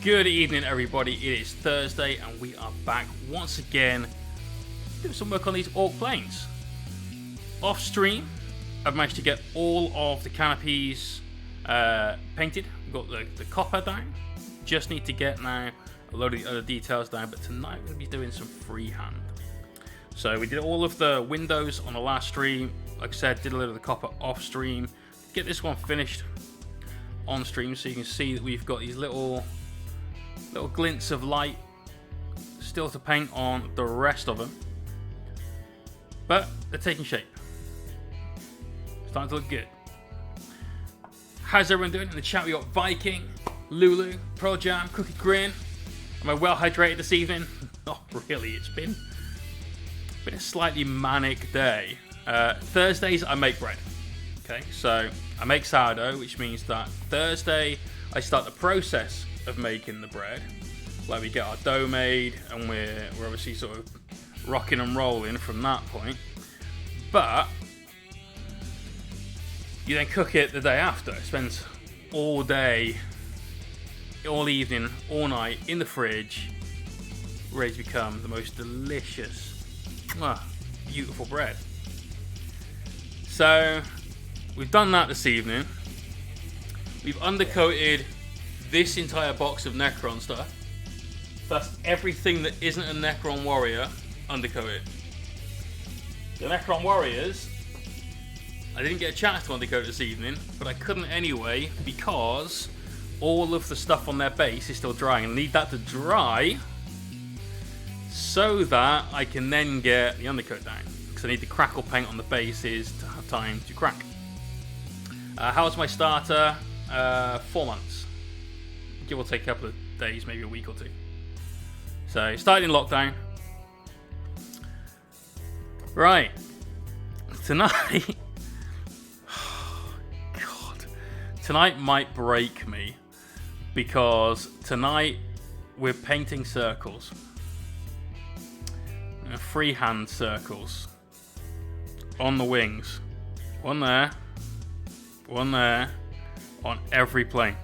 Good evening, everybody. It is Thursday, and we are back once again doing some work on these orc planes. Off stream, I've managed to get all of the canopies painted. We've got the copper down. Just need to get now a load of the other details down. But tonight we're going to be doing some freehand. So we did all of the windows on the last stream. Like I said, did a little of the copper off stream. Get this one finished on stream, so you can see that we've got these little glints of light still to paint on the rest of them, but they're taking shape. Starting to look good. How's everyone doing in the chat? We got Viking, Lulu, Pro Jam, Cookie Grin. Am I well hydrated this evening? Not really. It's been a slightly manic day. Thursdays I make bread. Okay, so I make sourdough, which means that Thursday I start the process of making the bread. Like, we get our dough made, and we're obviously sort of rocking and rolling from that point. But you then cook it the day after. It spends all day, all evening, all night in the fridge, ready to become the most delicious, beautiful bread. So we've done that this evening. We've undercoated this entire box of Necron stuff. That's everything that isn't a Necron warrior undercoated. The Necron warriors, I didn't get a chance to undercoat this evening, but I couldn't anyway because all of the stuff on their base is still drying. I need that to dry so that I can then get the undercoat down, because I need the crackle paint on the bases to have time to crack. How's my starter? 4 months. Give or take a couple of days, maybe a week or two. So, starting in lockdown. Right. Tonight... Oh, God. Tonight might break me, because tonight we're painting circles. Freehand circles. On the wings. One there. One there. On every plane.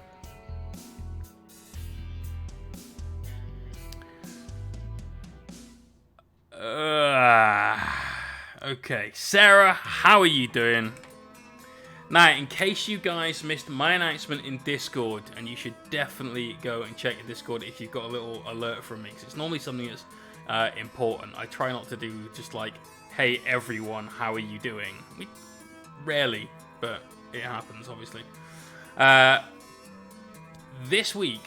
Okay, Sarah, how are you doing? Now, in case you guys missed my announcement in Discord, and you should definitely go and check the Discord if you've got a little alert from me, because it's normally something that's important. I try not to do just like, hey everyone, how are you doing? Rarely, but it happens, obviously. This week,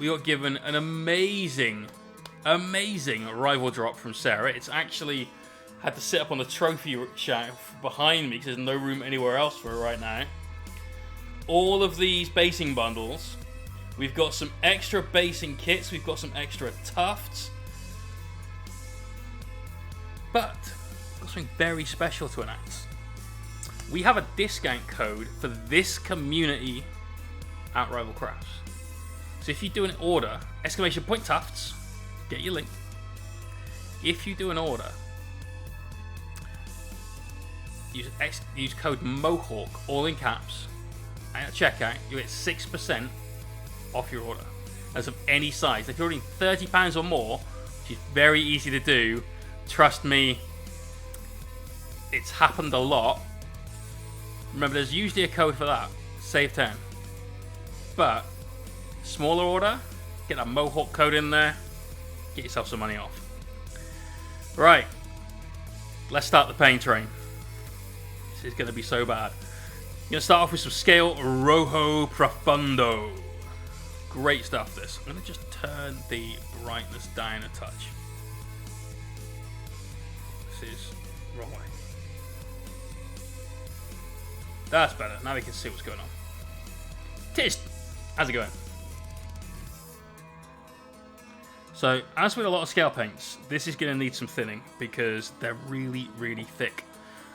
we got given an amazing rival drop from Sarah. It's actually had to sit up on the trophy shelf behind me because there's no room anywhere else for it right now. All of these basing bundles. We've got some extra basing kits. We've got some extra tufts. But we've got something very special to announce. We have a discount code for this community at Rival Crafts. So if you do an order, ! Tufts, get your link. If you do an order, use code Mohawk, all in caps, and at checkout, you get 6% off your order. That's of any size. If you're ordering £30 or more, which is very easy to do, trust me, it's happened a lot. Remember, there's usually a code for that. Save 10. But smaller order, get that Mohawk code in there, get yourself some money off. Right, let's start the paint train. This is going to be so bad. I'm going to start off with some Scale Rojo Profundo. Great stuff, this. I'm going to just turn the brightness down a touch. This is wrong way. That's better. Now we can see what's going on. Tis! How's it going? So, as with a lot of scale paints, this is going to need some thinning because they're really, really thick.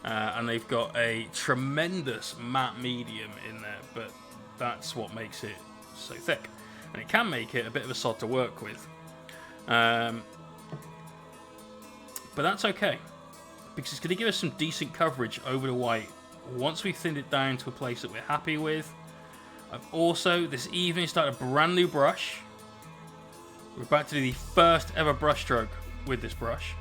And they've got a tremendous matte medium in there, but that's what makes it so thick. And it can make it a bit of a sod to work with. But that's okay, because it's going to give us some decent coverage over the white once we've thinned it down to a place that we're happy with. I've also, this evening, started a brand new brush We're about to do the first ever brush stroke with this brush.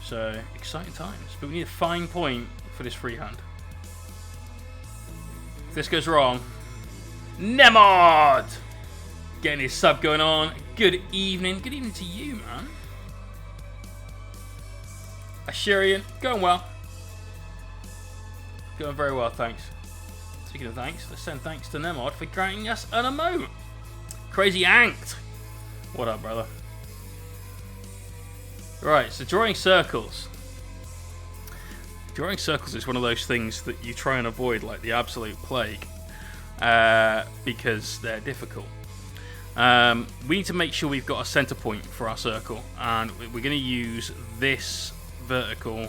So, exciting times. But we need a fine point for this freehand. If this goes wrong, Nemod! Getting his sub going on. Good evening. Good evening to you, man. Ashirian, going well. Going very well, thanks. Speaking of thanks, let's send thanks to Nemod for granting us an emote. Crazy Anked. What up, brother? Right, so drawing circles. Drawing circles is one of those things that you try and avoid like the absolute plague. Because they're difficult. We need to make sure we've got a center point for our circle. And we're going to use this vertical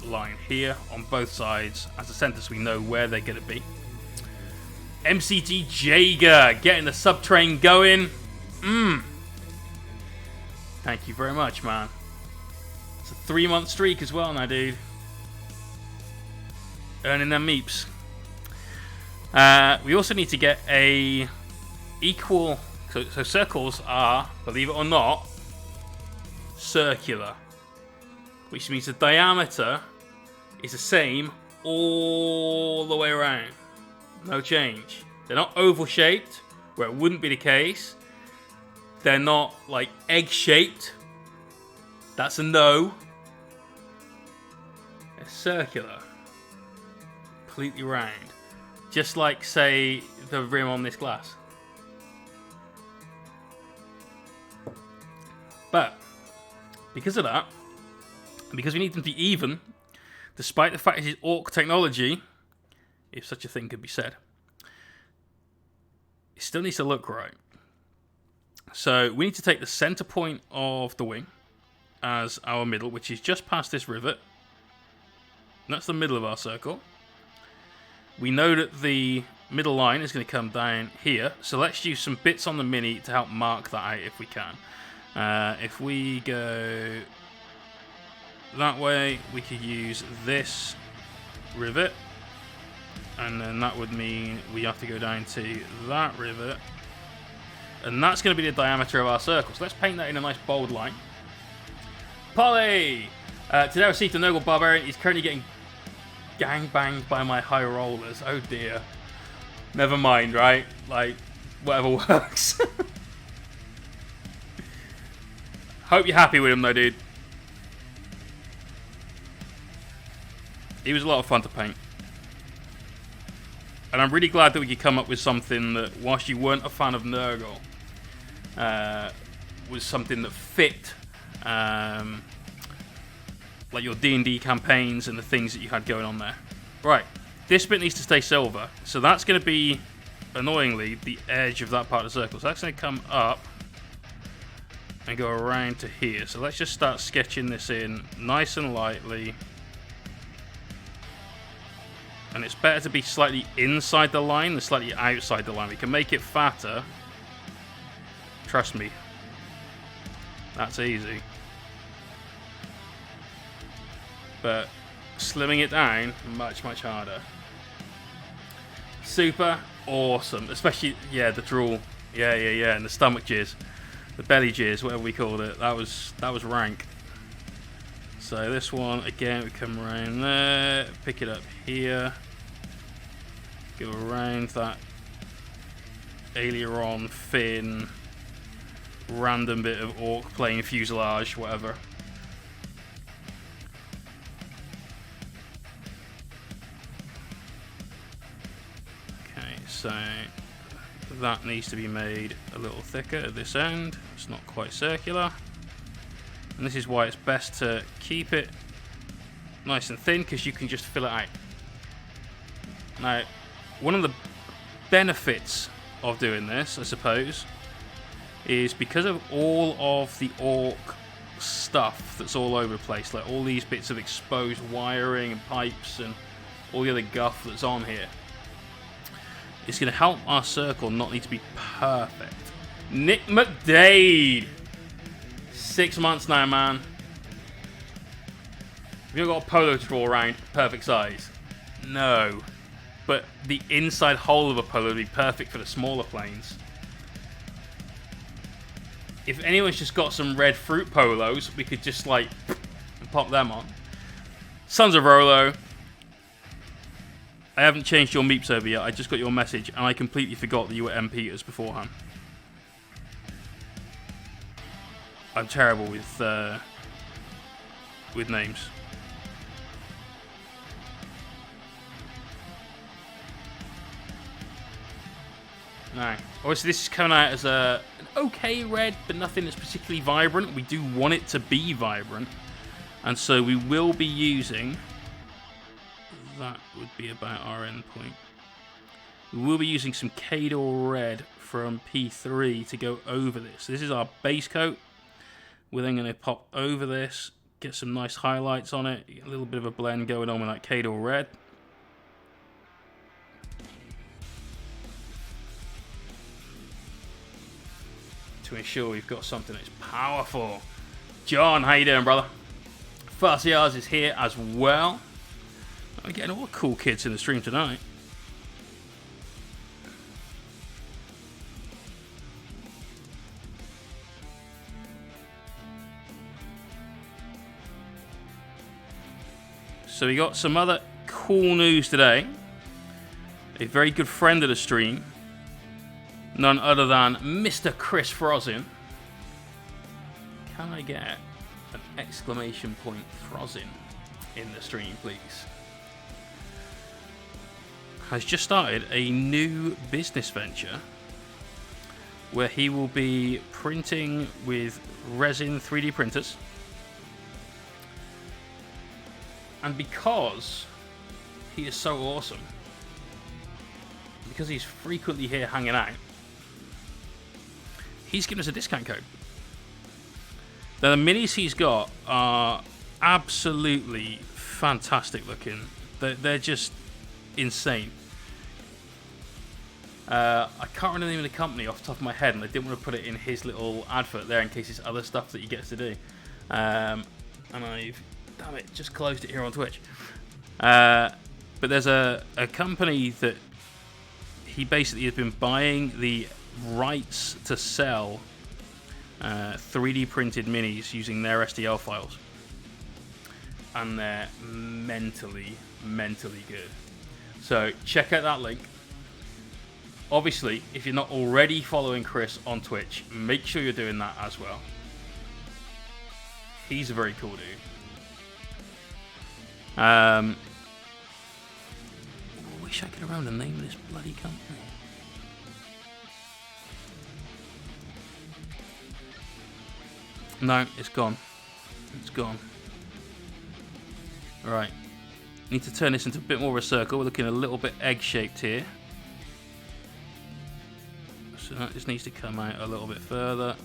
line here on both sides as a center so we know where they're going to be. MCG Jager getting the sub train going. Thank you very much, man. It's a 3-month streak as well now, dude. Earning them meeps. We also need to get a equal. So circles are, believe it or not, circular, which means the diameter is the same all the way around. No change. They're not oval shaped, where it wouldn't be the case. They're not like egg shaped. That's a no. They're circular. Completely round. Just like, say, the rim on this glass. But, because of that, and because we need them to be even, despite the fact it is orc technology, if such a thing could be said, it still needs to look right. So we need to take the center point of the wing as our middle, which is just past this rivet. And that's the middle of our circle. We know that the middle line is going to come down here, so let's use some bits on the mini to help mark that out if we can. If we go that way, we could use this rivet, and then that would mean we have to go down to that rivet, and that's going to be the diameter of our circle. So let's paint that in a nice bold line. Polly! Today I received a noble barbarian. He's currently getting gangbanged by my high rollers. Oh dear. Never mind, right? Like, whatever works. Hope you're happy with him though, dude. He was a lot of fun to paint. And I'm really glad that we could come up with something that, whilst you weren't a fan of Nurgle, was something that fit like your D&D campaigns and the things that you had going on there. Right, this bit needs to stay silver. So that's going to be, annoyingly, the edge of that part of the circle. So that's going to come up and go around to here. So let's just start sketching this in nice and lightly. And it's better to be slightly inside the line than slightly outside the line. We can make it fatter. Trust me. That's easy. But slimming it down, much, much harder. Super awesome. Especially, yeah, the drool. Yeah, and the stomach jizz. The belly jizz, whatever we called it. That was rank. So this one, again, we come around there. Pick it up here. Go around that aileron, fin, random bit of orc plane fuselage, whatever. Okay, so that needs to be made a little thicker at this end. It's not quite circular. And this is why it's best to keep it nice and thin, because you can just fill it out. Now, one of the benefits of doing this, I suppose, is because of all of the orc stuff that's all over the place, like all these bits of exposed wiring and pipes and all the other guff that's on here, it's going to help our circle not need to be perfect. Nick McDade! 6 months now, man. Have you got a polo to draw around perfect size? No. but the inside hole of a polo would be perfect for the smaller planes. If anyone's just got some red fruit polos, we could just like pop them on. Sons of Rolo, I haven't changed your meeps over yet. I just got your message, and I completely forgot that you were M. Peters beforehand. I'm terrible with names. No. Obviously, this is coming out as an okay red, but nothing that's particularly vibrant. We do want it to be vibrant, and so we will be using... That would be about our end point. We will be using some Cador Red from P3 to go over this. This is our base coat. We're then going to pop over this, get some nice highlights on it, a little bit of a blend going on with that Cador Red. To ensure we've got something that's powerful. John, how you doing, brother? Farciars is here as well. We're getting all the cool kids in the stream tonight. So we got some other cool news today. A very good friend of the stream, none other than Mr. Chris Frozin. Can I get an exclamation point Frozin in the stream, please? Has just started a new business venture where he will be printing with resin 3D printers. And because he is so awesome, because he's frequently here hanging out, he's given us a discount code. Now, the minis he's got are absolutely fantastic looking. They're just insane. I can't remember the name of the company off the top of my head, and I didn't want to put it in his little advert there in case it's other stuff that he gets to do. And I've, damn it, just closed it here on Twitch. But there's a company that he basically has been buying the rights to sell 3D printed minis using their STL files. And they're mentally good. So check out that link. Obviously, if you're not already following Chris on Twitch, make sure you're doing that as well. He's a very cool dude. I wish I could remember the name of this bloody company. No, it's gone. It's gone. Alright. Need to turn this into a bit more of a circle. We're looking a little bit egg-shaped here. So that just needs to come out a little bit further.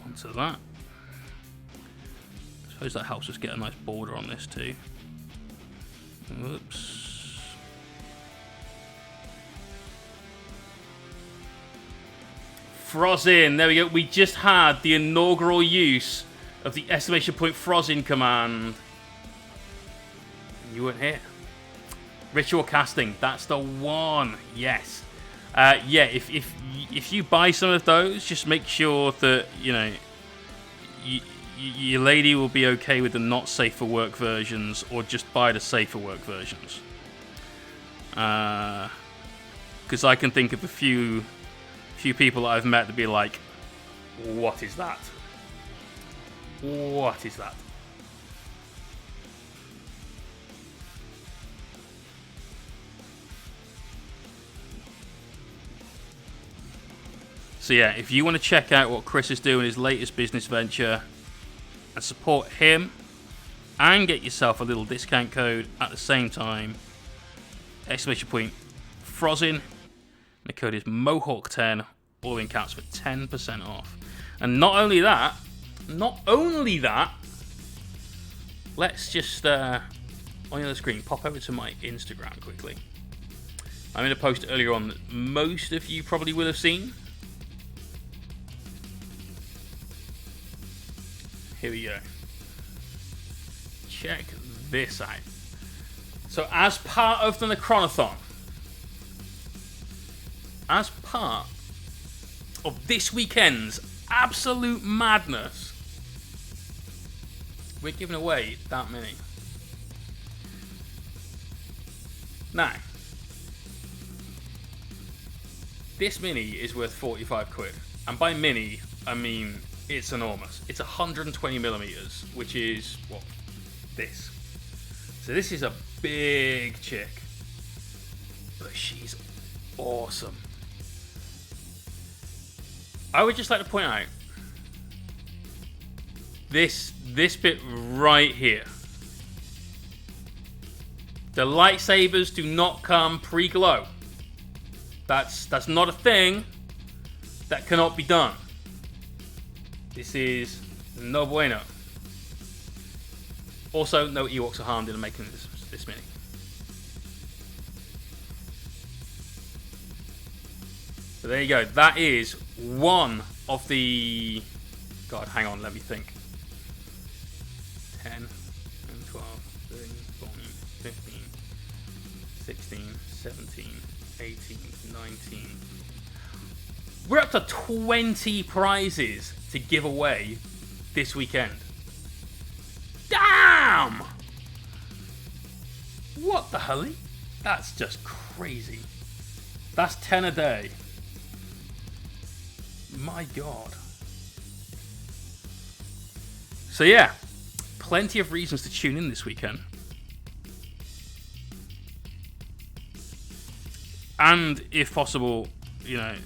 Onto that. I suppose that helps us get a nice border on this too. Whoops. Frozin, there we go. We just had the inaugural use of the exclamation point Frozin command. You weren't here. Ritual casting, that's the one. Yes. Yeah, if you buy some of those, just make sure that, you know, your lady will be okay with the not safe for work versions, or just buy the safe for work versions. Because I can think of a few people that I've met that be like, what is that? What is that? So yeah, if you want to check out what Chris is doing, his latest business venture, and support him, and get yourself a little discount code at the same time, exclamation point Frozin, the code is Mohawk10, all in caps, for 10% off. And not only that, let's just, on the other screen, pop over to my Instagram quickly. I made a post earlier on that most of you probably will have seen. Here we go. Check this out. So as part of the Necronathon, as part of this weekend's absolute madness, we're giving away that mini. Now, this mini is worth 45 quid. And by mini, I mean it's enormous. It's 120 millimeters, which is, what, this. So this is a big chick. But she's awesome. I would just like to point out this bit right here. The lightsabers do not come pre-glow. That's not a thing that cannot be done. This is no bueno. Also, no Ewoks are harmed in making this mini. So there you go. That is one of the... God, hang on, let me think. 10, 12, 13, 14, 15, 16, 17, 18, 19. We're up to 20 prizes to give away this weekend. Damn! What the hell? That's just crazy. That's 10 a day. My God. So yeah, plenty of reasons to tune in this weekend. And if possible, you know,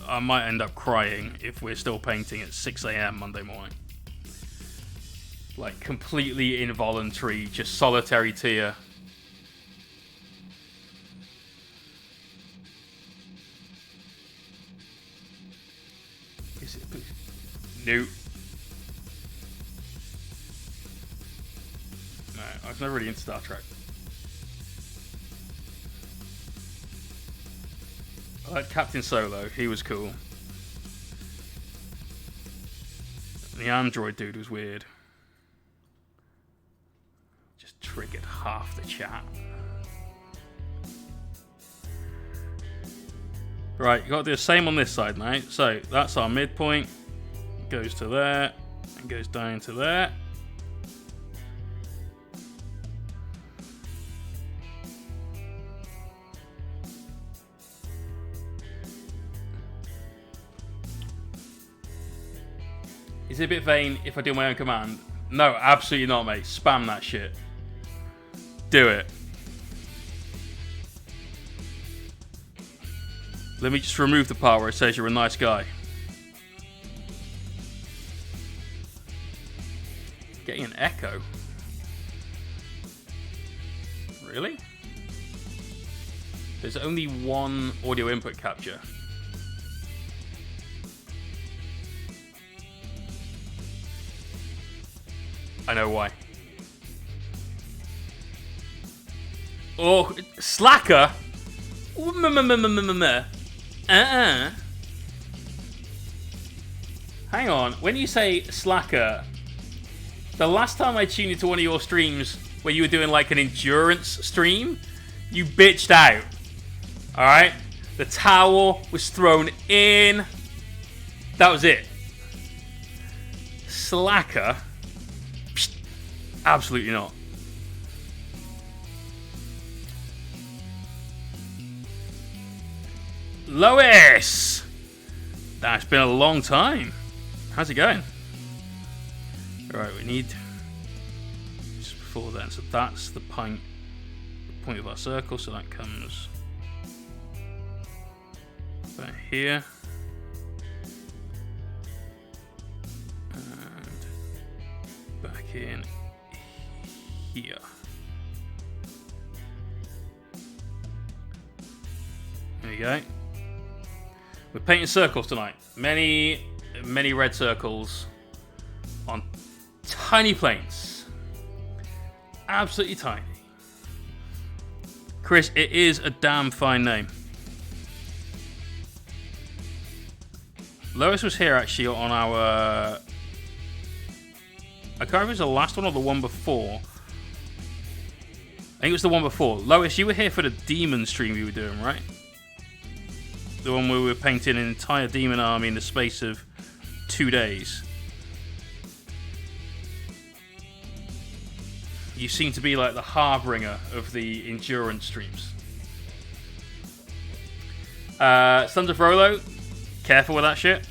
I might end up crying if we're still painting at 6 a.m. Monday morning. Like, completely involuntary, just solitary tear. Is it? No. No, I was never really into Star Trek. I liked Captain Solo, he was cool. The android dude was weird. Just triggered half the chat. Right, you gotta do the same on this side now. So that's our midpoint. Goes to there, and goes down to there. Is it a bit vain if I do my own command? No, absolutely not, mate. Spam that shit. Do it. Let me just remove the part where it says you're a nice guy. Getting an echo. Really? There's only one audio input capture. I know why. Oh, slacker? Hang on. When you say slacker, the last time I tuned into one of your streams where you were doing like an endurance stream, you bitched out. Alright? The towel was thrown in. That was it. Slacker? Psst. Absolutely not. Lois! That's been a long time. How's it going? Alright, we need... just before then, so that's the point of our circle, so that comes back here. And back in here. There you go. We're painting circles tonight. Many red circles on tiny planes. Absolutely tiny. Chris, it is a damn fine name. Lois was here actually on our... I can't remember if it was the last one or the one before. think it was the one before. Lois, you were here for the demon stream we were doing, right? The one where we were painting an entire demon army in the space of 2 days. You seem to be like the harbinger of the endurance streams. Sons of Rolo, careful with that shit.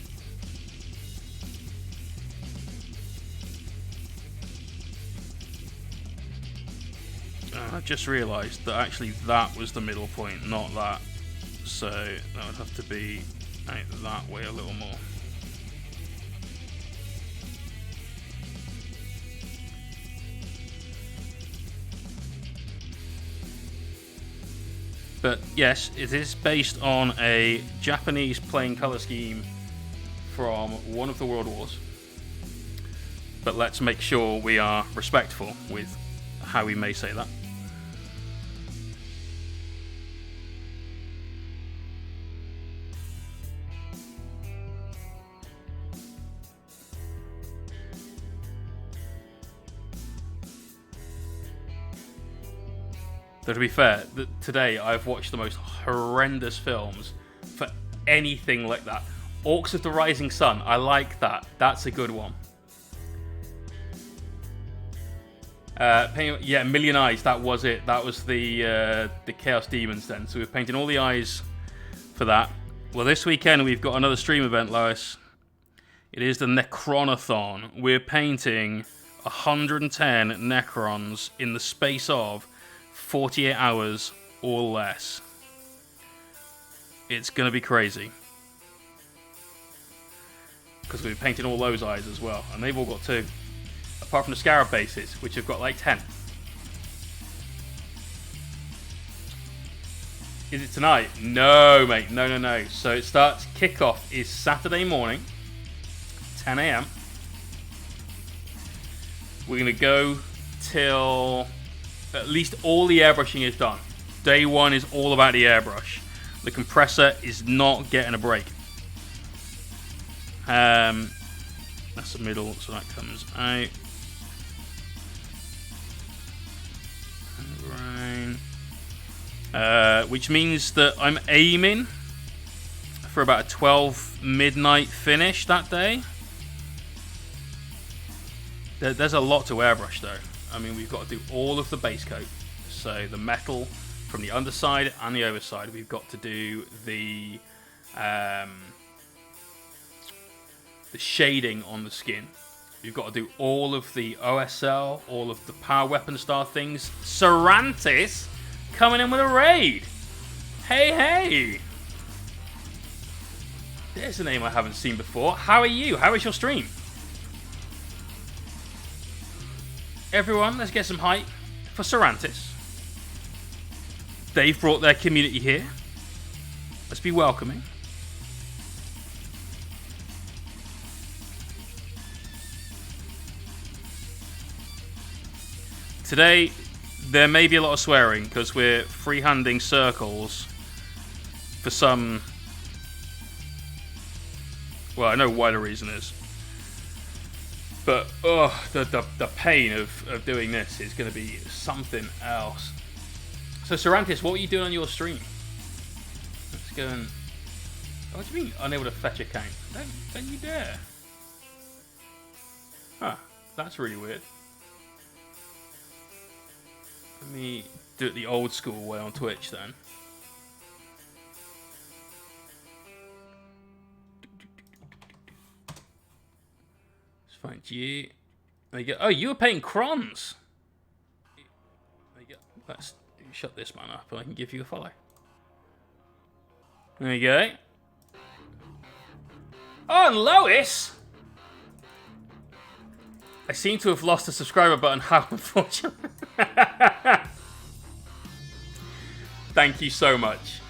I just realised that actually that was the middle point, not that. So that would have to be out that way a little more. But yes, it is based on a Japanese playing colour scheme from one of the World Wars. But let's make sure we are respectful with how we may say that. So to be fair, today I've watched the most horrendous films for anything like that. Orcs of the Rising Sun, I like that. That's a good one. Yeah, Million Eyes, that was it. That was the Chaos Demons then. So we're painting all the eyes for that. Well, this weekend we've got another stream event, Lois. It is the Necronathon. We're painting 110 Necrons in the space of 48 hours or less. It's going to be crazy. Because we're painting all those eyes as well. And they've all got 2. Apart from the Scarab bases, which have got like 10. Is it tonight? No, mate. No. So it starts, kickoff is Saturday morning, 10 a.m. We're going to go till at least all the airbrushing is done. Day 1 is all about the airbrush. The compressor is not getting a break. That's the middle, so that comes out. Right. Which means that I'm aiming for about a 12 midnight finish that day. There's a lot to airbrush though. I mean, we've got to do all of the base coat. So the metal from the underside and the overside. We've got to do the shading on the skin. We've got to do all of the OSL, all of the power weapon star things. Cervantes coming in with a raid. Hey. There's a name I haven't seen before. How are you? How is your stream? Everyone, let's get some hype for Cervantes. They've brought their community here. Let's be welcoming. Today, there may be a lot of swearing because we're freehanding circles for some... Well, I know why the reason is. But, the pain of doing this is going to be something else. So, Cervantes, what were you doing on your stream? Let's go and... What do you mean, unable to fetch a count? Don't you dare. Huh, that's really weird. Let me do it the old school way on Twitch then. Let's find you. There you go. Oh, you were painting crons. There you go. Let's shut this man up and I can give you a follow. There you go. Oh, and Lois! I seem to have lost the subscriber button. How unfortunate. Thank you so much.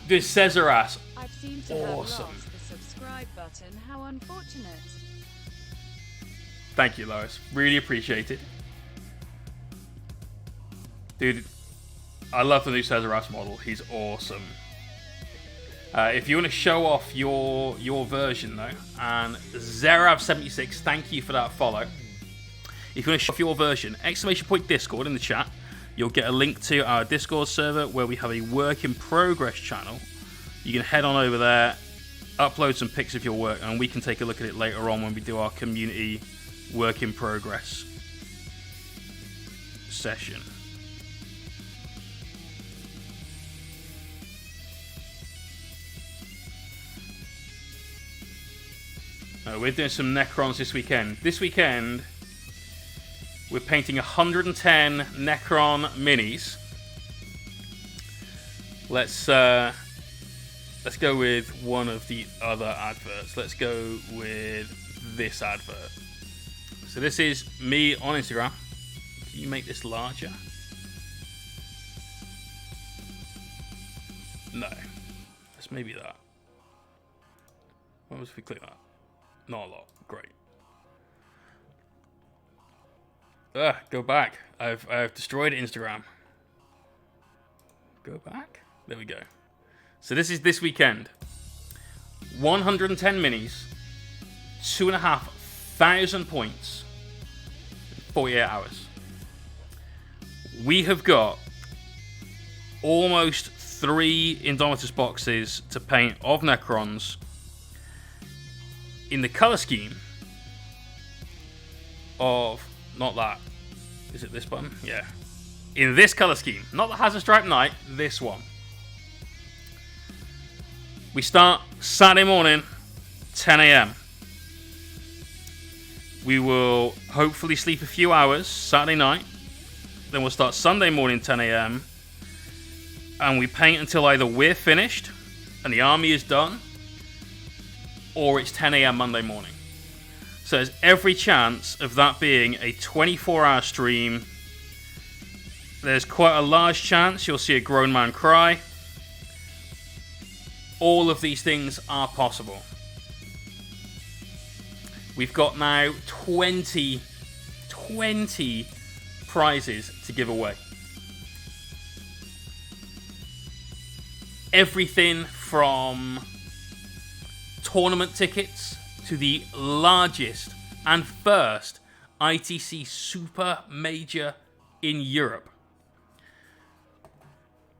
This Cesaras. I've seemed to have lost the subscribe button. How unfortunate. Thank you, Lois. Really appreciate it. Dude, I love the new Cesaras model. He's awesome. If you want to show off your version though, and Zerav76, thank you for that follow. If you want to show off your version, !Discord in the chat. you'll get a link to our Discord server where we have a work in progress channel. You can head on over there, upload some pics of your work, and we can take a look at it later on when we do our community work in progress session. We're doing some Necrons this weekend. This weekend, we're painting 110 Necron minis. Let's go with one of the other adverts. Let's go with this advert. So this is me on Instagram. Can you make this larger? No. Let's maybe that. What was if we click that? Not a lot. Great. Go back. I've destroyed Instagram. Go back. There we go. So this is this weekend. 110 minis, 2,500 points, 48 hours. We have got almost 3 Indomitus boxes to paint of Necrons in the color scheme of, not that, is it this button? Yeah. In this color scheme, not the Hazard Stripe Knight, this one. We start Saturday morning, 10 a.m. We will hopefully sleep a few hours Saturday night. Then we'll start Sunday morning, 10 a.m. And we paint until either we're finished and the army is done, or it's 10 a.m. Monday morning. So there's every chance of that being a 24-hour stream. There's quite a large chance you'll see a grown man cry. All of these things are possible. We've got now 20 prizes to give away. Everything from tournament tickets to the largest and first ITC Super Major in Europe.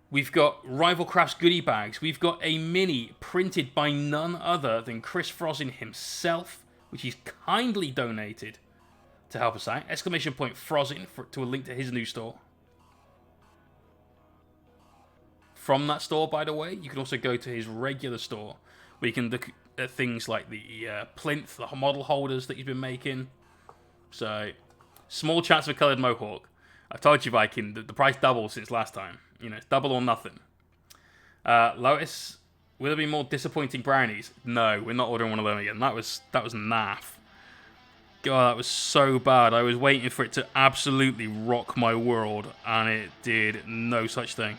We've got Rival Crafts goodie bags. We've got a mini printed by none other than Chris Frozin himself, which he's kindly donated to help us out. Exclamation point Frozin to a link to his new store. From that store, by the way, you can also go to his regular store where you can look at things like the plinth, the model holders that he's been making. So, small chance of a coloured Mohawk. I told you, Viking, the price doubled since last time. You know, it's double or nothing. Lotus, will there be more disappointing brownies? No, we're not ordering one of them again. That was naff. God, that was so bad. I was waiting for it to absolutely rock my world, and it did no such thing.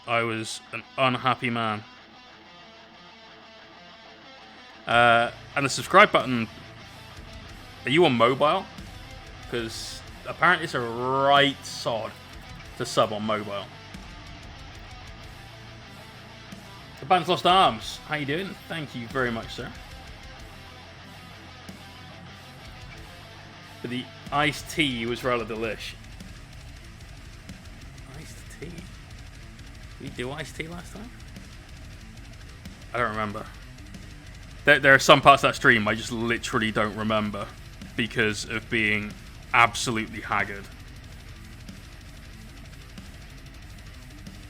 I was an unhappy man. And the subscribe button, are you on mobile? Because apparently it's a right sod to sub on mobile. The band's Lost Arms, how you doing? Thank you very much, sir. But the iced tea was rather delish. Iced tea? Did we do iced tea last time? I don't remember. There are some parts of that stream I just literally don't remember because of being absolutely haggard.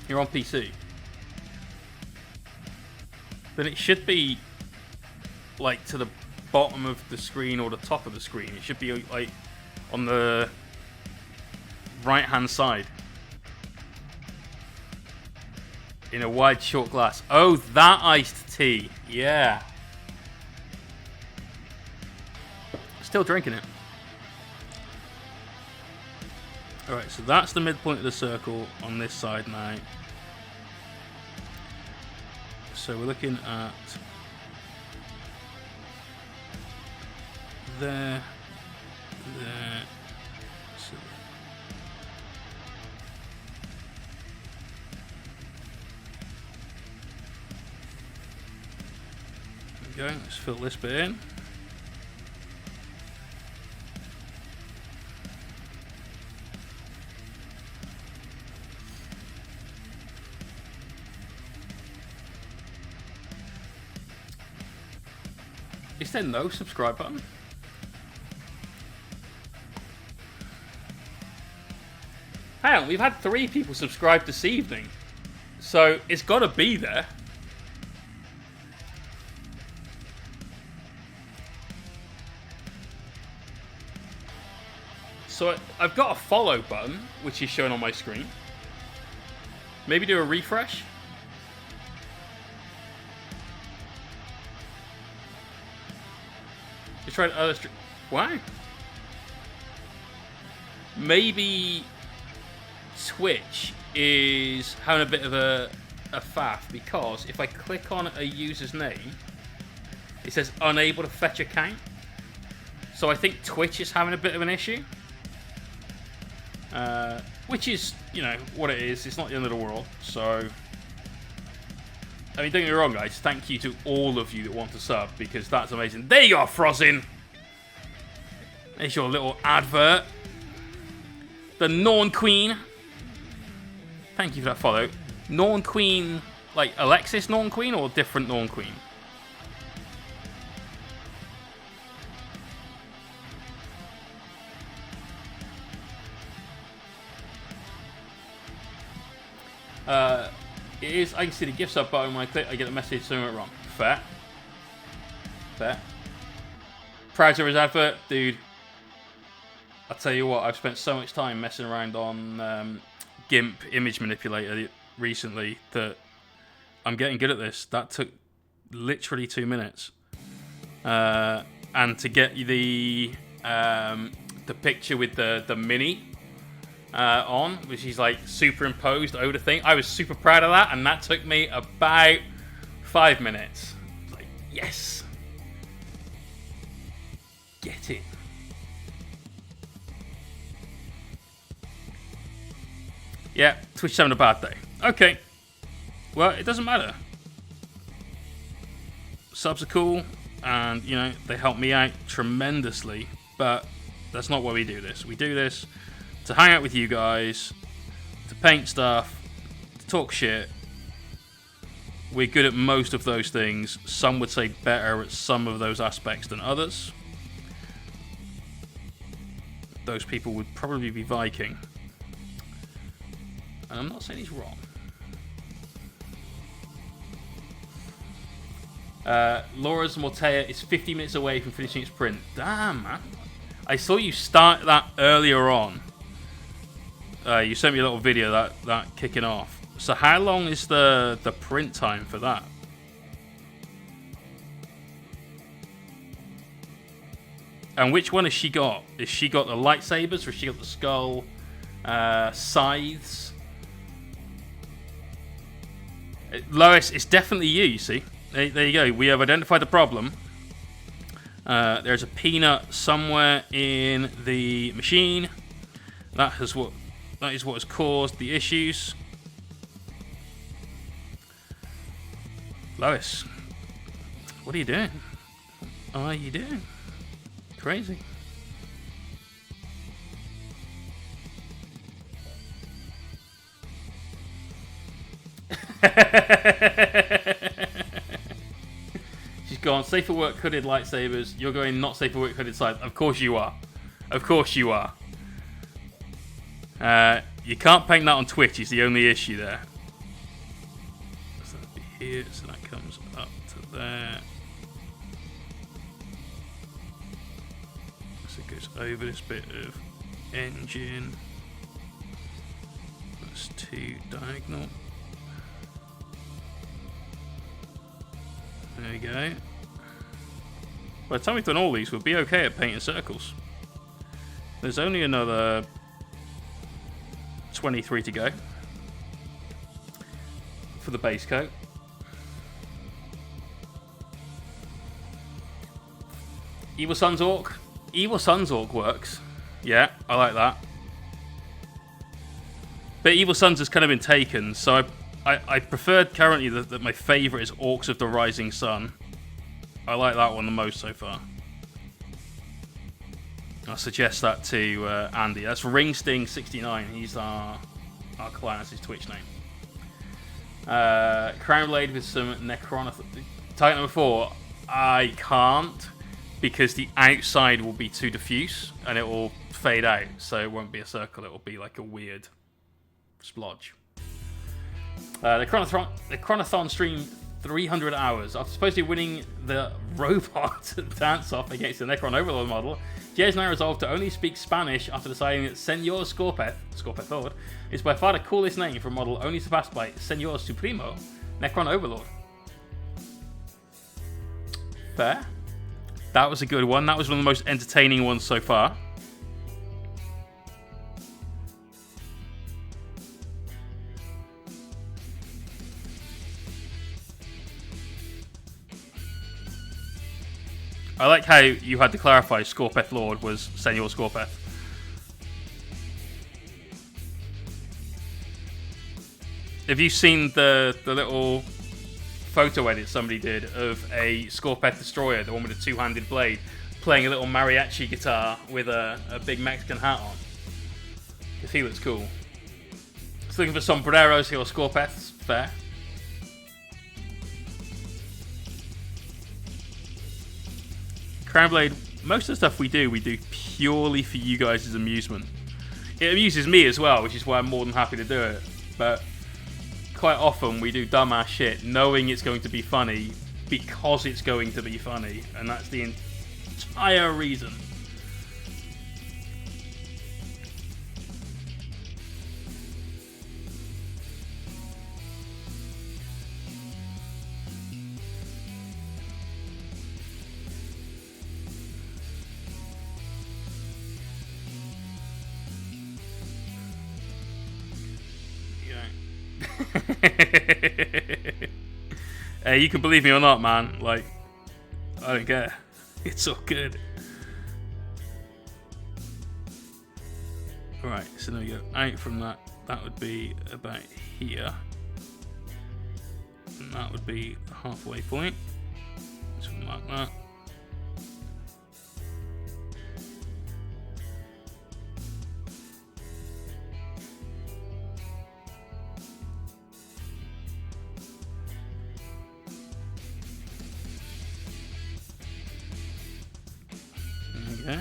You're on PC. Then it should be like to the bottom of the screen or the top of the screen. It should be like on the right hand side. In a wide short glass. Oh, that iced tea. Yeah. Still drinking it. Alright, so that's the midpoint of the circle on this side now. So we're looking at there, so there we go, let's fill this bit in. is there no subscribe button? Hang on, we've had 3 people subscribe this evening. So, it's got to be there. So, I've got a follow button, which is shown on my screen. Maybe do a refresh. Just try other stream. Wow. Maybe Twitch is having a bit of a faff, because if I click on a user's name, it says unable to fetch account. So I think Twitch is having a bit of an issue. Which is, you know, what it is. It's not the end of the world. So, I mean, don't get me wrong, guys. Thank you to all of you that want to sub, because that's amazing. There you are, Frozin. There's your little advert. The Norn Queen. Thank you for that follow. Norn Queen, like Alexis Norn Queen, or different Norn Queen? It is. I can see the gift sub button. When I click, I get a message something went wrong. Fair. Fair. Proud of his advert, dude. I'll tell you what. I've spent so much time messing around on GIMP image manipulator recently that I'm getting good at this. That took literally 2 minutes, and to get the picture with the mini. On, which is like superimposed over the thing. I was super proud of that, and that took me about 5 minutes. Like, yes, get it. Yeah, Twitch having a bad day. Okay, well, it doesn't matter. Subs are cool, and you know they help me out tremendously. But that's not why we do this. We do this to hang out with you guys, to paint stuff, to talk shit. We're good at most of those things. Some would say better at some of those aspects than others. Those people would probably be Viking. And I'm not saying he's wrong. Laura's Mortea is 50 minutes away from finishing its print. Damn, man. I saw you start that earlier on. You sent me a little video that kicking off. So how long is the print time for that? And which one has she got? Has she got the lightsabers, or has she got the skull scythes? Lois, it's definitely you, you see. There you go. We have identified the problem. There's a peanut somewhere in the machine. That is what has caused the issues. Lois, what are you doing? What are you doing? Crazy. She's gone safe for work hooded lightsabers. You're going not safe for work hooded side. Of course you are. Of course you are. You can't paint that on Twitch, is the only issue there. So that'll be here, so that comes up to there. So it goes over this bit of engine. That's 2 diagonal. There we go. By the time we've done all these, we'll be okay at painting circles. There's only another 23 to go for the base coat. Evil Sun's Orc. Evil Sun's Orc works. Yeah, I like that. But Evil Sun's has kind of been taken, so I preferred currently that my favourite is Orcs of the Rising Sun. I like that one the most so far. I'll suggest that to Andy. That's Ringsting69. He's our client. That's his Twitch name. Crown Blade with some Necron. Titan number 4. I can't. because the outside will be too diffuse and it will fade out, so it won't be a circle, it will be like a weird splodge. The Chronothon streamed 300 hours. After supposedly winning the robot dance-off against the Necron Overlord model, Jay has now resolved to only speak Spanish after deciding that Senor Scorpeth Lord, is by far the coolest name for a model, only surpassed by Senor Supremo, Necron Overlord. Fair. That was a good one. That was one of the most entertaining ones so far. I like how you had to clarify Scorpeth Lord was Senor Scorpeth. Have you seen the little photo edit somebody did of a Scorpeth Destroyer, the one with a two-handed blade, playing a little mariachi guitar with a big Mexican hat on? Because he looks cool. Just looking for sombreros here or Scorpeths. Fair. Crownblade, most of the stuff we do purely for you guys' amusement. It amuses me as well, which is why I'm more than happy to do it. But quite often we do dumbass shit knowing it's going to be funny because it's going to be funny, and that's the entire reason. Hey, you can believe me or not, man. Like, I don't care. It's all good. Alright, so there we go. Out from that, that would be about here. And that would be the halfway point. Something like that. Okay,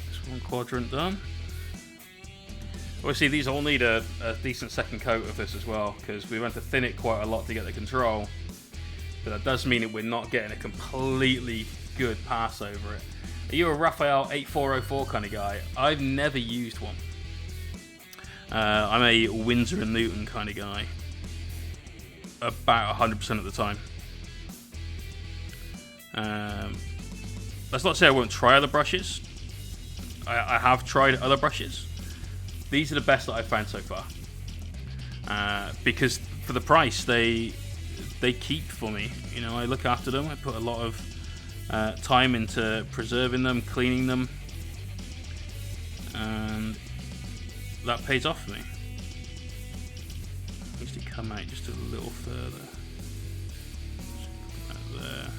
that's one quadrant done. Obviously these all need a decent second coat of this as well, because we went to thin it quite a lot to get the control, but that does mean that we're not getting a completely good pass over it. Are you a Raphael 8404 kind of guy? I've never used one. I'm a Winsor & Newton kind of guy, about 100% of the time. That's not to say I won't try other brushes. I have tried other brushes. These are the best that I've found so far. Because for the price, they keep for me. You know, I look after them. I put a lot of time into preserving them, cleaning them, and that pays off for me. Needs to come out just a little further. Just put that there.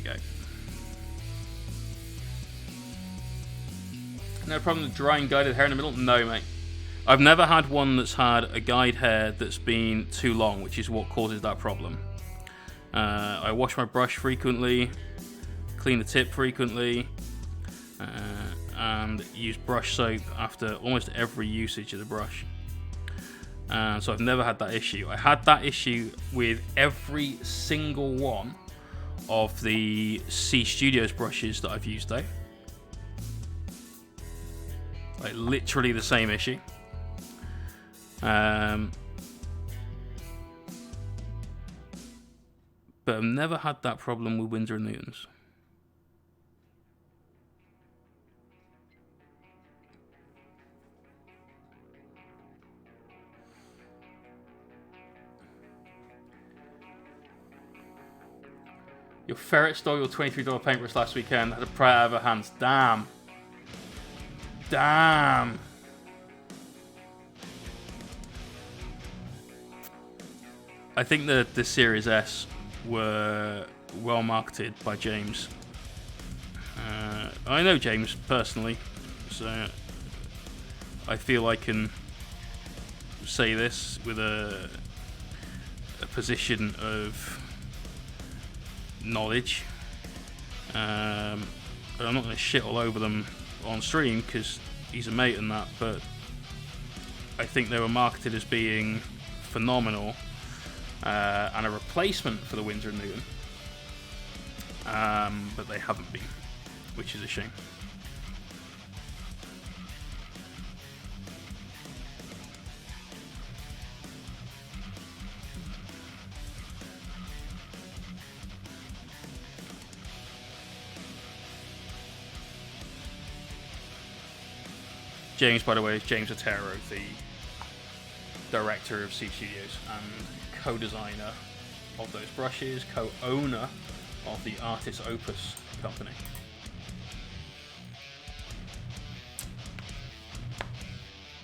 Go. No problem with drying guided hair in the middle? No, mate. I've never had one that's had a guide hair that's been too long, which is what causes that problem. I wash my brush frequently, clean the tip frequently, and use brush soap after almost every usage of the brush. So I've never had that issue. I had that issue with every single one of the C Studios brushes that I've used though. Like literally the same issue. But I've never had that problem with Winsor & Newtons. Your ferret stole your $23 paintbrush last weekend. Had a prayer out of her hands. Damn. Damn. I think the Series S were well marketed by James. I know James personally, so I feel I can say this with a position of knowledge. And I'm not going to shit all over them on stream because he's a mate and that, but I think they were marketed as being phenomenal and a replacement for the Windsor & Newton, but they haven't been, which is a shame. James, by the way, is James Otero, the director of Seed Studios and co-designer of those brushes, co-owner of the Artist Opus company.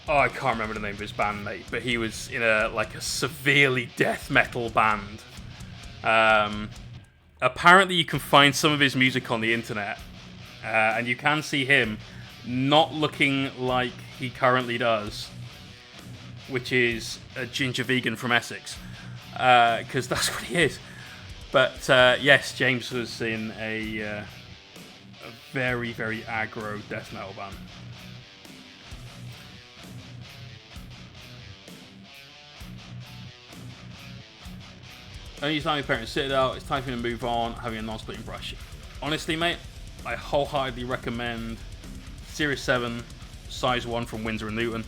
Oh, I can't remember the name of his band, mate, but he was in a severely death metal band. Apparently, you can find some of his music on the internet, and you can see him not looking like he currently does, which is a ginger vegan from Essex, because that's what he is. But yes, James was in a very, very aggro death metal band. Only time your parents sit it out, it's time for you to move on, having a non-splitting brush. Honestly, mate, I wholeheartedly recommend Series 7, size 1 from Windsor & Newton.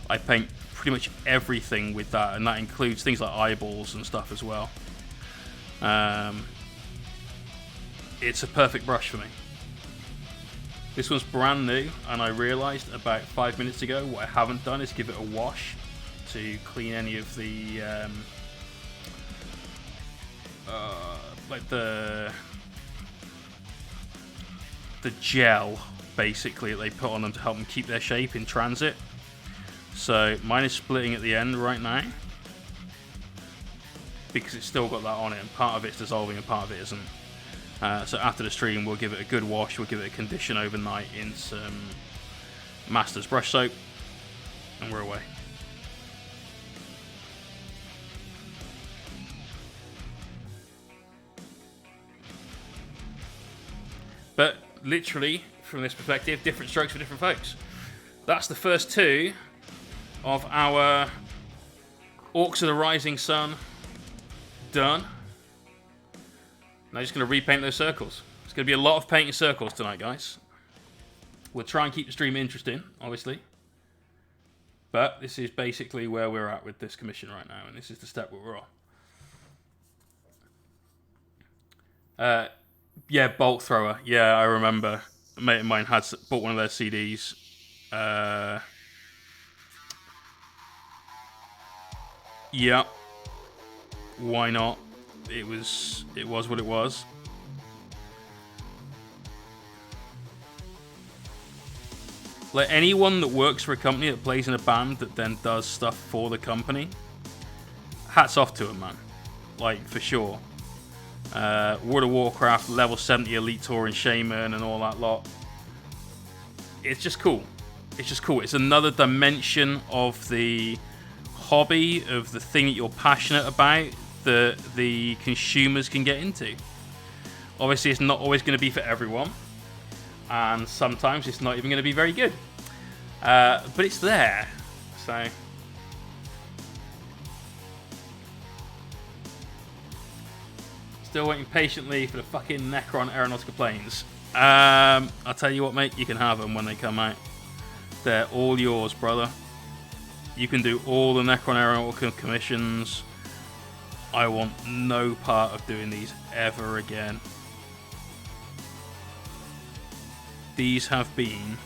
I paint pretty much everything with that, and that includes things like eyeballs and stuff as well. It's a perfect brush for me. This one's brand new, and I realised about 5 minutes ago what I haven't done is give it a wash to clean any of the the gel basically that they put on them to help them keep their shape in transit. So mine is splitting at the end right now because it's still got that on it, and part of it's dissolving and part of it isn't. So after the stream we'll give it a good wash, we'll give it a condition overnight in some Masters brush soap, and we're away. But literally, from this perspective, different strokes for different folks. That's the first two of our Orcs of the Rising Sun done. Now I'm just going to repaint those circles. It's going to be a lot of painting circles tonight, guys. We'll try and keep the stream interesting, obviously. But this is basically where we're at with this commission right now, and this is the step where we're on. Yeah, Bolt Thrower. Yeah, I remember. A mate of mine had bought one of their CDs. Yeah. Why not? It was what it was. Like, anyone that works for a company that plays in a band that then does stuff for the company, hats off to them, man. Like, for sure. World of Warcraft, level 70 Elite Tour and Shaman and all that lot. It's just cool. It's just cool. It's another dimension of the hobby, of the thing that you're passionate about, that the consumers can get into. Obviously, it's not always going to be for everyone, and sometimes it's not even going to be very good. But it's there. So still waiting patiently for the fucking Necron Aeronautica planes. I'll tell you what, mate, you can have them when they come out. They're all yours, brother. You can do all the Necron Aeronautica commissions. I want no part of doing these ever again. These have been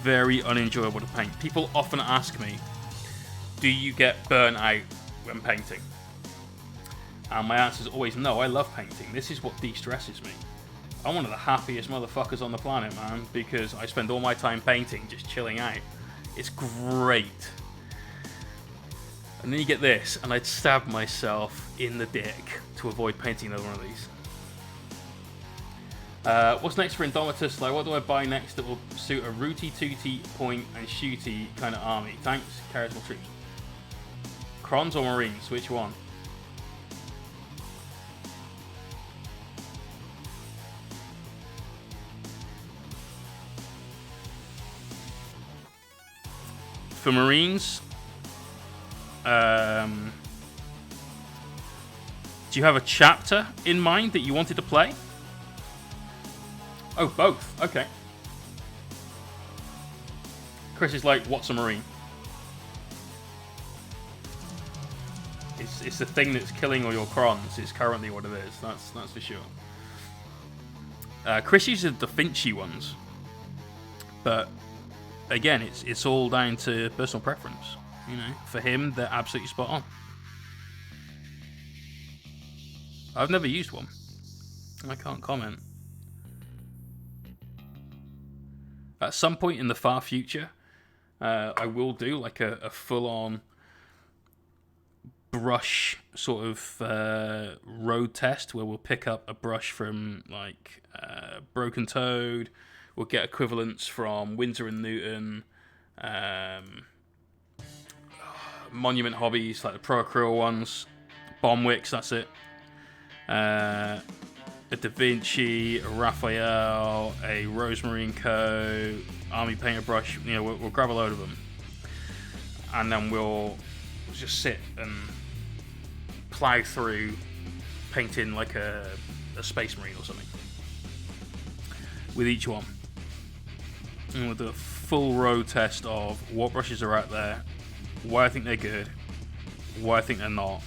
very unenjoyable to paint. People often ask me, do you get burnt out when painting? And my answer is always no. I love painting. This is what de-stresses me. I'm one of the happiest motherfuckers on the planet, man, because I spend all my time painting, just chilling out. It's great. And then you get this, and I'd stab myself in the dick to avoid painting another one of these. What's next for Indomitus? Like, what do I buy next that will suit a rooty, tooty, point, and shooty kind of army? Thanks, Charisma Troops. Crons or Marines? Which one? For Marines, do you have a chapter in mind that you wanted to play? Oh, both. Okay. Chris is like, what's a Marine? It's the thing that's killing all your Crons. It's currently what it is. That's for sure. Chris uses the Finchy ones, but again, it's all down to personal preference. You know, for him, they're absolutely spot on. I've never used one. I can't comment. At some point in the far future, I will do like a full-on brush sort of road test where we'll pick up a brush from like Broken Toad. We'll get equivalents from Windsor and Newton, Monument Hobbies like the Pro Acryl ones, Bombwicks, that's it. A Da Vinci, a Raphael, a Rosemarine Co, Army Painter brush. You know, we'll grab a load of them, and then we'll just sit and plow through painting like a Space Marine or something with each one. And we'll do a full road test of what brushes are out there, why I think they're good, why I think they're not,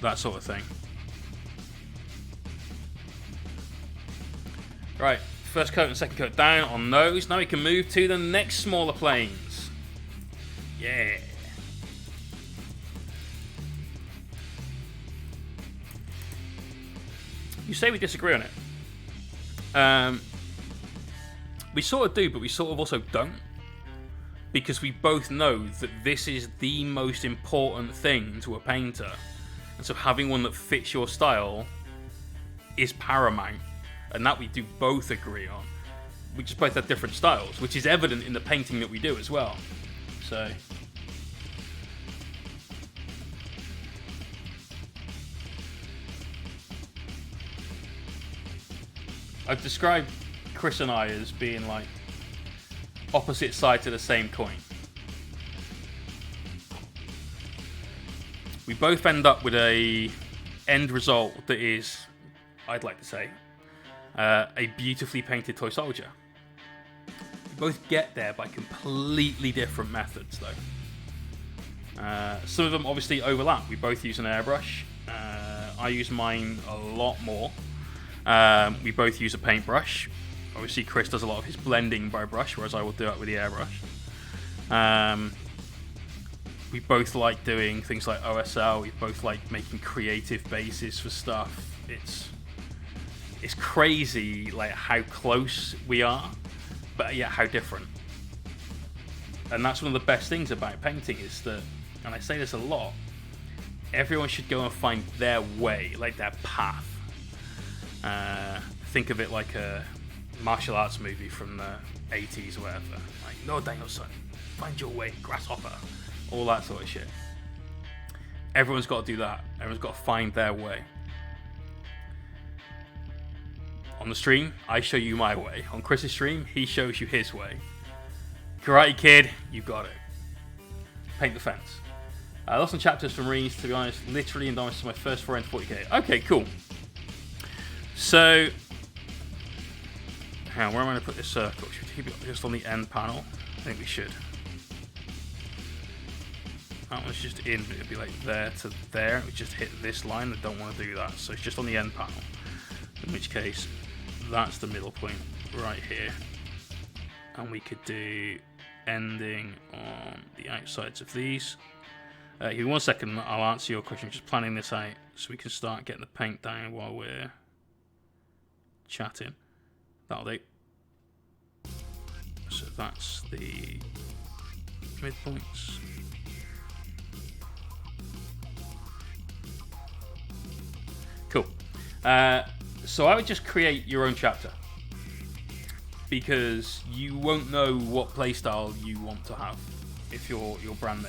that sort of thing. Right, first coat and second coat down on those. Now we can move to the next smaller planes. Yeah. You say we disagree on it. We sort of do, but we sort of also don't. Because we both know that this is the most important thing to a painter. And so having one that fits your style is paramount. And that we do both agree on. We just both have different styles, which is evident in the painting that we do as well. So I've described Chris and I as being like opposite sides of the same coin. We both end up with a end result that is, I'd like to say, a beautifully painted toy soldier. We both get there by completely different methods, though. Some of them obviously overlap. We both use an airbrush. I use mine a lot more. We both use a paintbrush. Obviously, Chris does a lot of his blending by brush, whereas I will do it with the airbrush. We both like doing things like OSL. We both like making creative bases for stuff. It's crazy, like how close we are, but yet how different. And that's one of the best things about painting is that, and I say this a lot, everyone should go and find their way, like their path. Think of it like a martial arts movie from the 80s or whatever. Like, no, Danielson, find your way, grasshopper, all that sort of shit. Everyone's got to do that. Everyone's got to find their way. On the stream, I show you my way. On Chris's stream, he shows you his way. Karate Kid, you got it. Paint the fence. Lost some chapters from Marines, to be honest. Literally endorsed my first 440k. Okay, cool. So, hang on, where am I going to put this circle? Should we keep it just on the end panel? I think we should. That one's just in, but it'd be like there to there. We just hit this line. I don't want to do that, so it's just on the end panel. In which case, that's the middle point right here. And we could do ending on the outsides of these. Give me 1 second, I'll answer your question. Just planning this out so we can start getting the paint down while we're chatting. That'll do. So that's the midpoints. Cool. So I would just create your own chapter, because you won't know what playstyle you want to have if you're brand new.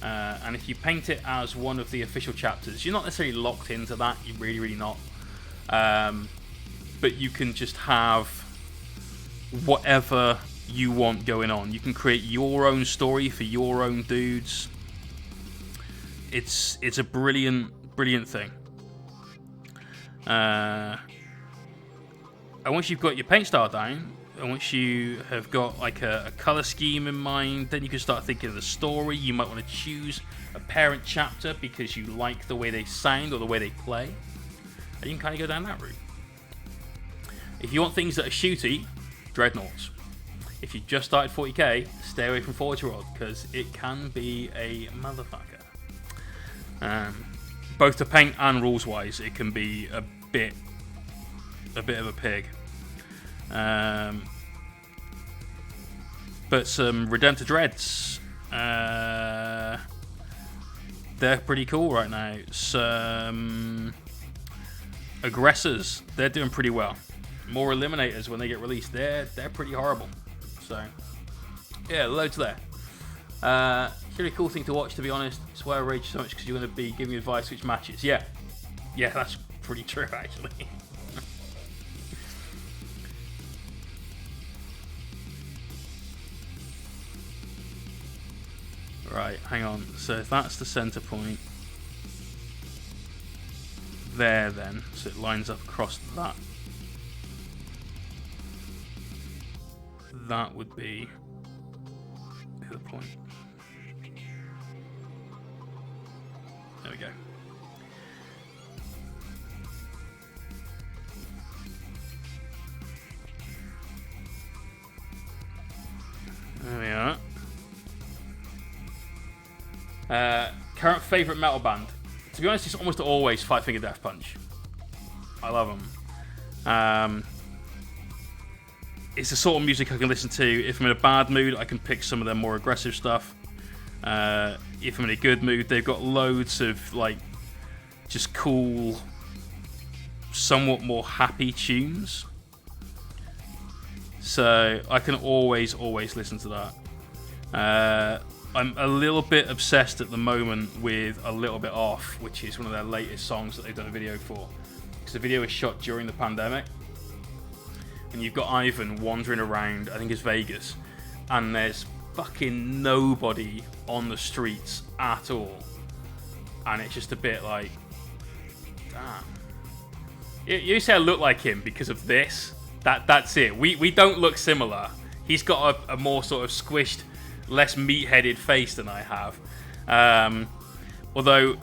And if you paint it as one of the official chapters, you're not necessarily locked into that. You're really not. But you can just have whatever you want going on. You can create your own story for your own dudes. It's a brilliant thing. And once you've got your paint style down, and once you have got like a color scheme in mind, then you can start thinking of the story. You might want to choose a parent chapter because you like the way they sound or the way they play, and you can kind of go down that route. If you want things that are shooty, Dreadnoughts. If you just started 40k, stay away from Forge World because it can be a motherfucker. Both to paint and rules wise, it can be a bit of a pig. But some Redemptor Dreads, they're pretty cool right now. Some Aggressors, they're doing pretty well. More Eliminators when they get released, they're pretty horrible. So yeah, loads there. It's a really cool thing to watch, to be honest. It's why I rage so much, because you're going to be giving me advice which matches. Yeah, that's pretty true actually. Right, hang on. So if that's the center point there, then so it lines up across that. That would be the point. There we go. There we are. Current favourite metal band? To be honest, it's almost always Five Finger Death Punch. I love them. It's the sort of music I can listen to. If I'm in a bad mood, I can pick some of their more aggressive stuff. If I'm in a good mood, they've got loads of like just cool, somewhat more happy tunes. So I can always listen to that. I'm a little bit obsessed at the moment with A Little Bit Off, which is one of their latest songs that they've done a video for. Because the video was shot during the pandemic. And you've got Ivan wandering around, I think it's Vegas, and there's fucking nobody on the streets at all. And it's just a bit like, damn. You say I look like him because of this. That's it. We don't look similar. He's got a more sort of squished, less meat-headed face than I have. Although,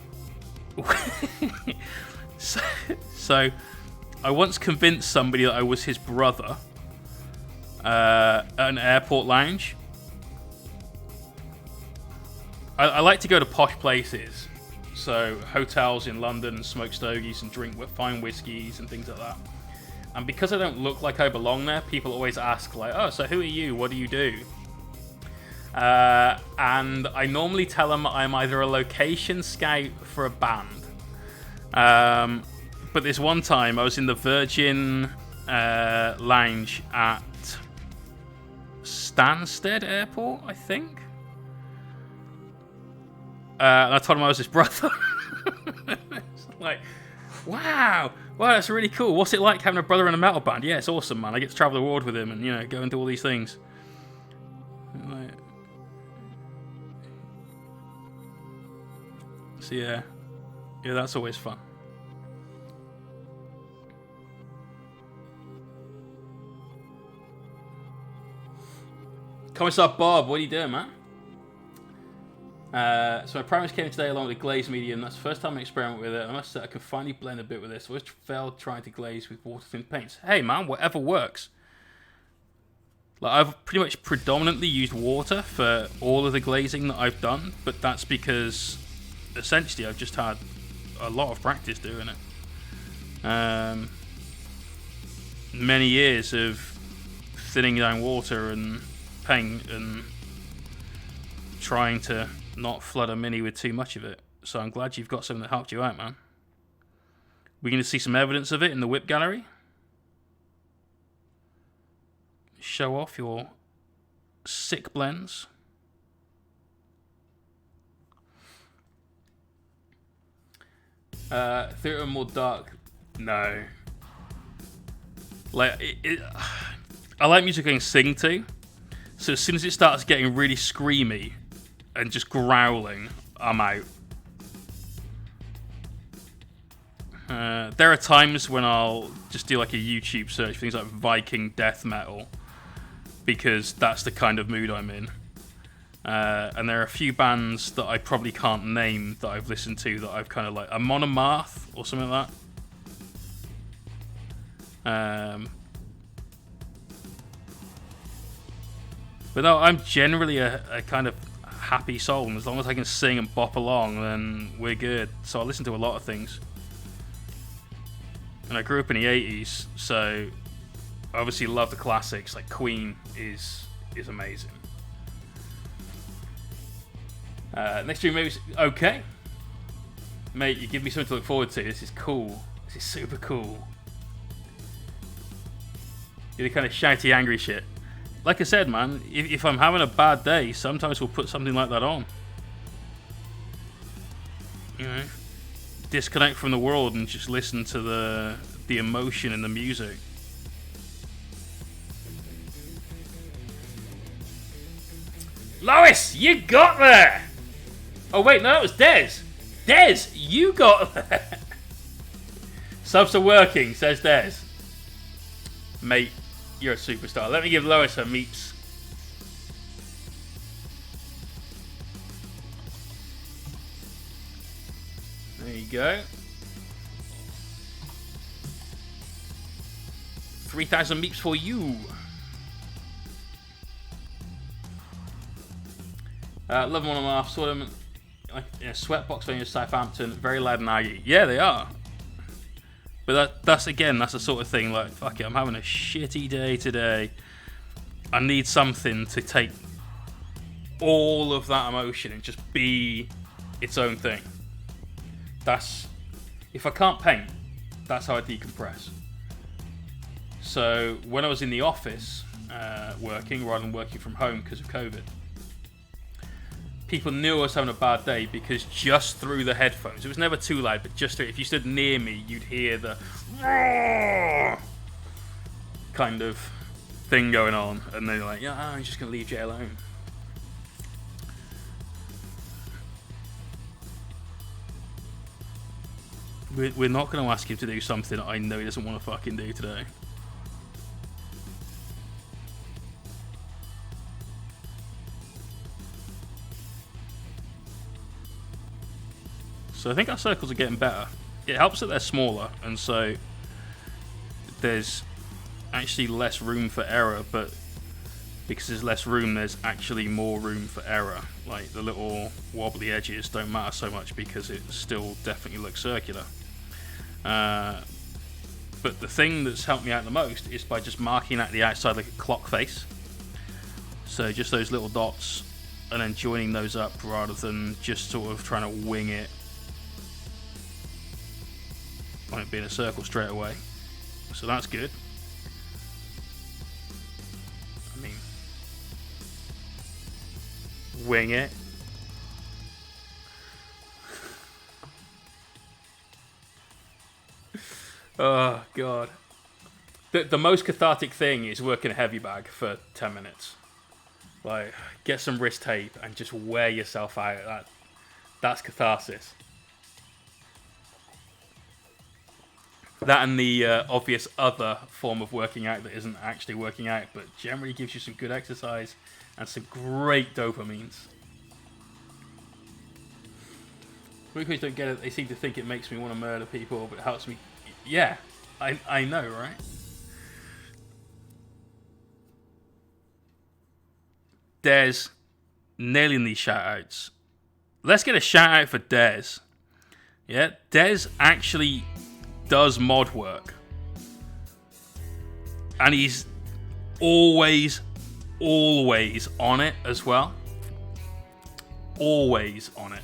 so I once convinced somebody that I was his brother at an airport lounge. I like to go to posh places, so hotels in London, and smoke stogies and drink fine whiskies and things like that. And because I don't look like I belong there, people always ask like, "Oh, so who are you? What do you do?" And I normally tell them I'm either a location scout for a band. But this one time I was in the Virgin lounge at Stansted Airport, I think. And I told him I was his brother. It's like, wow, that's really cool. What's it like having a brother in a metal band? Yeah, it's awesome, man. I get to travel the world with him and, go and do all these things. So yeah, that's always fun. Commissar Bob, what are you doing, man? So my primers came today along with a glaze medium. That's the first time I experiment with it. I must say I can finally blend a bit with this. I always failed trying to glaze with water-thin paints. Hey man, whatever works. Like, I've pretty much predominantly used water for all of the glazing that I've done, but that's because essentially I've just had a lot of practice doing it. Many years of thinning down water and paint and trying to not flood a mini with too much of it. So I'm glad you've got something that helped you out, man. We're going to see some evidence of it in the whip gallery. Show off your sick blends. Theatre more dark. No. Like, I like music I can sing to. So as soon as it starts getting really screamy and just growling, I'm out. There are times when I'll just do like a YouTube search for things like Viking death metal, because that's the kind of mood I'm in. And there are a few bands that I probably can't name that I've listened to that I've kind of like, a Monomath or something like that. But no, I'm generally a kind of happy soul, and as long as I can sing and bop along, then we're good. So I listen to a lot of things. And I grew up in the 80s, so I obviously love the classics. Like Queen is amazing. Next stream, maybe. Okay. Mate, you give me something to look forward to. This is cool. This is super cool. You're the kind of shouty, angry shit. Like I said, man, if I'm having a bad day, sometimes we'll put something like that on. You know? Disconnect from the world and just listen to the emotion in the music. Lois, you got there! Oh wait, no, it was Des. Des, you got there! Subs are working, says Des. Mate, you're a superstar. Let me give Lois her meats. There you go. 3,000 meeps for you. Love one and a half. Saw them in a sweatbox venue in Southampton. Very loud and aggy. Yeah, they are. But that's the sort of thing. Like, fuck it, I'm having a shitty day today. I need something to take all of that emotion and just be its own thing. That's, if I can't paint, that's how I decompress. So when I was in the office working, rather than working from home because of COVID, people knew I was having a bad day because just through the headphones, it was never too loud, but just through, if you stood near me, you'd hear the kind of thing going on, and they're like, yeah, I'm just going to leave Jay alone. We're not going to ask him to do something I know he doesn't want to fucking do today. So I think our circles are getting better. It helps that they're smaller, and so there's actually less room for error, but because there's less room, there's actually more room for error. Like, the little wobbly edges don't matter so much because it still definitely looks circular. But the thing that's helped me out the most is by just marking out the outside like a clock face. So just those little dots, and then joining those up rather than just sort of trying to wing it on it being a circle straight away. So that's good. I mean, wing it. Oh god. The most cathartic thing is working a heavy bag for 10 minutes. Like, get some wrist tape and just wear yourself out. That's catharsis. That and the obvious other form of working out that isn't actually working out, but generally gives you some good exercise and some great dopamines. Rookies don't get it. They seem to think it makes me want to murder people, but it helps me. Yeah, I know, right? Des, nailing these shout-outs. Let's get a shout-out for Des. Yeah, Des actually does mod work. And he's always on it as well. Always on it.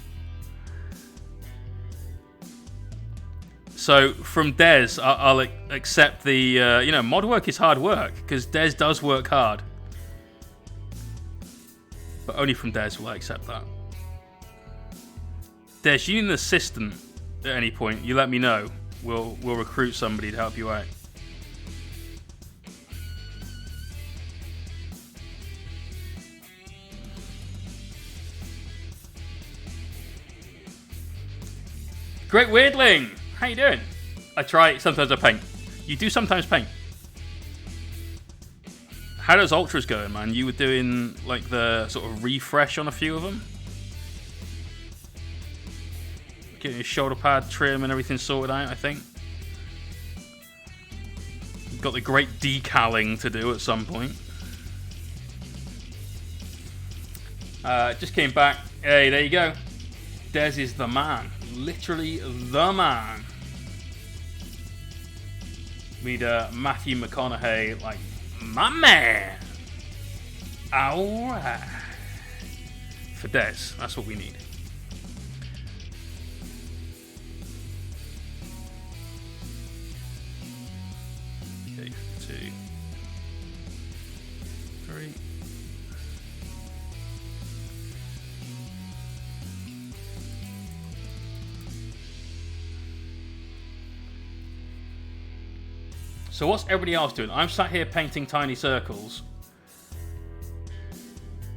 So from Des, I'll accept the, mod work is hard work, because Des does work hard. But only from Des will I accept that. Des, you need an assistant at any point, you let me know. We'll recruit somebody to help you out. Great Weirdling! How you doing? I try, sometimes I paint. You do sometimes paint. How does Ultras going, man? You were doing like the sort of refresh on a few of them? Getting your shoulder pad trim and everything sorted out, I think. You've got the great decaling to do at some point. Just came back. Hey, there you go. Des is the man. Literally the man. We need Matthew McConaughey, like, my man. Alright. For Des, that's what we need. Okay, 2, 3. So what's everybody else doing? I'm sat here painting tiny circles,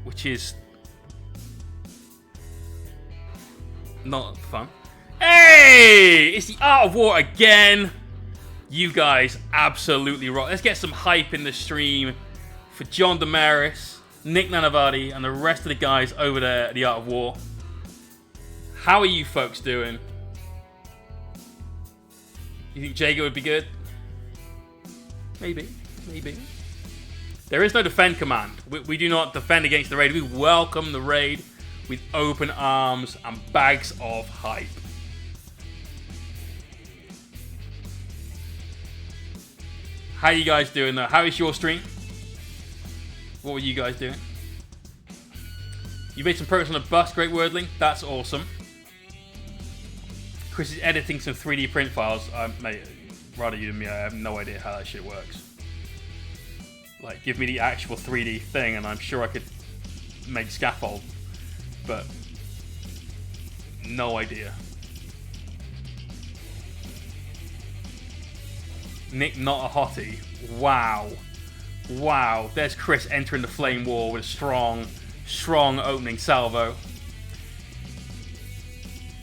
which is not fun. Hey! It's the Art of War again! You guys absolutely rock. Let's get some hype in the stream for John Damaris, Nick Nanavati, and the rest of the guys over there at the Art of War. How are you folks doing? You think Jago would be good? Maybe. There is no defend command. We do not defend against the raid. We welcome the raid with open arms and bags of hype. How are you guys doing though? How is your stream? What were you guys doing? You made some progress on a bust, Great Wordling. That's awesome. Chris is editing some 3D print files. Mate, rather you than me, I have no idea how that shit works. Like, give me the actual 3D thing and I'm sure I could make scaffold. But, no idea. Nick, not a hottie. Wow. Wow. There's Chris entering the flame war with a strong opening salvo.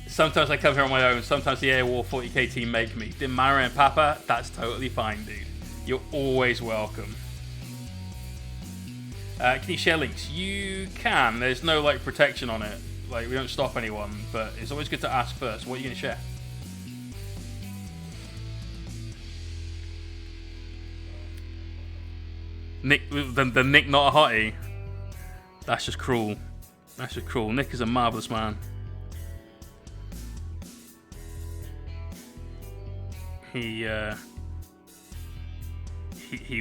Sometimes I come here on my own. Sometimes the AWar 40k team make me. Dimara and Papa, that's totally fine, dude. You're always welcome. Can you share links? You can. There's no like protection on it. Like we don't stop anyone, but it's always good to ask first. What are you going to share? Nick, the Nick not a hottie. That's just cruel. That's just cruel. Nick is a marvelous man. He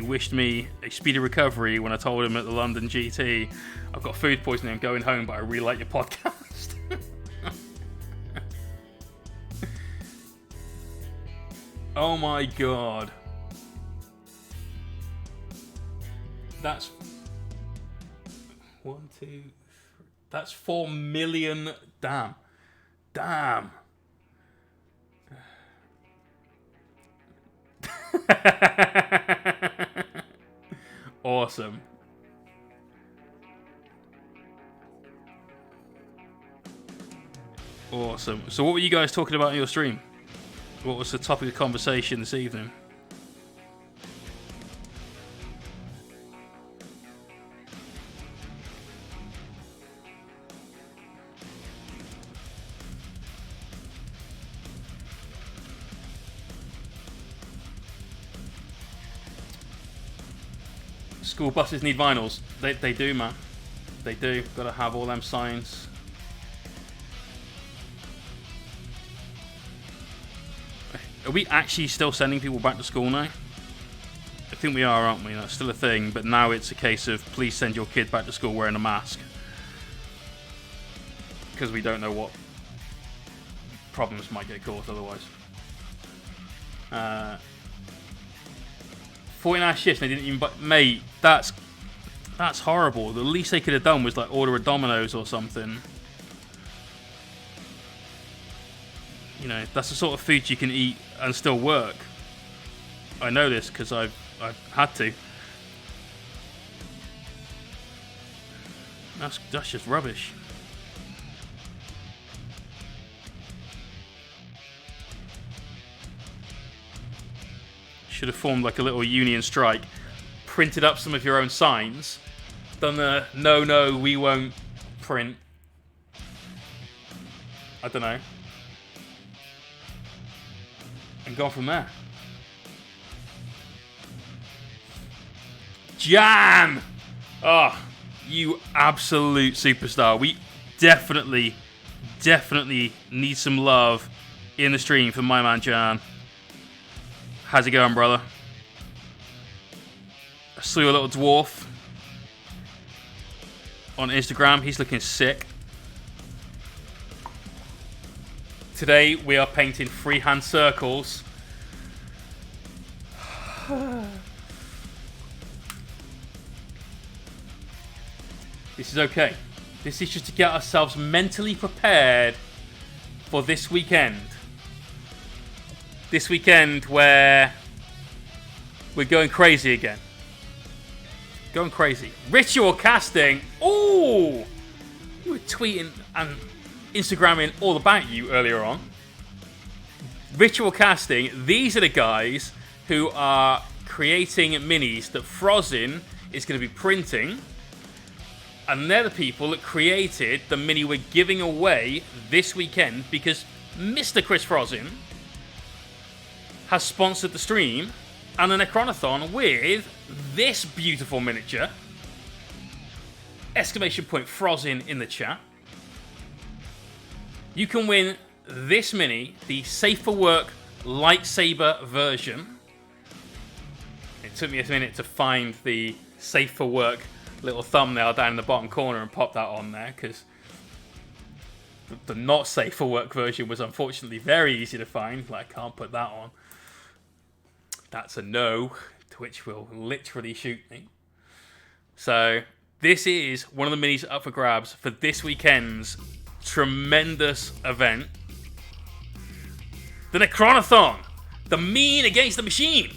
wished me a speedy recovery when I told him at the London GT, I've got food poisoning, I'm going home, but I really like your podcast. Oh my god. That's 1, 2, 3. That's 4 million. Damn. Awesome. So what were you guys talking about in your stream? What was the topic of conversation this evening? School buses need vinyls. They do, man. They do. Gotta have all them signs. Are we actually still sending people back to school now? I think we are, aren't we? That's still a thing, but now it's a case of please send your kid back to school wearing a mask. Because we don't know what problems might get caused otherwise. 49 shifts and they didn't even... Mate, that's horrible. The least they could have done was like order a Domino's or something. You You know, that's the sort of food you can eat and still work. I know this because I've had to. That's just rubbish. Should have formed like a little union strike, printed up some of your own signs, done the no, we won't print. I don't know. And gone from there. Jam! Oh, you absolute superstar. We definitely need some love in the stream for my man Jan. How's it going, brother? I saw your little dwarf on Instagram. He's looking sick. Today we are painting freehand circles. This is okay. This is just to get ourselves mentally prepared for this weekend. This weekend where we're going crazy again. Going crazy. Ritual casting. Ooh! You were tweeting and Instagramming all about you earlier on. Ritual casting. These are the guys who are creating minis that Frozin is going to be printing. And they're the people that created the mini we're giving away this weekend because Mr. Chris Frozin has sponsored the stream and the Necronathon with this beautiful miniature. Exclamation point Frozin in the chat. You can win this mini, the Safe for Work lightsaber version. It took me a minute to find the Safe for Work little thumbnail down in the bottom corner and pop that on there because the not Safe for Work version was unfortunately very easy to find. Like, I can't put that on. That's a no. Twitch will literally shoot me. So this is one of the minis up for grabs for this weekend's tremendous event. The Necronathon. The mean against the machine.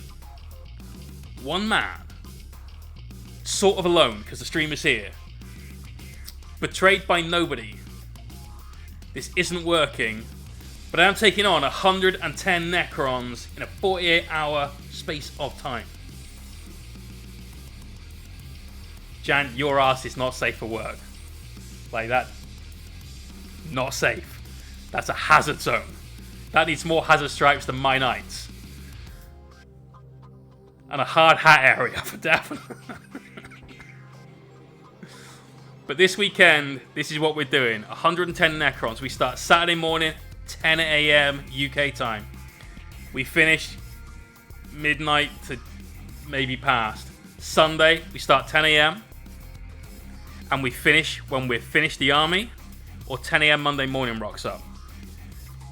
One man. Sort of alone because the stream is here. Betrayed by nobody. This isn't working. But I am taking on 110 Necrons in a 48-hour space of time. Jan, your ass is not safe for work. Like that. Not safe. That's a hazard zone. That needs more hazard stripes than my knights. And a hard hat area for definite. But this weekend, this is what we're doing. 110 Necrons. We start Saturday morning, 10 a.m. UK time. We finish midnight to maybe past. Sunday, we start 10 a.m. And we finish when we've finished the army, or 10 a.m. Monday morning rocks up.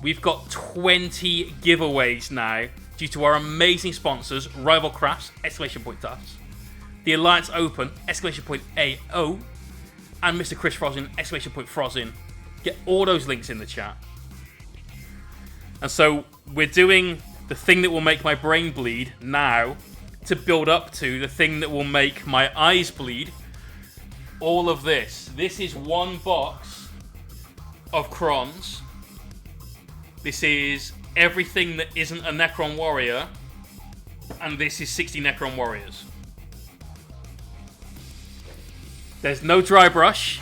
We've got 20 giveaways now due to our amazing sponsors, Rival Crafts, exclamation point Tufts, the Alliance Open, exclamation point AO, and Mr. Chris Frozin, exclamation point Frozin. Get all those links in the chat. And so we're doing the thing that will make my brain bleed now to build up to the thing that will make my eyes bleed. All of this. This is one box of Crons. This is everything that isn't a Necron Warrior. And this is 60 Necron Warriors. There's no dry brush.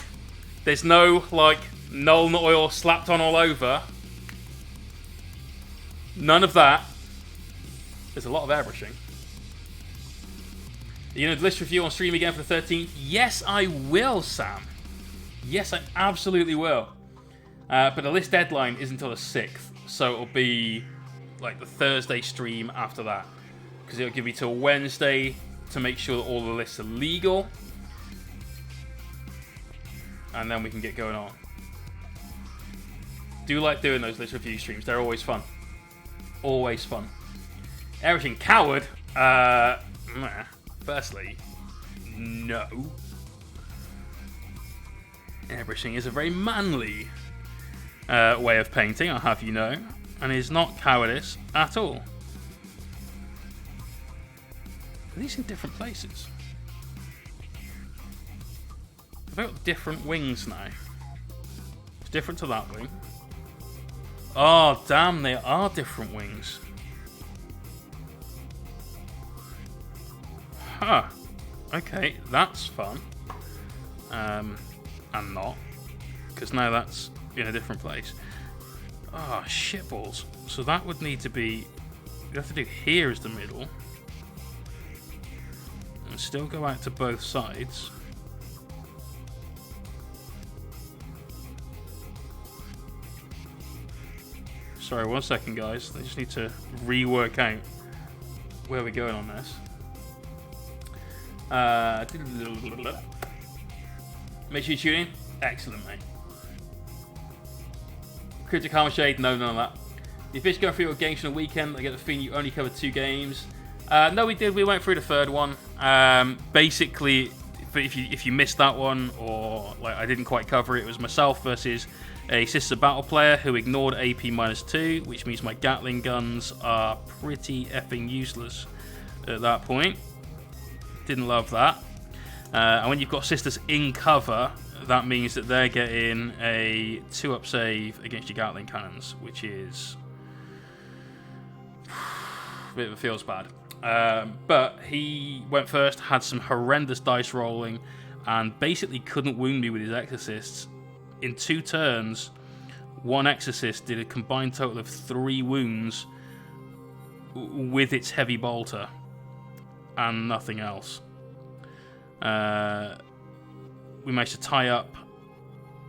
There's no, like, Nuln oil slapped on all over. None of that. There's a lot of airbrushing. Are you going to list review on stream again for the 13th? Yes, I will, Sam. Yes, I absolutely will. But the list deadline is until the 6th. So it'll be like the Thursday stream after that. Because it'll give me till Wednesday to make sure that all the lists are legal. And then we can get going on. Do like doing those list review streams. They're always fun. Always fun. Everything coward. Firstly, no. Airbrushing is a very manly way of painting, I'll have you know. and is not cowardice at all. Are these in different places? They've got different wings now. It's different to that wing. Oh, damn, they are different wings. Huh. Okay, that's fun. And not. Because now that's in a different place. Oh, shitballs. So that would need to be... You have to do here as the middle. And still go out to both sides. Sorry, 1 second, guys. I just need to rework out where we're going on this. Make sure you tune in. Excellent, mate. Cryptic Karma Shade, no, none of that. The fish going through your games from the weekend. I get the feeling you only covered 2 games. No, we did. We went through the 3rd one. Basically, if you missed that one, or like I didn't quite cover it, it was myself versus a Sister Battle player who ignored AP -2, which means my Gatling guns are pretty effing useless at that point. Didn't love that. And when you've got sisters in cover, that means that they're getting a 2-up save against your Gatling cannons, which is a bit of a feels bad. But he went first, had some horrendous dice rolling, and basically couldn't wound me with his exorcists. In 2 turns, 1 exorcist did a combined total of 3 wounds with its heavy bolter and nothing else. We managed to tie up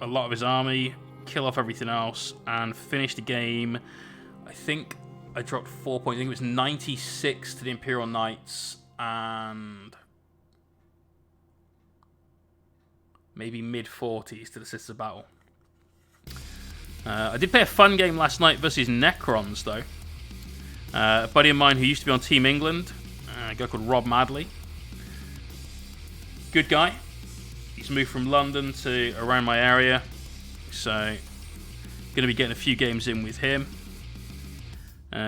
a lot of his army, kill off everything else, and finish the game. I think I dropped 4 points. I think it was 96 to the Imperial Knights and maybe mid-40s to the Sisters of Battle. I did play a fun game last night versus Necrons, though. A buddy of mine who used to be on Team England, a guy called Rob Madley. Good guy. He's moved from London to around my area, so going to be getting a few games in with him.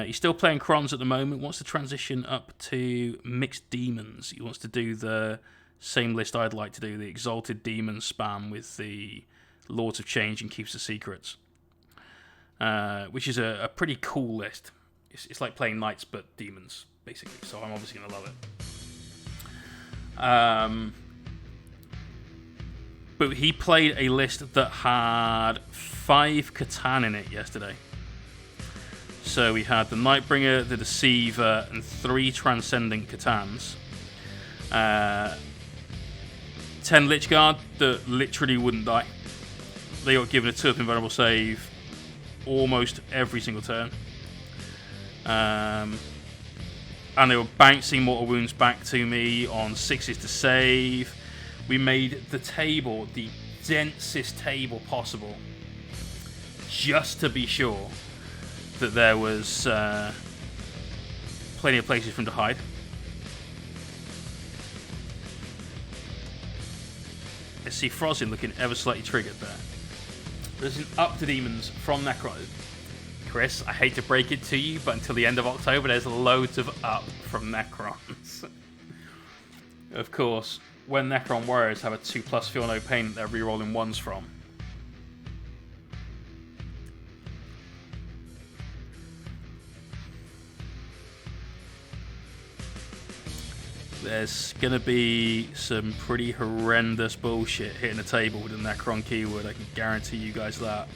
He's still playing Crons at the moment, wants to transition up to Mixed Demons. He wants to do the same list I'd like to do, the Exalted Demon spam with the Lords of Change and Keeps the Secrets, which is a pretty cool list. It's like playing Knights but Demons, basically, so I'm obviously going to love it. But he played a list that had 5 Catan in it yesterday. So we had the Nightbringer, the Deceiver, and 3 Transcendent Catans. 10 Lichguard that literally wouldn't die. They got given a 2-up invulnerable save almost every single turn. And they were bouncing mortal wounds back to me on 6s to save. We made the table the densest table possible, just to be sure that there was plenty of places for him to hide. I see Frozin looking ever slightly triggered there. There's an up to demons from Necron. Chris, I hate to break it to you, but until the end of October, there's loads of up from Necrons. Of course, when Necron Warriors have a 2+ Feel No Pain that they're rerolling 1s from. There's going to be some pretty horrendous bullshit hitting the table with the Necron keyword, I can guarantee you guys that.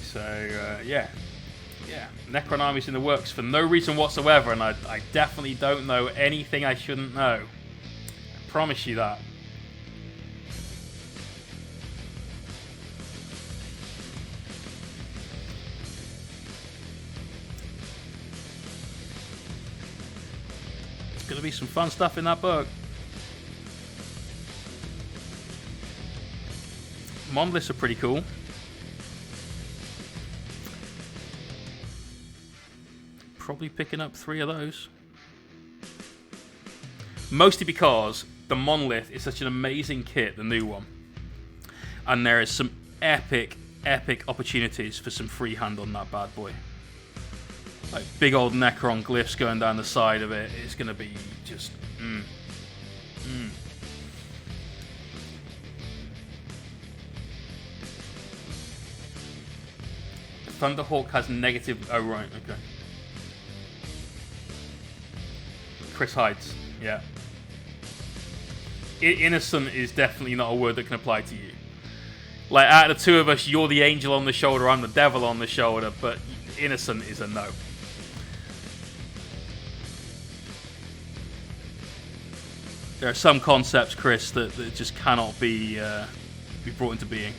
So, yeah, Necron armies in the works for no reason whatsoever, and I definitely don't know anything I shouldn't know. I promise you that. There's going to be some fun stuff in that book. Monoliths are pretty cool. Probably picking up 3 of those. Mostly because the Monolith is such an amazing kit, the new one. And there is some epic opportunities for some freehand on that bad boy. Like big old Necron glyphs going down the side of it. It's going to be just... Thunderhawk has negative... Oh, right, okay. Chris hides, yeah. Innocent is definitely not a word that can apply to you. Like, out of the two of us, you're the angel on the shoulder, I'm the devil on the shoulder, but innocent is a no. There are some concepts, Chris, that just cannot be brought into being.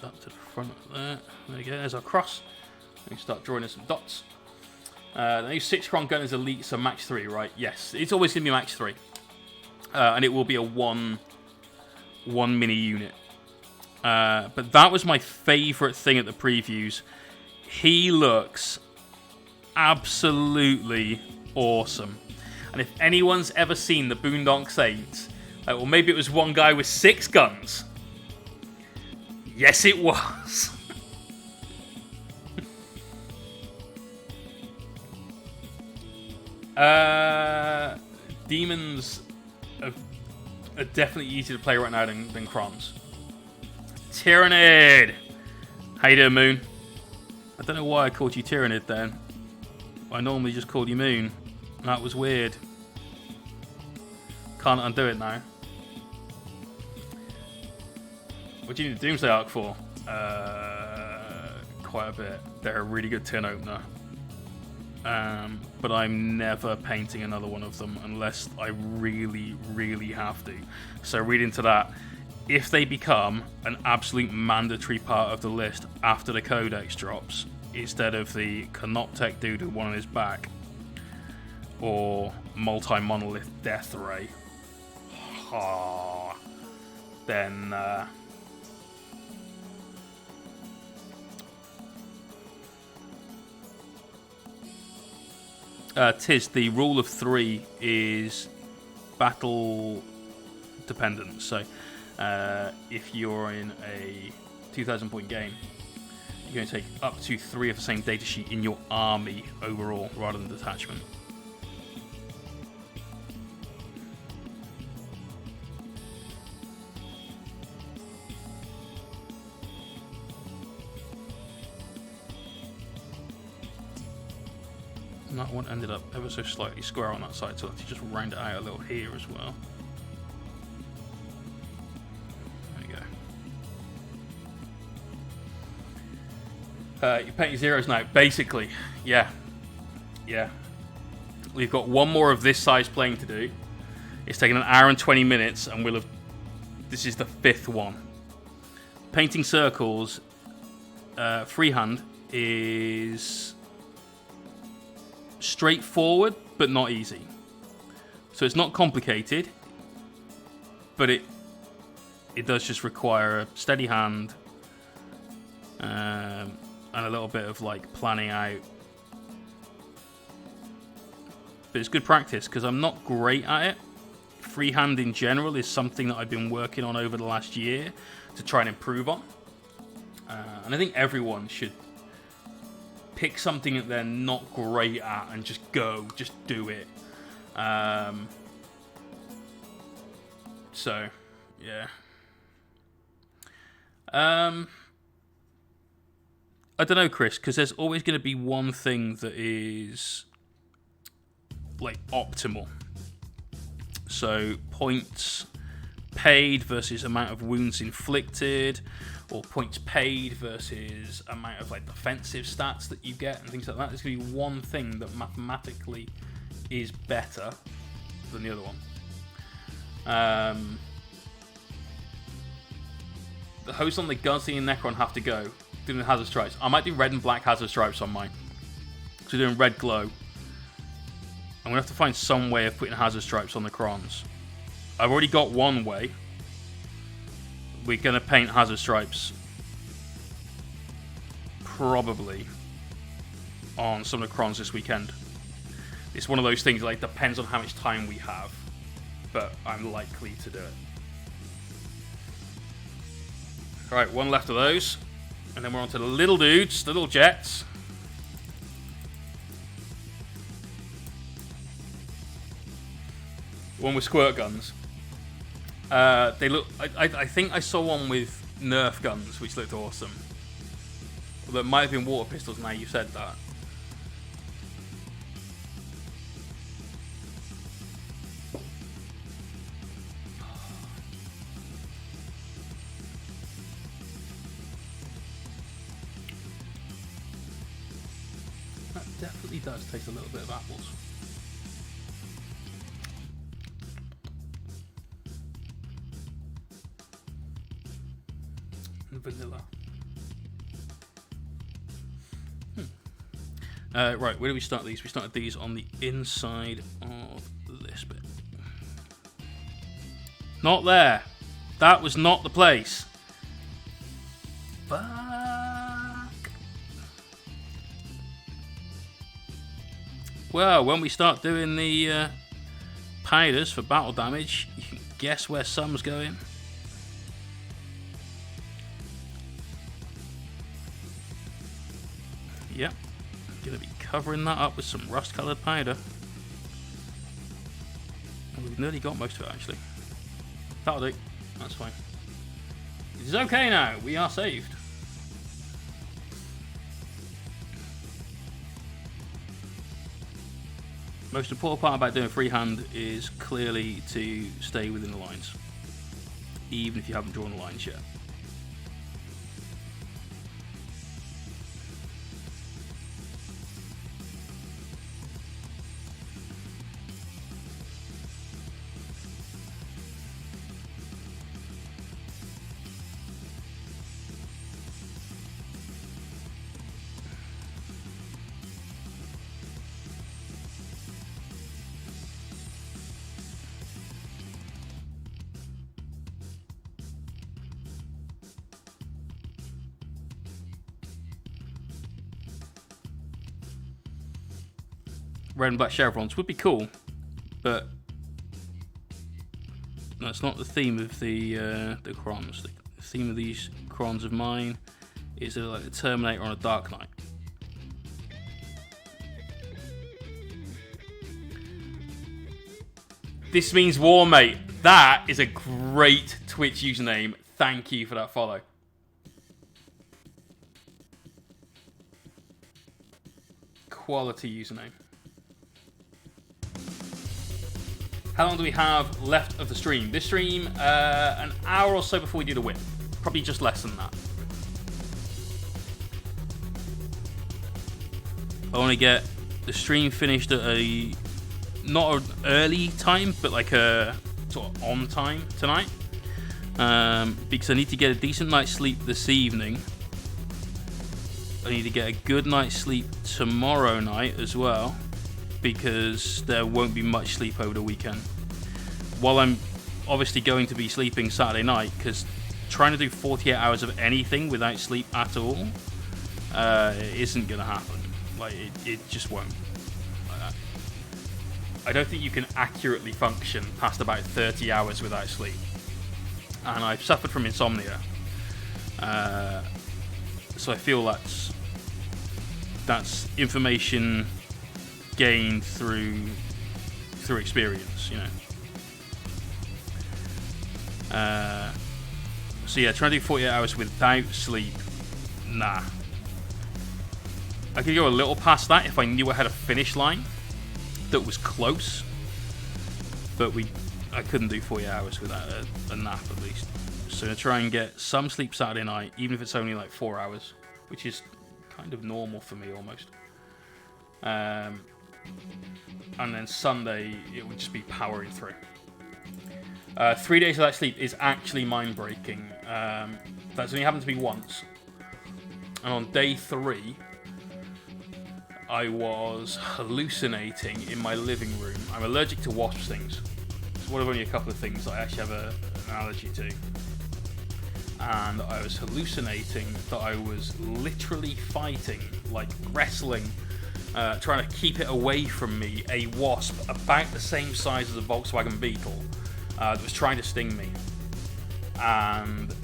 Up to the front of there. There you go, there's our cross. We can start drawing in some dots. The new 6-cron gun is elite, so max 3, right? Yes, it's always going to be max 3. And it will be a one mini unit. But that was my favourite thing at the previews. He looks absolutely awesome. And if anyone's ever seen the Boondock Saints, or maybe it was one guy with 6 guns. Yes, it was. Demons are definitely easier to play right now than Crons. Tyrannid! How you doing, Moon? I don't know why I called you Tyrannid then. I normally just called you Moon. That was weird. Can't undo it now. What do you need a Doomsday Arc for? Quite a bit. They're a really good tin opener. But I'm never painting another one of them unless I really, really have to. So read into that. If they become an absolute mandatory part of the list after the Codex drops, instead of the Canoptech dude with one on his back, or multi-monolith Death Ray, then... Tiz, the rule of 3 is battle dependent. So if you're in a 2,000 point game, you're going to take up to 3 of the same data sheet in your army overall rather than detachment. And that one ended up ever so slightly square on that side, so let's just round it out a little here as well. There you go. You're painting zeros now, basically. Yeah. We've got one more of this size plane to do. It's taken an hour and 20 minutes, and we'll have... This is the 5th one. Painting circles, freehand, is... straightforward, but not easy. So it's not complicated, but it does just require a steady hand and a little bit of like planning out. But it's good practice because I'm not great at it. Freehand in general is something that I've been working on over the last year to try and improve on. And I think everyone should pick something that they're not great at and just do it. So, yeah. I don't know, Chris, because there's always going to be one thing that is like optimal. So points paid versus amount of wounds inflicted, or points paid versus amount of like defensive stats that you get and things like that. There's going to be one thing that mathematically is better than the other one. The hosts on the Gunslinger and Necron have to go. doing the hazard stripes. I might do red and black hazard stripes on mine. So doing red glow. I'm going to have to find some way of putting hazard stripes on the crons. I've already got one way. We're going to paint hazard stripes probably on some of the crons this weekend. It's one of those things, like, depends on how much time we have, but I'm likely to do it. Alright, one left of those, and then we're on to the little dudes, the little jets. One with squirt guns. They look. I think I saw one with Nerf guns, which looked awesome. Although it might have been water pistols. Now you said that. That definitely does taste a little bit of apples. Vanilla. Right, where do we start these? We started these on the inside of this bit. Not there. That was not the place. Fuck. Well, when we start doing the powders for battle damage, you can guess where some's going. Yep, gonna be covering that up with some rust-coloured powder. And we've nearly got most of it, actually. That'll do. That's fine. It's okay now. We are saved. Most important part about doing freehand is clearly to stay within the lines, even if you haven't drawn the lines yet. Red and black chevrons would be cool, but that's not the theme of the crons. The theme of these crons of mine is like a Terminator on a Dark Knight. This means war, mate. That is a great Twitch username. Thank you for that follow. Quality username. How long do we have left of the stream? This stream, an hour or so before we do the whip. Probably just less than that. I want to get the stream finished at a, not an early time, but like a sort of on time tonight. Because I need to get a decent night's sleep this evening. I need to get a good night's sleep tomorrow night as well, because there won't be much sleep over the weekend. While I'm obviously going to be sleeping Saturday night, because trying to do 48 hours of anything without sleep at all isn't going to happen. Like, it just won't. I don't think you can accurately function past about 30 hours without sleep. And I've suffered from insomnia. So I feel that's information gained through experience, you know. So yeah, trying to do 48 hours without sleep, nah. I could go a little past that if I knew I had a finish line that was close, but I couldn't do 48 hours without a nap at least. So I'm gonna try and get some sleep Saturday night, even if it's only like 4 hours, which is kind of normal for me almost. And then Sunday it would just be powering through. 3 days without sleep is actually mind-breaking. That's only happened to me once. And on day 3, I was hallucinating in my living room. I'm allergic to wasp stings. It's one of only a couple of things that I actually have an allergy to. And I was hallucinating that I was literally fighting, like wrestling, trying to keep it away from me, a wasp about the same size as a Volkswagen Beetle that was trying to sting me. And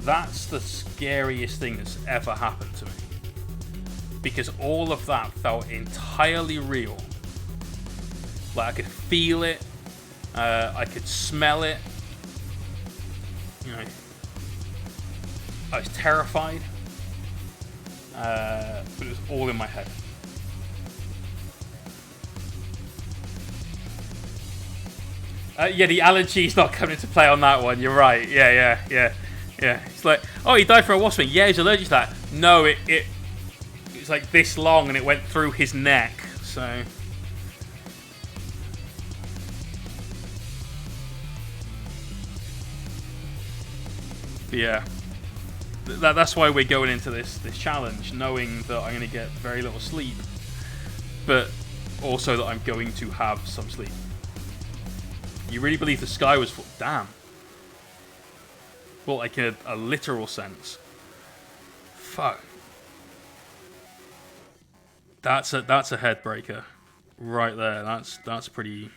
that's the scariest thing that's ever happened to me. Because all of that felt entirely real. Like I could feel it, I could smell it. You know, I was terrified, but it was all in my head. Yeah, the allergy's not coming into play on that one. You're right. Yeah. It's like, oh, he died from a wasp sting. Yeah, he's allergic to that. No, it's like this long and it went through his neck. So. But yeah, that's why we're going into this challenge, knowing that I'm going to get very little sleep, but also that I'm going to have some sleep. You really believe the sky was full? Damn. Well, like in a literal sense. Fuck. That's a headbreaker, right there. That's pretty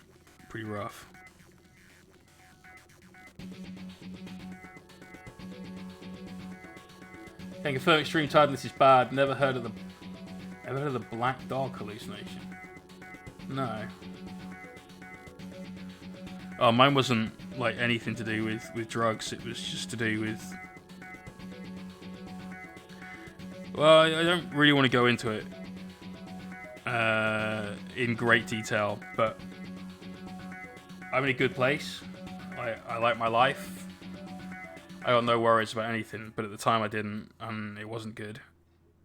rough. Can confirm extreme tiredness is bad. Never heard of the black dog hallucination. No. Oh, mine wasn't like anything to do with drugs. It was just to do with. Well, I don't really want to go into it in great detail, but I'm in a good place. I like my life. I got no worries about anything, but at the time I didn't, and it wasn't good.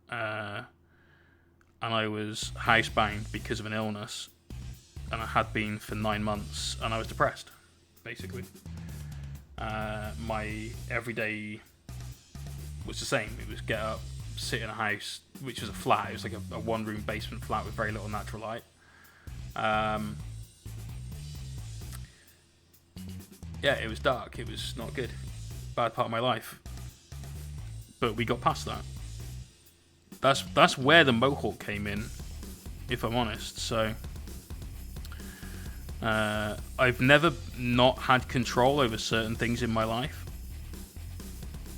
And I was housebound because of an illness, and I had been for 9 months, and I was depressed, basically. My everyday was the same. It was get up, sit in a house, which was a flat. It was like a one-room basement flat with very little natural light. Yeah, it was dark. It was not good. Bad part of my life. But we got past that. That's where the Mohawk came in, if I'm honest. So I've never not had control over certain things in my life,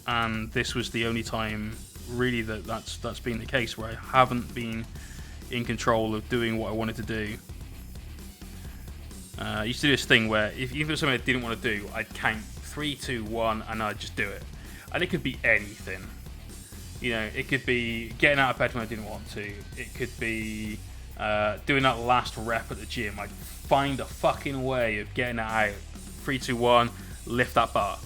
and this was the only time really that's been the case, where I haven't been in control of doing what I wanted to do. I used to do this thing where if it was something I didn't want to do, I'd count 3, 2, 1, and I'd just do it. And it could be anything. You know, it could be getting out of bed when I didn't want to. It could be doing that last rep at the gym. I'd find a fucking way of getting it out. 3, 2, 1, lift that bar.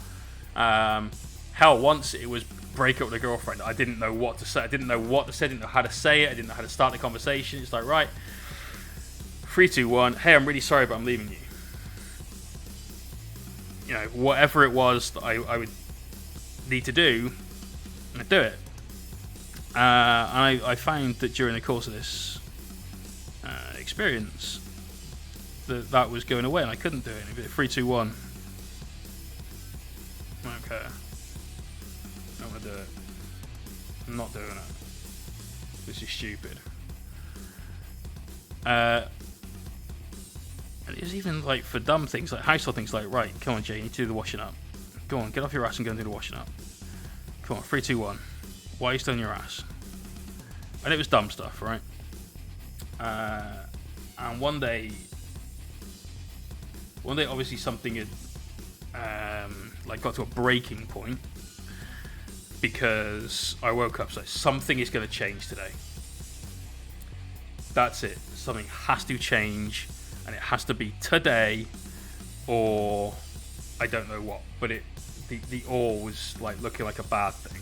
Hell, once it was break up with a girlfriend. I didn't know what to say. I didn't know how to say it. I didn't know how to start the conversation. It's like, right, 3, 2, 1. Hey, I'm really sorry, but I'm leaving you. You know, whatever it was that I would need to do, I'd do it. And I found that during the course of this experience, that was going away, and I couldn't do it. 3, 2, 1. Okay. I'm gonna do it. I'm not doing it. This is stupid. And it was even like for dumb things, like household things, like, right, come on, Jay, you need to do the washing up. Go on, get off your ass and go and do the washing up. Come on, 3, 2, 1. Why are you still on your ass? And it was dumb stuff, right? And one day, obviously something had like got to a breaking point, because I woke up, so something is going to change today. That's it. Something has to change, and it has to be today, or I don't know what. But the or was like looking like a bad thing.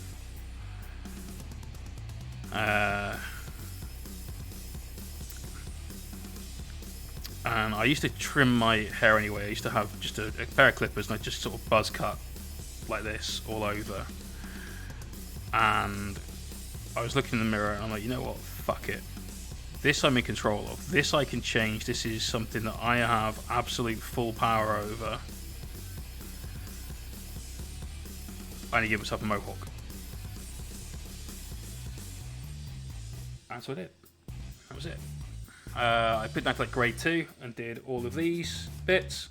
And I used to trim my hair anyway. I used to have just a pair of clippers, and I just sort of buzz cut like this all over. and I was looking in the mirror and I'm like, you know what, fuck it. This I'm in control of. This I can change. This is something that I have absolute full power over. I need to give myself a mohawk. That's what I did. That was it. I put down to like grade 2 and did all of these bits.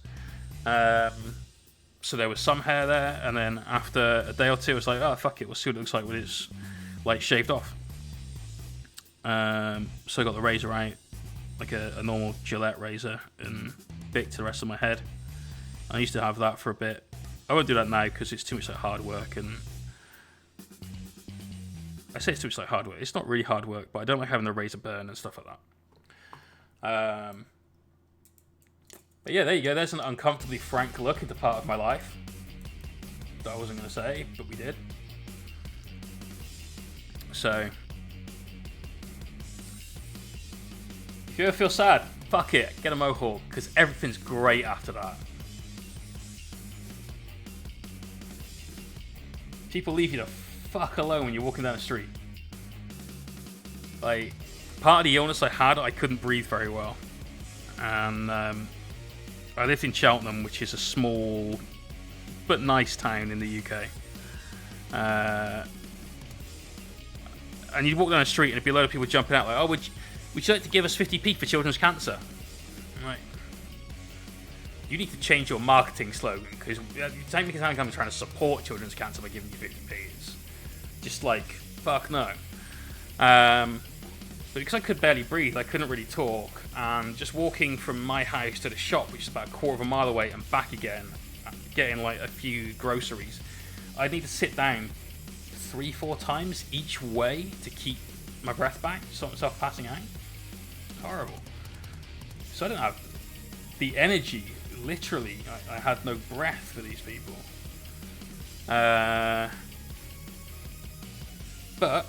So there was some hair there, and then after a day or two, I was like, oh fuck it, we'll see what it looks like when it's like shaved off. So I got the razor out, like a normal Gillette razor, and bit to the rest of my head. I used to have that for a bit. I won't do that now because it's too much like hard work, and I say it's too much like hard work. It's not really hard work, but I don't like having the razor burn and stuff like that. But yeah, there you go. There's an uncomfortably frank look into part of my life that I wasn't going to say, but we did. So, if you ever feel sad, fuck it, get a mohawk, because everything's great after that. People leave you the fuck alone when you're walking down the street. Like, part of the illness I had, I couldn't breathe very well. And I lived in Cheltenham, which is a small but nice town in the UK. And you'd walk down the street and there'd be a load of people jumping out like, oh, would you like to give us 50p for children's cancer? I'm like, you need to change your marketing slogan, because you take me time I'm trying to support children's cancer by giving you 50p. It's just like, fuck no. But because I could barely breathe, I couldn't really talk, and just walking from my house to the shop, which is about a quarter of a mile away, and back again, getting like a few groceries, I'd need to sit down 3-4 times each way to keep my breath back, to stop myself passing out. Horrible. So I don't have the energy. Literally, I had no breath for these people. But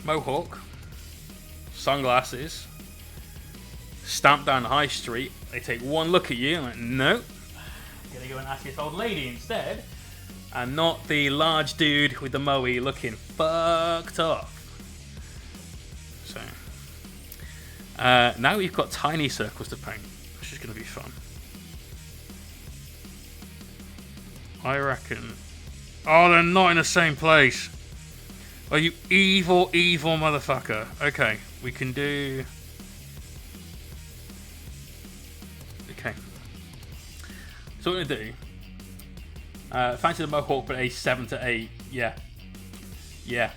mohawk, sunglasses, stamped down the high street. They take one look at you and like, no, gonna go and ask this old lady instead, and not the large dude with the moe looking fucked off. So now we've got tiny circles to paint, which is gonna be fun. I reckon. Oh, they're not in the same place. Oh, you evil, evil motherfucker. Okay, we can do... Okay. So what we're going to do... fancy the mohawk, but a 7 to 8. Yeah. Yeah.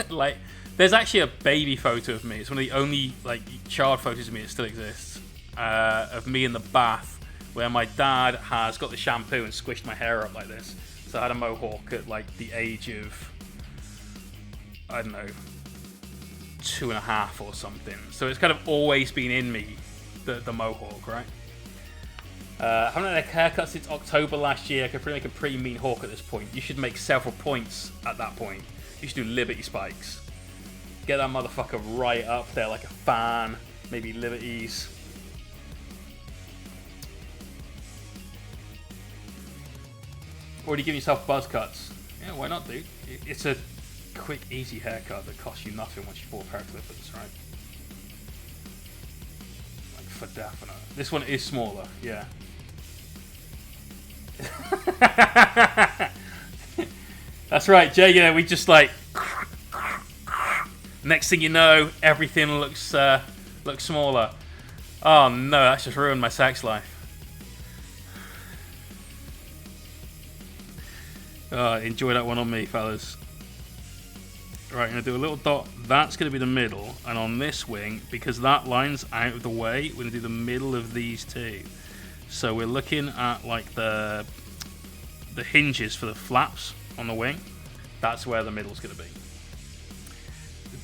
Like, there's actually a baby photo of me. It's one of the only, like, child photos of me that still exists. Of me in the bath, where my dad has got the shampoo and squished my hair up like this. So I had a mohawk at, like, the age of... I don't know, 2.5 or something. So it's kind of always been in me, the mohawk, right? I haven't had a haircut since October last year. I could probably make a pretty mean hawk at this point. You should make several points at that point. You should do Liberty spikes. Get that motherfucker right up there like a fan. Maybe Liberties. Or do you give yourself buzz cuts? Yeah, why not, dude? It's a quick, easy haircut that costs you nothing once you bought a pair of clippers, right? Like, for definite. This one is smaller, yeah. That's right, Jay. Yeah, we just like... Next thing you know, everything looks smaller. Oh no, that's just ruined my sex life. Enjoy that one on me, fellas. Right, I'm going to do a little dot. That's going to be the middle. And on this wing, because that line's out of the way, we're going to do the middle of these two. So we're looking at like the hinges for the flaps on the wing. That's where the middle's going to be.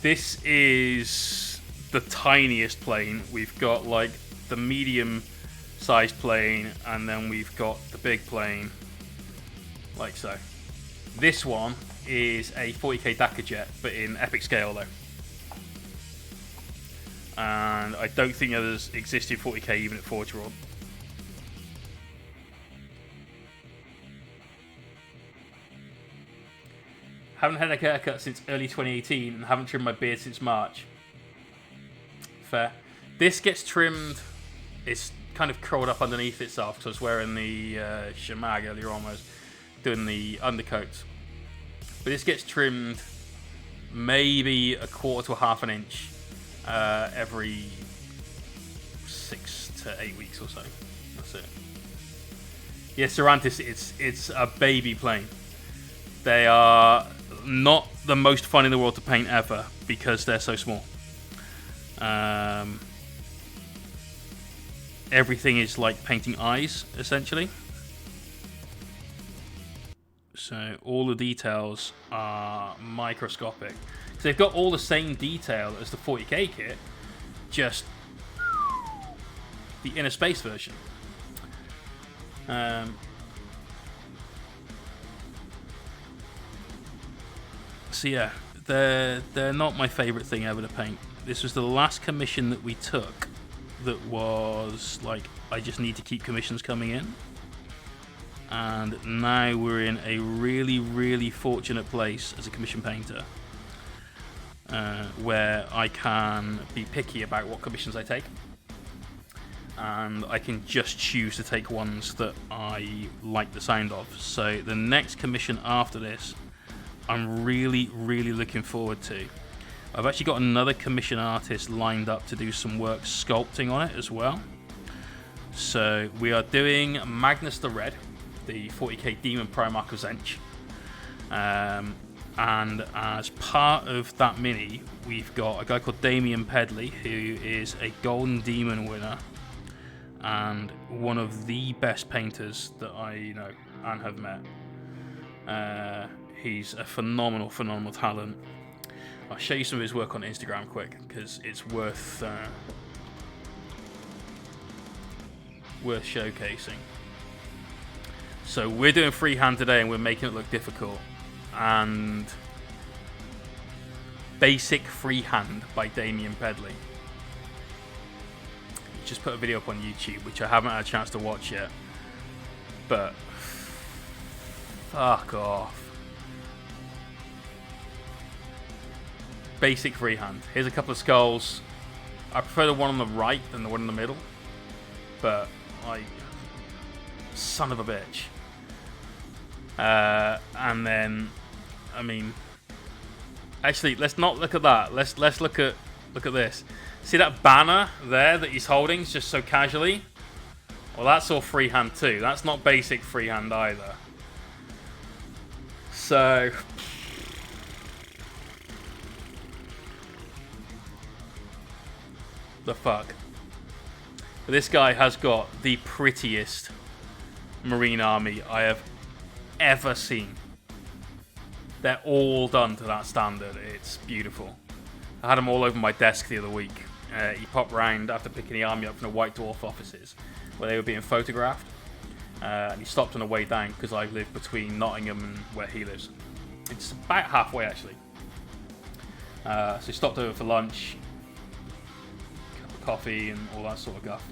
This is the tiniest plane. We've got like the medium sized plane, and then we've got the big plane, like so. This one is a 40k Dakar jet, but in epic scale though. And I don't think others exist in 40k even at Forge World. Haven't had a haircut since early 2018 and haven't trimmed my beard since March. Fair. This gets trimmed. It's kind of curled up underneath itself because I was wearing the shemag earlier on. I was doing the undercoats. But this gets trimmed maybe a quarter to a half an inch every 6 to 8 weeks or so. That's it. Yeah, Cervantes, it's a baby plane. They are not the most fun in the world to paint ever because they're so small. Everything is like painting eyes, essentially. So all the details are microscopic. So they've got all the same detail as the 40k kit, just the inner space version. So yeah, they're not my favourite thing ever to paint. This was the last commission that we took that was like, I just need to keep commissions coming in. And now we're in a really, really fortunate place as a commission painter, where I can be picky about what commissions I take. And I can just choose to take ones that I like the sound of. So the next commission after this, I'm really, really looking forward to. I've actually got another commission artist lined up to do some work sculpting on it as well. So we are doing Magnus the Red, the 40k Demon Primarch of Zench. And as part of that mini, we've got a guy called Damien Pedley, who is a Golden Demon winner and one of the best painters that I know and have met. He's a phenomenal, phenomenal talent. I'll show you some of his work on Instagram quick because it's worth showcasing. So we're doing freehand today and we're making it look difficult. And Basic Freehand by Damien Pedley. Just put a video up on YouTube, which I haven't had a chance to watch yet. But fuck off. Basic Freehand. Here's a couple of skulls. I prefer the one on the right than the one in the middle. But like, son of a bitch. And then, I mean, actually, let's not look at that. Let's look at this. See that banner there that he's holding just so casually? Well, that's all freehand too. That's not basic freehand either. So the fuck. But this guy has got the prettiest Marine army I have ever seen. They're all done to that standard. It's beautiful. I had them all over my desk the other week. He popped round after picking the army up from the White Dwarf offices where they were being photographed. And he stopped on the way down because I live between Nottingham and where he lives. It's about halfway actually. So he stopped over for lunch, cup of coffee and all that sort of guff.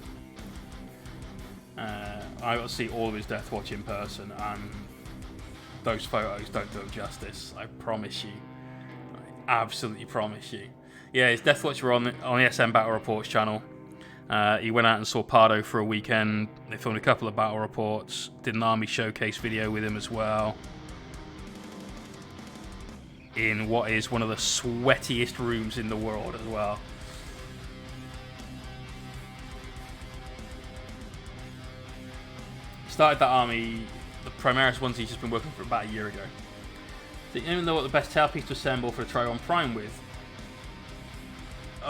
I got to see all of his Death Watch in person and those photos don't do him justice. I promise you. I absolutely promise you. Yeah, his Death Watch were on the SM Battle Reports channel. He went out and saw Pardo for a weekend. They filmed a couple of battle reports. Did an army showcase video with him as well. In what is one of the sweatiest rooms in the world as well. Started that army, the Primaris ones he's just been working for about a year ago. So you even know what the best tailpiece to assemble for the Trigon Prime with?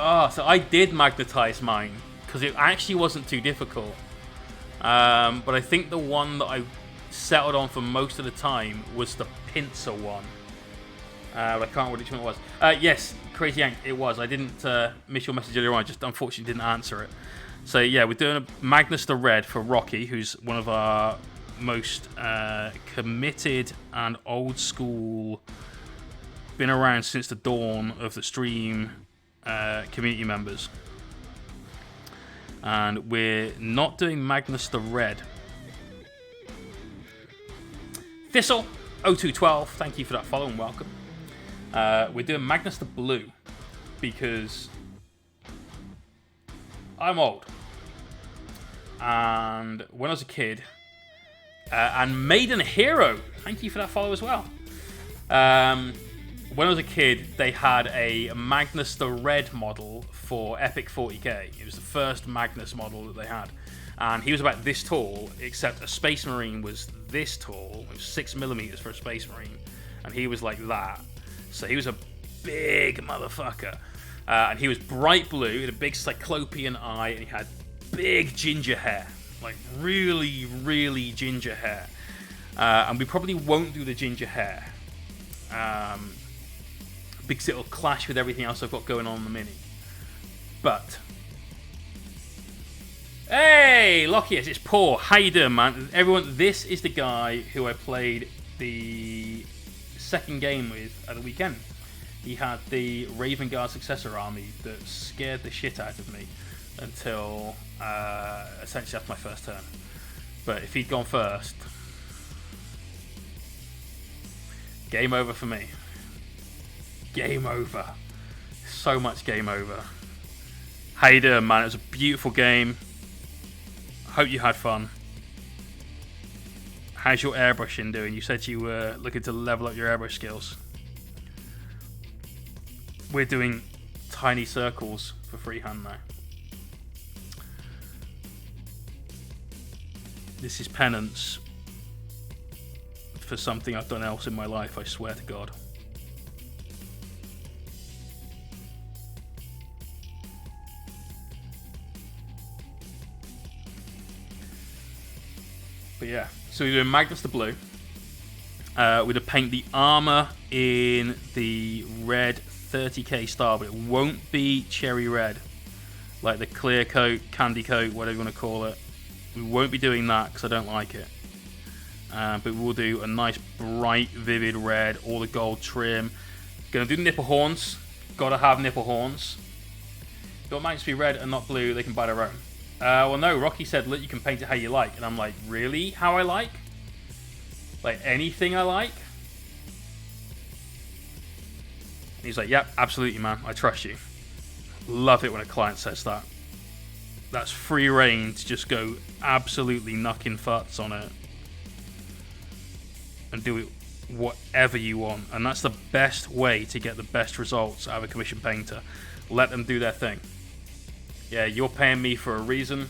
Oh, so I did magnetize mine because it actually wasn't too difficult. But I think the one that I settled on for most of the time was the pincer one. I can't remember which one it was. Yes, Crazy Yank, it was. I didn't miss your message earlier on, I just unfortunately didn't answer it. So yeah, we're doing a Magnus the Red for Rocky, who's one of our most committed and old school, been around since the dawn of the stream community members. And we're not doing Magnus the Red. Thistle 0212, thank you for that follow and welcome. We're doing Magnus the Blue because I'm old. And when I was a kid, and Maiden Hero, thank you for that follow as well. When I was a kid, they had a Magnus the Red model for Epic 40k. It was the first Magnus model that they had. And he was about this tall, except a Space Marine was this tall. It was 6mm for a Space Marine. And he was like that. So he was a big motherfucker. And he was bright blue, he had a big cyclopean eye, and he had big ginger hair. Like really, really ginger hair. And we probably won't do the ginger hair. Because it'll clash with everything else I've got going on in the mini. But hey, Lockius, it's Paul. How you doing, man? Everyone, this is the guy who I played the second game with at the weekend. He had the Raven Guard successor army that scared the shit out of me until essentially after my first turn. But if he'd gone first, game over for me. Game over. So much game over. How you doing, man? It was a beautiful game. Hope you had fun. How's your airbrushing doing? You said you were looking to level up your airbrush skills. We're doing tiny circles for freehand now. This is penance for something I've done else in my life, I swear to God. But yeah, so we're doing Magnus the Blue. We're going to paint the armor in the red 30k style, but it won't be cherry red, like the clear coat, candy coat, whatever you want to call it. We won't be doing that because I don't like it. But we'll do a nice bright, vivid red, all the gold trim. Going to do nipple horns. Got to have nipple horns. If it might be red and not blue, they can buy their own. Well, no, Rocky said, look, you can paint it how you like. And I'm like, really? How I like? Like, anything I like? And he's like, yep, absolutely, man. I trust you. Love it when a client says that. That's free reign to just go absolutely knocking futs on it. And do it whatever you want. And that's the best way to get the best results out of a commission painter. Let them do their thing. Yeah, you're paying me for a reason.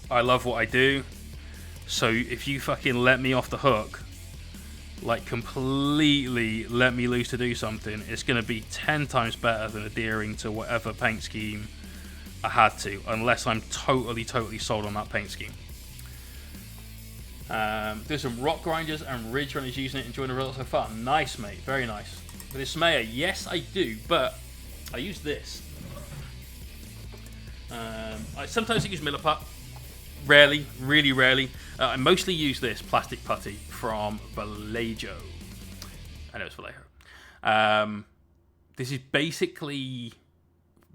I love what I do. So if you fucking let me off the hook, like completely let me loose to do something, it's going to be 10 times better than adhering to whatever paint scheme I had to, unless I'm totally sold on that paint scheme. There's some rock grinders and ridge runners using it, enjoying the results so far. Nice, mate, very nice. With this Smear, yes I do, but I use this. I sometimes use Miller Putt, rarely, really rarely. I mostly use this plastic putty from Vallejo. I know it's Vallejo. This is basically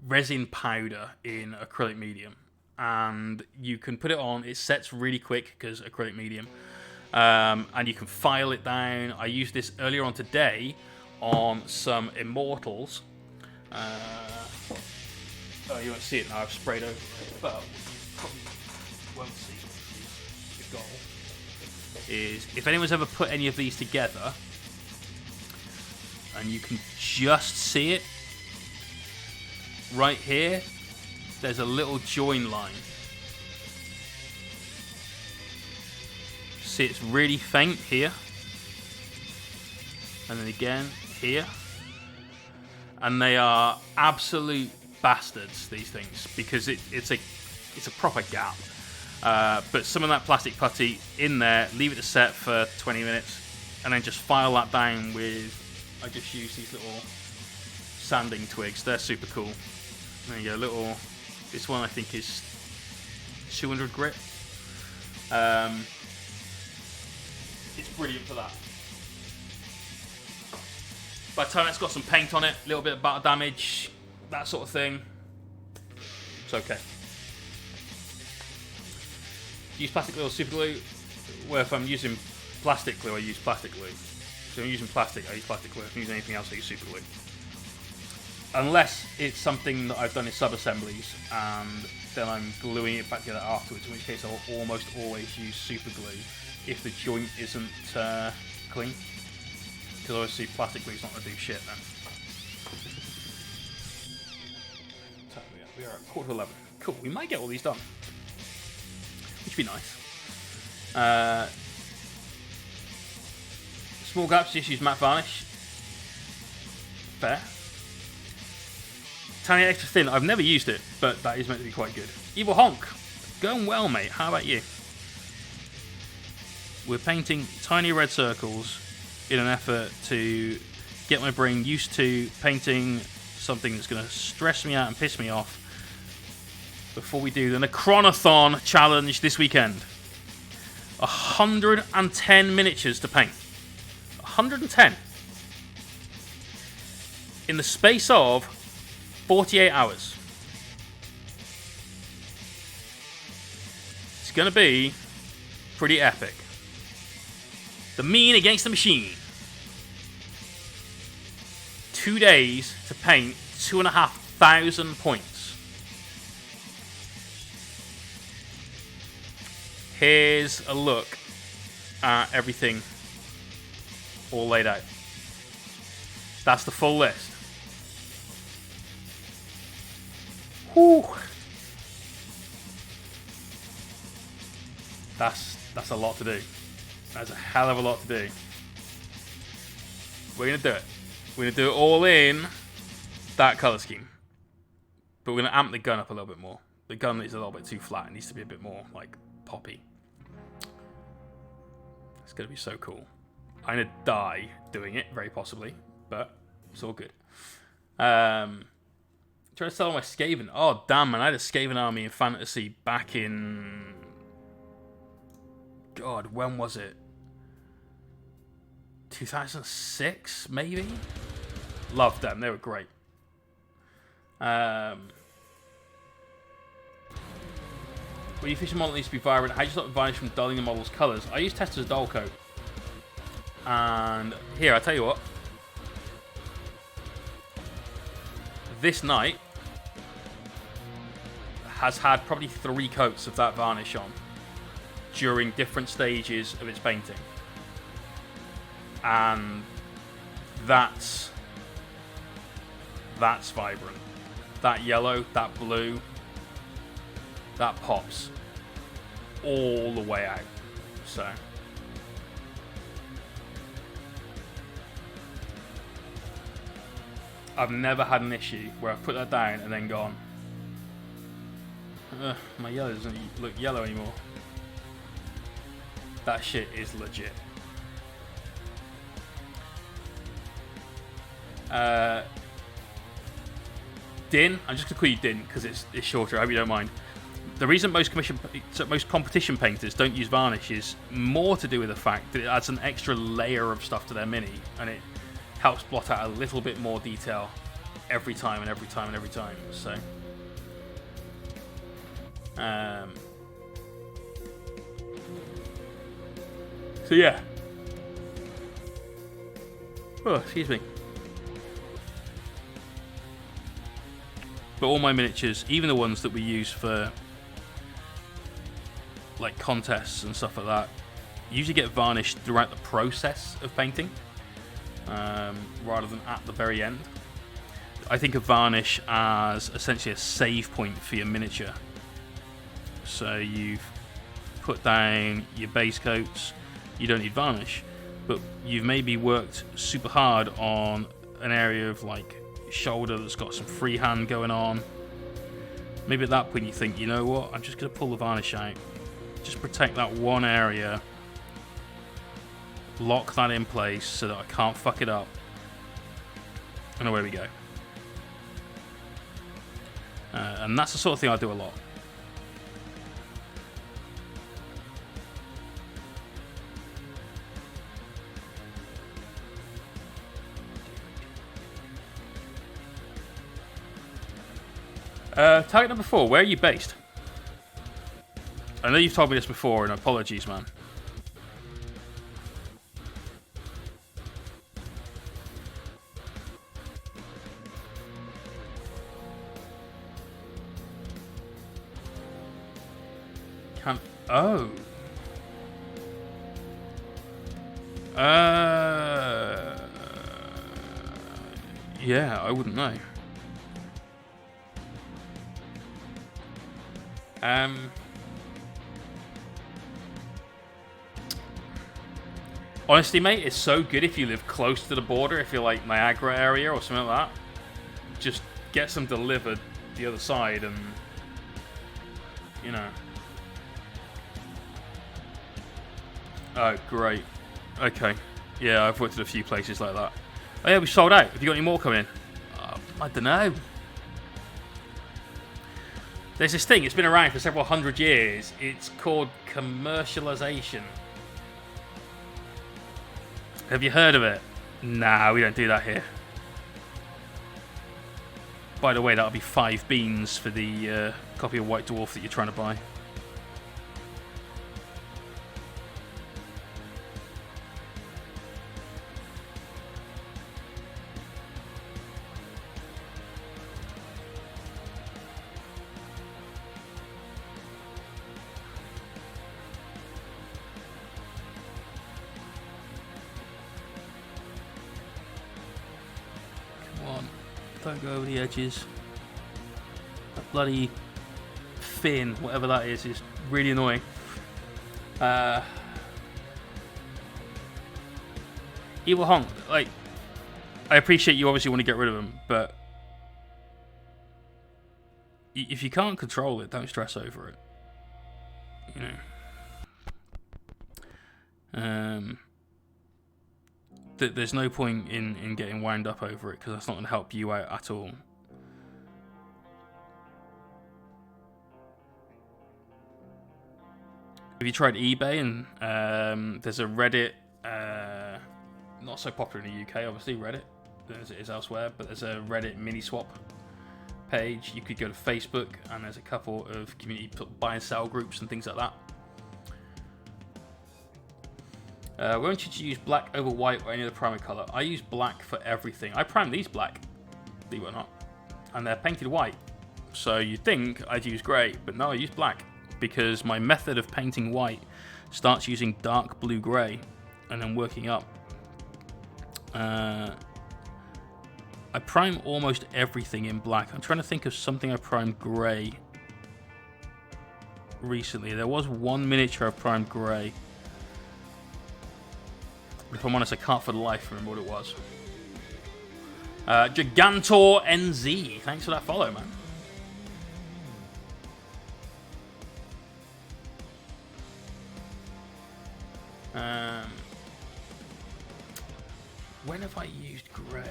resin powder in acrylic medium, and you can put it on. It sets really quick because acrylic medium, and you can file it down. I used this earlier on today on some Immortals. Oh, you won't see it now, I've sprayed over it, but probably won't see the goal is if anyone's ever put any of these together and you can just see it right here, there's a little join line. See, it's really faint here, and then again here, and they are absolute bastards, these things, because it's a proper gap. But some of that plastic putty in there, leave it to set for 20 minutes, and then just file that down with, I just use these little sanding twigs. They're super cool. There you go, this one I think is 200 grit. It's brilliant for that. By the time it's got some paint on it, a little bit of battle damage, that sort of thing, it's okay. Use plastic glue or super glue. Well, if I'm using plastic glue, I use plastic glue. So I'm using plastic, I use plastic glue. If I'm using anything else, I use super glue. Unless it's something that I've done in sub-assemblies, and then I'm gluing it back together afterwards, in which case I'll almost always use super glue if the joint isn't clean. Because obviously plastic glue is not going to do shit then. So we are at 11:15. Cool, we might get all these done. Which would be nice. Small gaps, just use matte varnish. Fair. Tiny extra thin, I've never used it, but that is meant to be quite good. Evil Honk, going well, mate. How about you? We're painting tiny red circles in an effort to get my brain used to painting something that's going to stress me out and piss me off before we do the Necronathon challenge this weekend. 110 miniatures to paint. 110. In the space of 48 hours. It's going to be pretty epic. The mean against the machine. 2 days to paint 2,500 points. Here's a look at everything all laid out. That's the full list. Whew. That's a lot to do. That's a hell of a lot to do. We're going to do it. We're going to do it all in that colour scheme. But we're going to amp the gun up a little bit more. The gun is a little bit too flat. It needs to be a bit more, like, poppy. It's going to be so cool. I'm going to die doing it, very possibly. But it's all good. Trying to sell my Skaven. Oh, damn, man. I had a Skaven army in Fantasy back in... God, when was it? 2006, maybe? Loved them. They were great. When you fish a model that needs to be vibrant, how do you stop the varnish from dulling the model's colours? I use Tester's Dull Coat. And here, I'll tell you what. This knight has had probably 3 coats of that varnish on during different stages of its painting. And that's vibrant. That yellow, that blue, that pops all the way out. So I've never had an issue where I've put that down and then gone, my yellow doesn't look yellow anymore. That shit is legit. Din, I'm just gonna call you Din because it's shorter. I hope you don't mind. The reason most competition painters don't use varnish is more to do with the fact that it adds an extra layer of stuff to their mini, and it helps blot out a little bit more detail every time and every time and every time. So, so yeah. Oh, excuse me. But all my miniatures, even the ones that we use for like contests and stuff like that, usually get varnished throughout the process of painting, rather than at the very end. I think of varnish as essentially a save point for your miniature. So you've put down your base coats, you don't need varnish, but you've maybe worked super hard on an area of like shoulder that's got some freehand going on. Maybe at that point you think, you know what, I'm just going to pull the varnish out, just protect that one area, lock that in place so that I can't fuck it up, and away we go. And that's the sort of thing I do a lot. Target number 4, where are you based? I know you've told me this before, and apologies, man. Can't. Oh. Yeah, I wouldn't know. Honestly, mate, it's so good if you live close to the border, if you're like Niagara area or something like that. Just get some delivered the other side and, you know. Oh, great. Okay. Yeah, I've worked at a few places like that. Oh yeah, we sold out. Have you got any more coming in? I don't know. There's this thing, it's been around for several hundred years. It's called commercialization. Have you heard of it? Nah, we don't do that here. By the way, that'll be 5 beans for the copy of White Dwarf that you're trying to buy. Don't go over the edges. That bloody fin, whatever that is really annoying. Evil Honk, like, I appreciate you obviously want to get rid of him, but if you can't control it, don't stress over it. You know. There's no point in getting wound up over it because that's not going to help you out at all. Have you tried eBay? And there's a Reddit, not so popular in the UK, obviously, Reddit, as it is elsewhere, but there's a Reddit mini swap page. You could go to Facebook, and there's a couple of community buy and sell groups and things like that. Why don't you use black over white or any other primary colour? I use black for everything. I prime these black, believe it or not, and they're painted white. So you'd think I'd use grey, but no, I use black because my method of painting white starts using dark blue-grey and then working up. I prime almost everything in black. I'm trying to think of something I primed grey recently. There was one miniature I primed grey. But if I'm honest, I can't for the life remember what it was. Gigantor NZ, thanks for that follow, man. When have I used grey?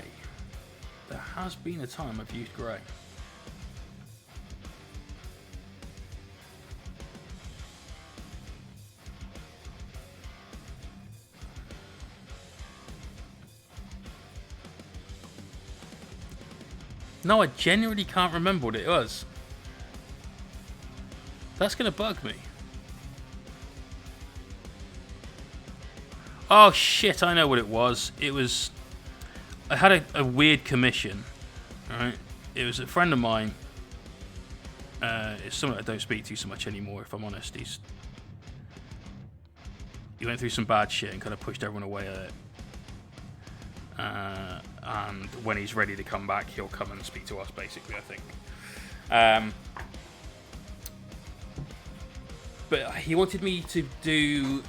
There has been a time I've used grey. No, I genuinely can't remember what it was. That's going to bug me. Oh shit, I know what it was. It was... I had a weird commission. Alright? It was a friend of mine. It's someone I don't speak to so much anymore, if I'm honest. He went through some bad shit and kind of pushed everyone away at it. And when he's ready to come back, he'll come and speak to us, basically, I think. But he wanted me to do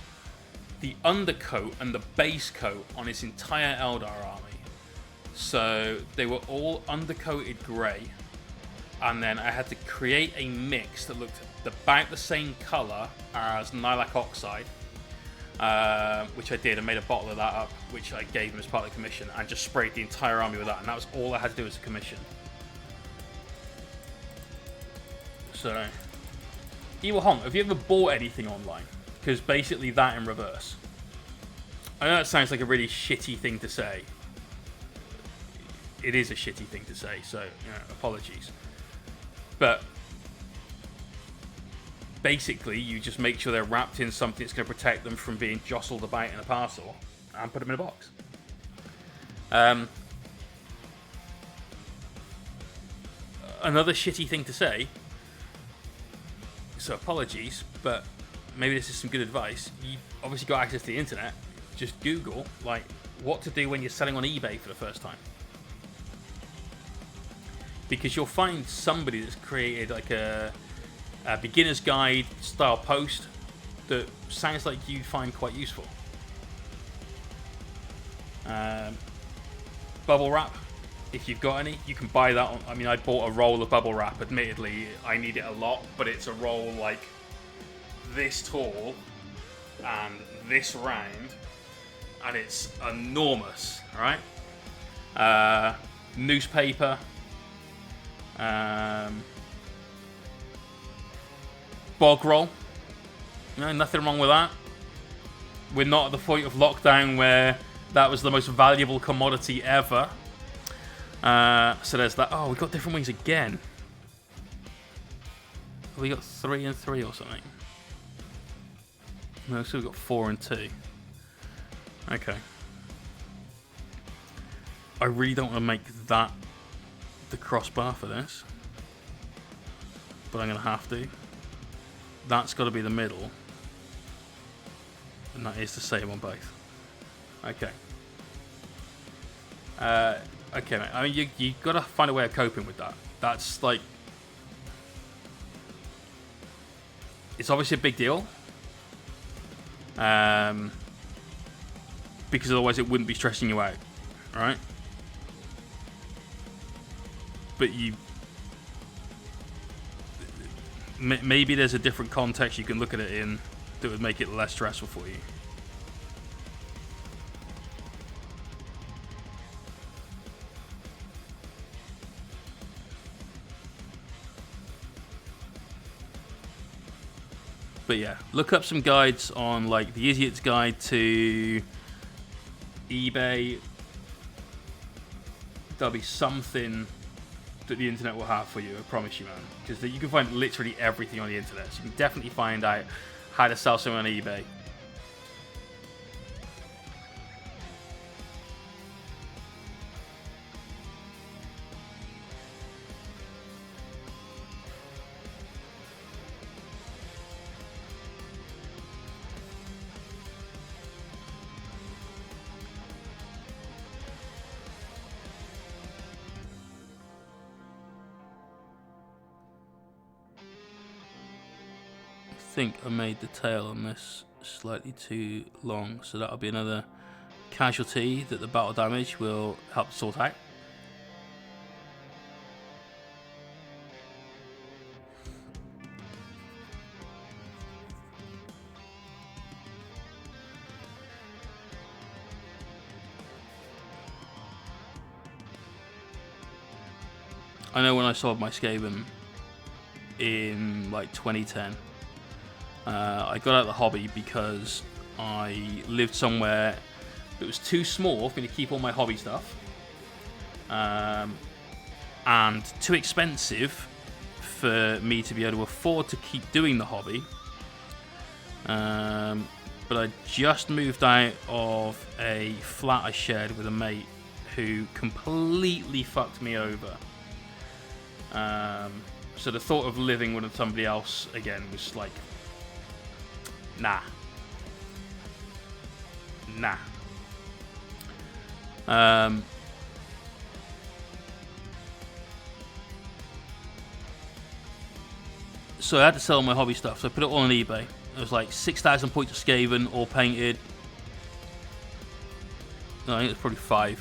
the undercoat and the base coat on his entire Eldar army. So they were all undercoated grey, and then I had to create a mix that looked about the same colour as lilac oxide, which I did, and made a bottle of that up, which I gave him as part of the commission, and just sprayed the entire army with that, and that was all I had to do as a commission. So, Evil Honk, have you ever bought anything online? Because basically that in reverse. I know that sounds like a really shitty thing to say. It is a shitty thing to say, so, you know, apologies. But basically, you just make sure they're wrapped in something that's going to protect them from being jostled about in a parcel, and put them in a box. Another shitty thing to say, So apologies, but maybe this is some good advice. You obviously got access to the internet. Just Google like what to do when you're selling on eBay for the first time, because you'll find somebody that's created like a beginner's guide style post that sounds like you'd find quite useful. Bubble wrap, if you've got any, you can buy that on, I mean, I bought a roll of bubble wrap. Admittedly, I need it a lot, but it's a roll like this tall and this round, and it's enormous. All right, newspaper, bog roll. Nothing wrong with that. We're not at the point of lockdown where that was the most valuable commodity ever. So there's that. Oh, we got different wings again. We got 3 and 3 or something. No, so we got 4 and 2. Okay. I really don't want to make that the crossbar for this, but I'm going to have to. That's got to be the middle, and that is the same on both. Okay. Okay, mate. I mean, you got to find a way of coping with that. That's like, it's obviously a big deal, because otherwise it wouldn't be stressing you out, right? But maybe there's a different context you can look at it in that would make it less stressful for you. But yeah, look up some guides on like the Idiot's Guide to eBay. There'll be something that the internet will have for you, I promise you, man. Because you can find literally everything on the internet. So you can definitely find out how to sell something on eBay. I think I made the tail on this slightly too long, so that'll be another casualty that the battle damage will help sort out. I know when I sold my Skaven in like 2010, I got out of the hobby because I lived somewhere that was too small for me to keep all my hobby stuff, and too expensive for me to be able to afford to keep doing the hobby. But I just moved out of a flat I shared with a mate who completely fucked me over. So the thought of living with somebody else again was like, nah. So I had to sell my hobby stuff, so I put it all on eBay. It was like 6,000 points of Skaven, all painted. No, I think it's probably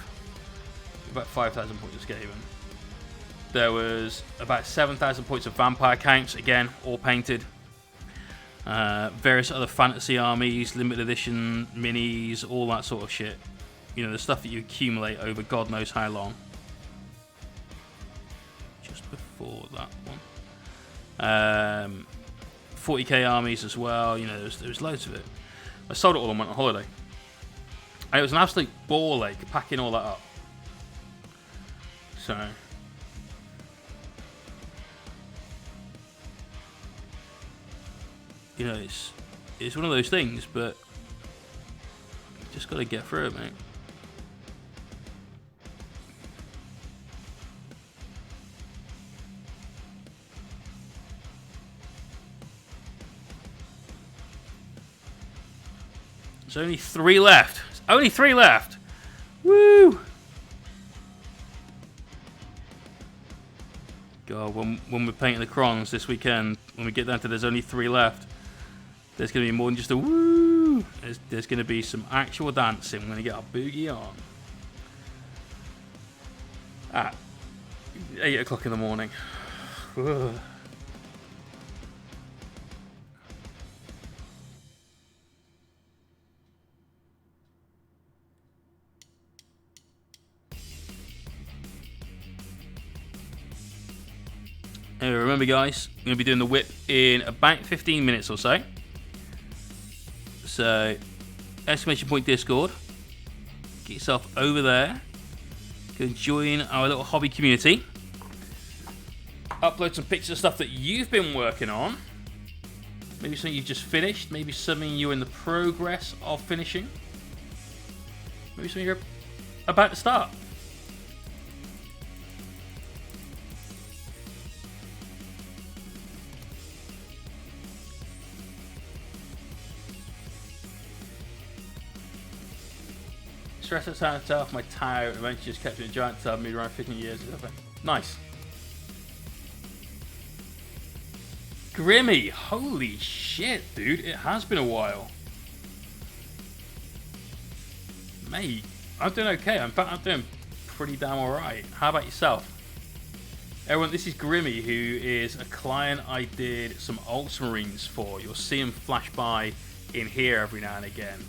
about 5,000 points of Skaven. There was about 7,000 points of vampire counts, again, all painted. Various other fantasy armies, limited edition minis, all that sort of shit. You know, the stuff that you accumulate over God knows how long. Just before that one. 40k armies as well, you know, there was loads of it. I sold it all and went on holiday. And it was an absolute ball ache packing all that up. So... you know, it's one of those things, but you just got to get through it, mate. There's only 3 left. There's only 3 left. Woo! God, when we're painting the crons this weekend, when we get down to there's only 3 left, there's going to be more than just a woo. There's going to be some actual dancing. We're going to get our boogie on. At 8 o'clock in the morning. Ugh. Anyway, remember guys, I'm going to be doing the whip in about 15 minutes or so. So, exclamation point Discord. Get yourself over there. Go join our little hobby community. Upload some pictures of stuff that you've been working on. Maybe something you've just finished. Maybe something you're in the progress of finishing. Maybe something you're about to start. Stress outside off my tire and eventually just kept in a giant tub, moved around 15 years. Nice. Grimmy, holy shit, dude. It has been a while. Mate, I'm doing okay. In fact, I'm doing pretty damn alright. How about yourself? Everyone, this is Grimmy, who is a client I did some Ultramarines for. You'll see him flash by in here every now and again.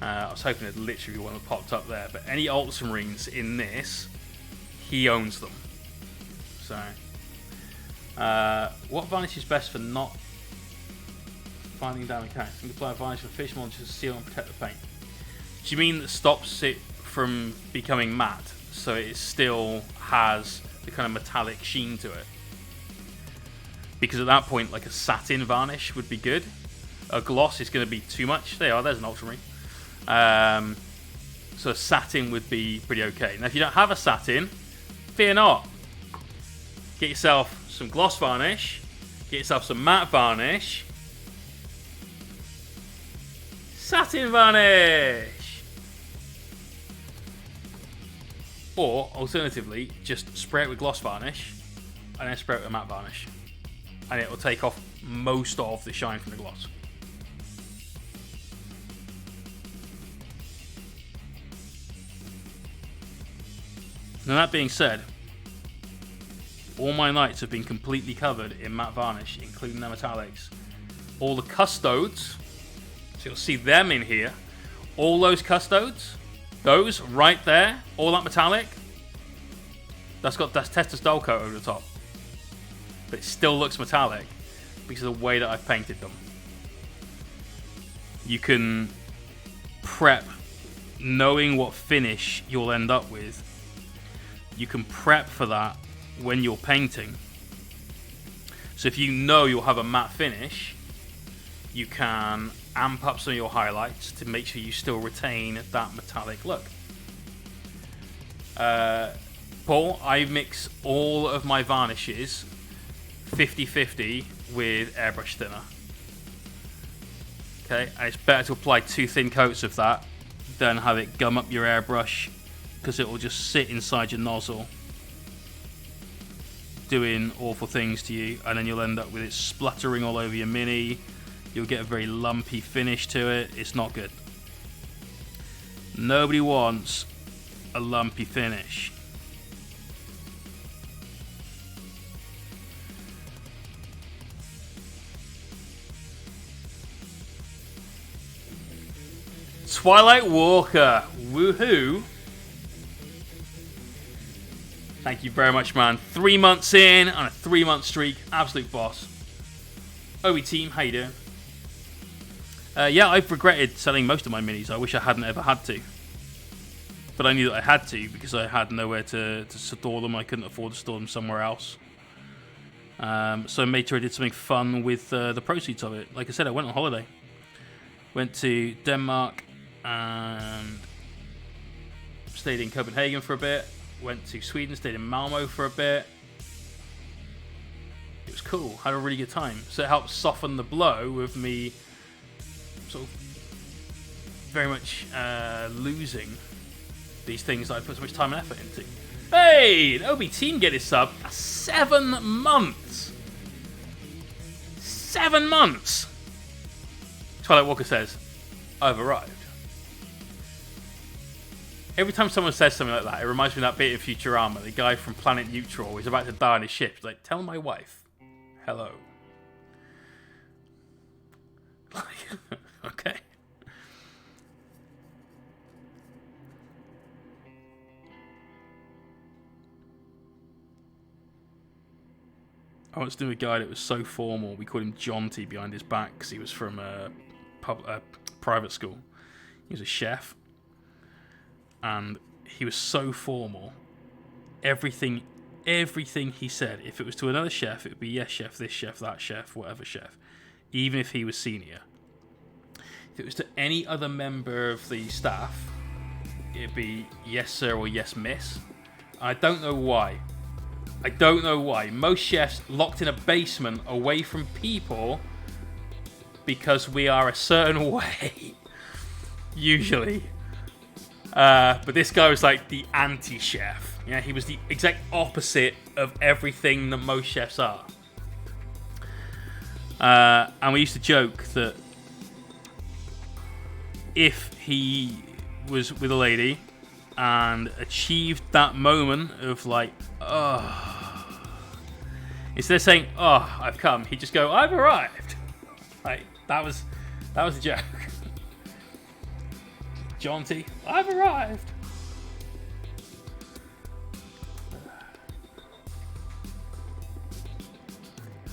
I was hoping there'd literally be one that popped up there, but any Ultramarines in this, he owns them. So, what varnish is best for not finding damn characters? You can apply a varnish for fish monsters to seal and protect the paint. Do you mean that stops it from becoming matte, so it still has the kind of metallic sheen to it? Because at that point, like a satin varnish would be good. A gloss is going to be too much. There's an Ultramarine. So a satin would be pretty okay. Now if you don't have a satin, fear not. Get yourself some gloss varnish, get yourself some matte varnish, satin varnish, or alternatively just spray it with gloss varnish and then spray it with matte varnish, and it will take off most of the shine from the gloss. Now that being said, all my knights have been completely covered in matte varnish, including their metallics. All the custodes, so you'll see them in here, all those custodes, those right there, all that metallic, that's Testus dull coat over the top. But it still looks metallic because of the way that I've painted them. You can prep knowing what finish you'll end up with. You can prep for that when you're painting. So if you know you'll have a matte finish, you can amp up some of your highlights to make sure you still retain that metallic look. Paul, I mix all of my varnishes 50-50 with airbrush thinner. Okay, and it's better to apply 2 thin coats of that than have it gum up your airbrush, because it will just sit inside your nozzle doing awful things to you, and then you'll end up with it spluttering all over your mini. You'll get a very lumpy finish to it. It's not good. Nobody wants a lumpy finish. Twilight Walker, woohoo! Thank you very much, man. 3 months in on a 3-month streak. Absolute boss. Obi team, how you doing? Yeah, I've regretted selling most of my minis. I wish I hadn't ever had to. But I knew that I had to because I had nowhere to store them. I couldn't afford to store them somewhere else. So I made sure I did something fun with the proceeds of it. Like I said, I went on holiday. Went to Denmark and stayed in Copenhagen for a bit. Went to Sweden, stayed in Malmo for a bit. It was cool, had a really good time. So it helped soften the blow of me sort of very much losing these things that I put so much time and effort into. Hey, an OB team get his sub. 7 months. 7 months. Twilight Walker says, I've arrived. Every time someone says something like that, it reminds me of that bit in Futurama. The guy from Planet Neutral is about to die on his ship. He's like, tell my wife, hello. Okay. I once knew a guy that was so formal, we called him Jaunty behind his back because he was from a private school. He was a chef. And he was so formal. Everything he said, if it was to another chef, it would be yes chef, this chef, that chef, whatever chef. Even if he was senior. If it was to any other member of the staff, it'd be yes sir or yes miss. I don't know why. Most chefs locked in a basement away from people because we are a certain way. Usually. But this guy was like the anti-chef. Yeah, he was the exact opposite of everything that most chefs are. And we used to joke that if he was with a lady and achieved that moment of like, oh, instead of saying, oh, I've come, he'd just go, I've arrived. Like, that was a joke. Jaunty, I've arrived.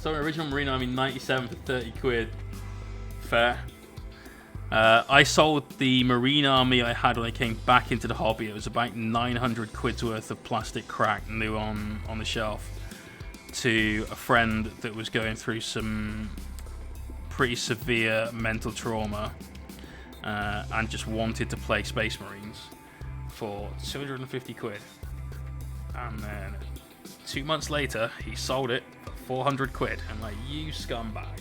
So original Marine Army 97 for 30 quid. Fair. I sold the Marine Army I had when I came back into the hobby. It was about 900 quid's worth of plastic crack new on the shelf to a friend that was going through some pretty severe mental trauma. And just wanted to play Space Marines for 250 quid. And then 2 months later, he sold it for 400 quid. I'm like, you scumbag.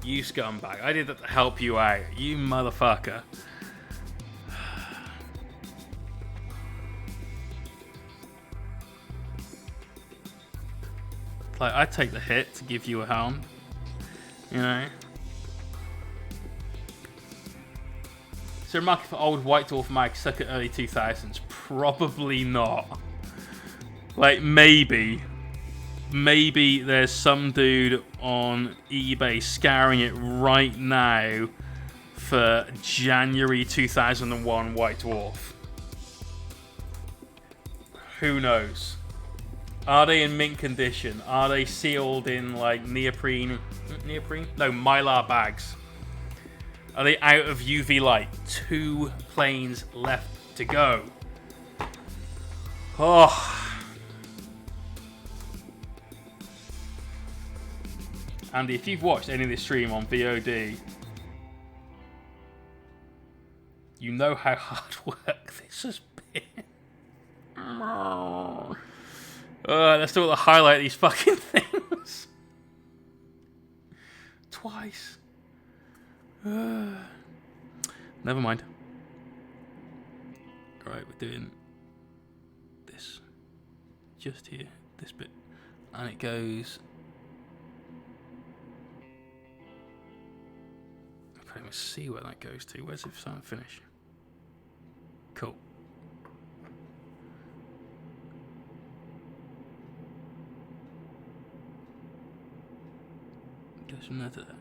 You scumbag. I did that to help you out. You motherfucker. Like, I'd take the hit to give you a helm. You know? Is there a market for old White Dwarf mags stuck at early 2000s? Probably not. Like, maybe. Maybe there's some dude on eBay scouring it right now for January 2001 White Dwarf. Who knows? Are they in mint condition? Are they sealed in, like, neoprene? No, Mylar bags. Are they out of UV light? 2 planes left to go. Oh. Andy, if you've watched any of this stream on VOD, you know how hard work this has been. Let's do the highlight of these fucking things. Twice. Never mind. Alright, we're doing this. Just here. This bit. And it goes... I can't even see where that goes to. Where's the start and finish? Cool. Goes from there to there.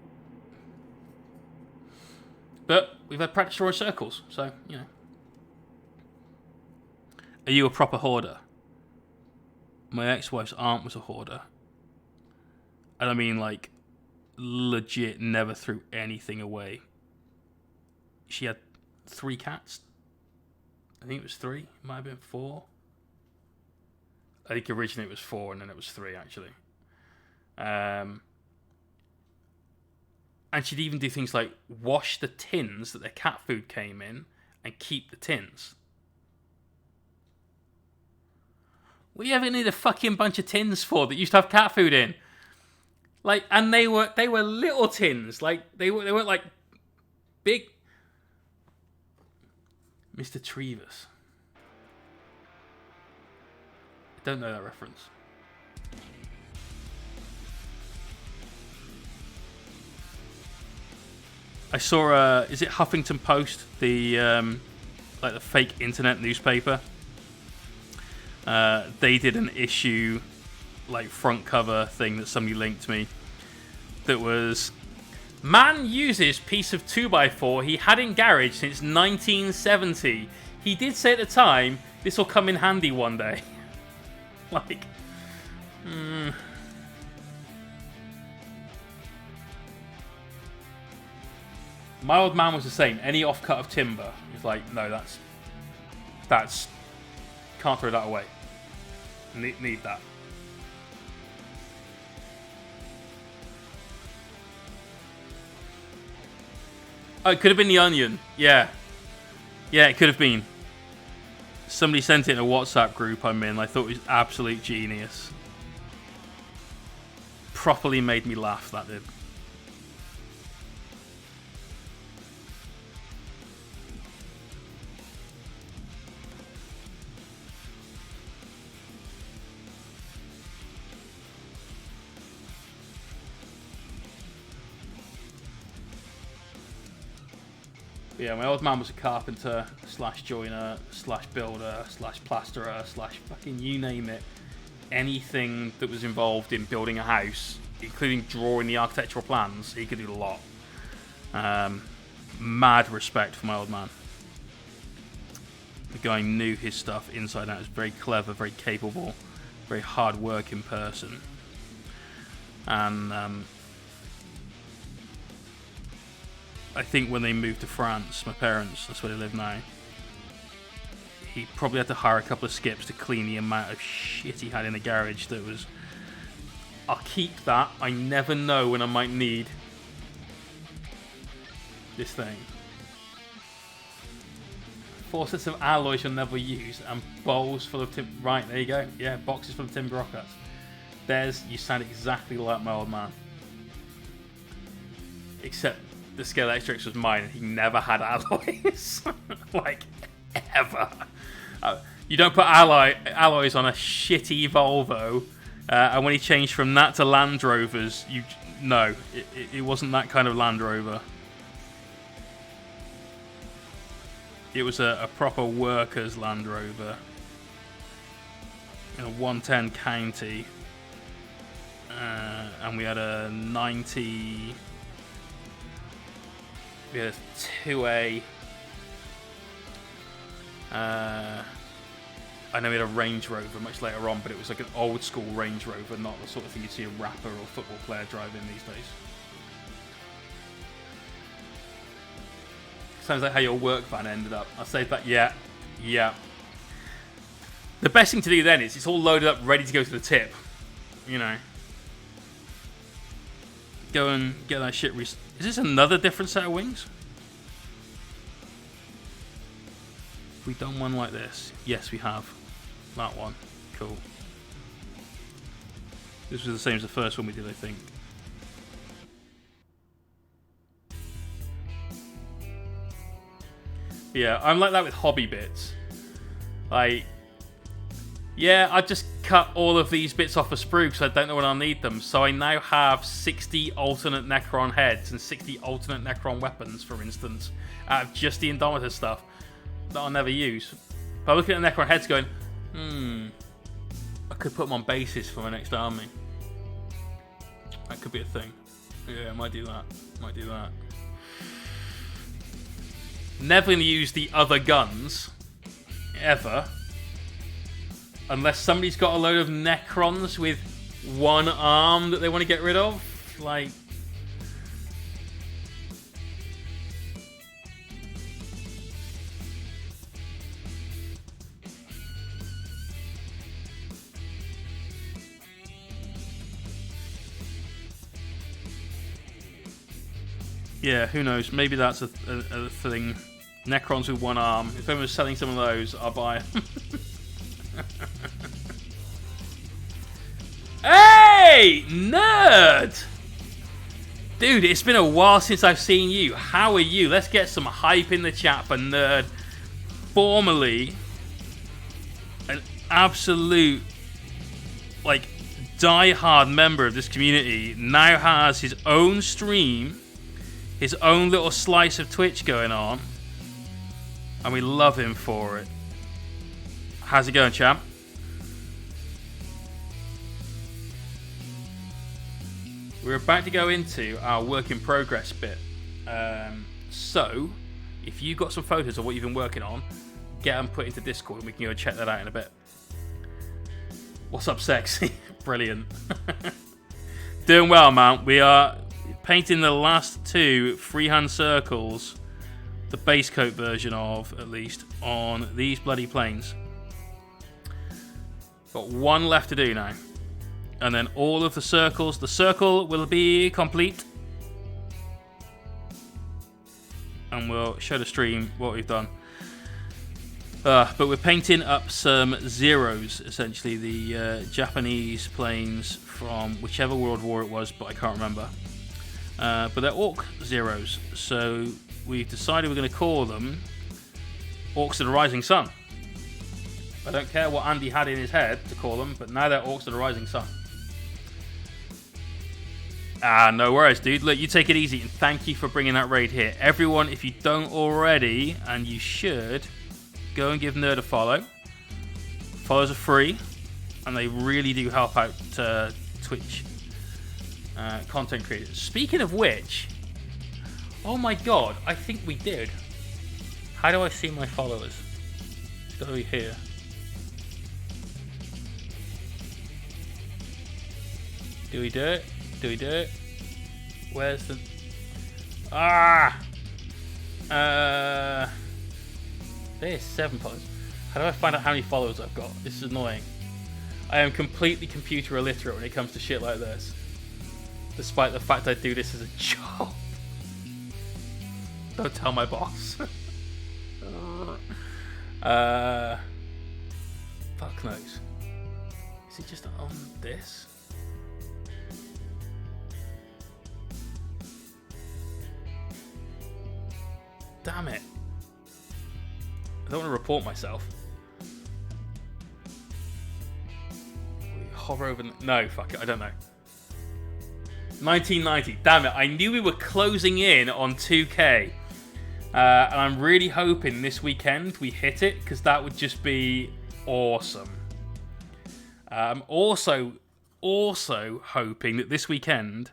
But we've had practice drawing circles, so, you know. Are you a proper hoarder? My ex-wife's aunt was a hoarder. And I mean, like, legit never threw anything away. She had 3 cats. I think it was 3. It might have been 4. I think originally it was 4 and then it was 3, actually. And she'd even do things like wash the tins that their cat food came in and keep the tins. What do you ever need a fucking bunch of tins for that used to have cat food in? Like, and they were little tins. Like, they weren't like big. Mr. Trevis. I don't know that reference. I saw, is it Huffington Post, the like the fake internet newspaper? They did an issue, like front cover thing that somebody linked me. That was, man uses piece of 2x4 he had in garage since 1970. He did say at the time, this will come in handy one day. Like, My old man was the same. Any offcut of timber, he's like, no, that's can't throw that away. Need that. Oh, it could have been the Onion. Yeah, it could have been. Somebody sent it in a WhatsApp group I'm in. I thought it was absolute genius. Properly made me laugh, that did. Yeah, my old man was a carpenter, slash joiner, slash builder, slash plasterer, slash fucking you name it. Anything that was involved in building a house, including drawing the architectural plans, he could do a lot. Mad respect for my old man. The guy knew his stuff inside out. He was very clever, very capable, very hard-working person. And I think when they moved to France, my parents, that's where they live now, he probably had to hire a couple of skips to clean the amount of shit he had in the garage that was, I'll keep that, I never know when I might need this thing. 4 sets of alloys you'll never use, and bowls full of timber. Right, there you go. Yeah, boxes full of timber rock cuts. There's, you sound exactly like my old man. Except the Scale Xtrix was mine, and he never had alloys. Like, ever. You don't put alloys on a shitty Volvo, and when he changed from that to Land Rovers, it wasn't that kind of Land Rover. It was a proper workers' Land Rover. In a 110 County. And we had a 90... We had a 2A. I know we had a Range Rover much later on, but it was like an old school Range Rover, not the sort of thing you'd see a rapper or football player driving these days. Sounds like how your work van ended up. I'll say that, yeah. The best thing to do then is it's all loaded up, ready to go to the tip. You know. Go and get that shit Is this another different set of wings? Have we done one like this? Yes, we have. That one. Cool. This was the same as the first one we did, I think. Yeah, I'm like that with hobby bits. Like, yeah, I just cut all of these bits off a sprue because I don't know when I'll need them. So I now have 60 alternate Necron heads and 60 alternate Necron weapons, for instance, out of just the Indomitor stuff that I'll never use. But I'm looking at the Necron heads going, I could put them on bases for my next army. That could be a thing. Yeah, I might do that. Never going to use the other guns, ever. Unless somebody's got a load of Necrons with one arm that they want to get rid of. Like... Yeah, who knows? Maybe that's a thing. Necrons with one arm. If anyone's selling some of those, I'll buy them. Hey, nerd! Dude, it's been a while since I've seen you. How are you? Let's get some hype in the chat for nerd. formerly an absolute, like, die-hard member of this community, now has his own stream, his own little slice of Twitch going on, and we love him for it. How's it going, champ? We're about to go into our work in progress bit. So, if you've got some photos of what you've been working on, get them put into Discord and we can go check that out in a bit. What's up, sexy? Brilliant. Doing well, man. We are painting the last 2 freehand circles, the base coat version of, at least, on these bloody planes. Got 1 left to do now. And then all of the circles. The circle will be complete. And we'll show the stream what we've done. But we're painting up some zeros, essentially. The Japanese planes from whichever World War it was, but I can't remember. But they're Orc zeros. So we've decided we're going to call them Orcs of the Rising Sun. I don't care what Andy had in his head to call them, but now they're Orcs of the Rising Sun. No worries, dude. Look, you take it easy, and thank you for bringing that raid here. Everyone, if you don't already, and you should, go and give Nerd a follow. Follows are free, and they really do help out Twitch content creators. Speaking of which, oh my god, I think we did. How do I see my followers? It's got to be here. Do we do it? Do we do it? Where's the... There's 7 followers. How do I find out how many followers I've got? This is annoying. I am completely computer illiterate when it comes to shit like this. Despite the fact I do this as a job. Don't tell my boss. Fuck knows. Is it just on this? Damn it. I don't want to report myself. We hover over... No, fuck it. I don't know. 1990. Damn it. I knew we were closing in on 2K. And I'm really hoping this weekend we hit it, because that would just be awesome. I'm also hoping that this weekend,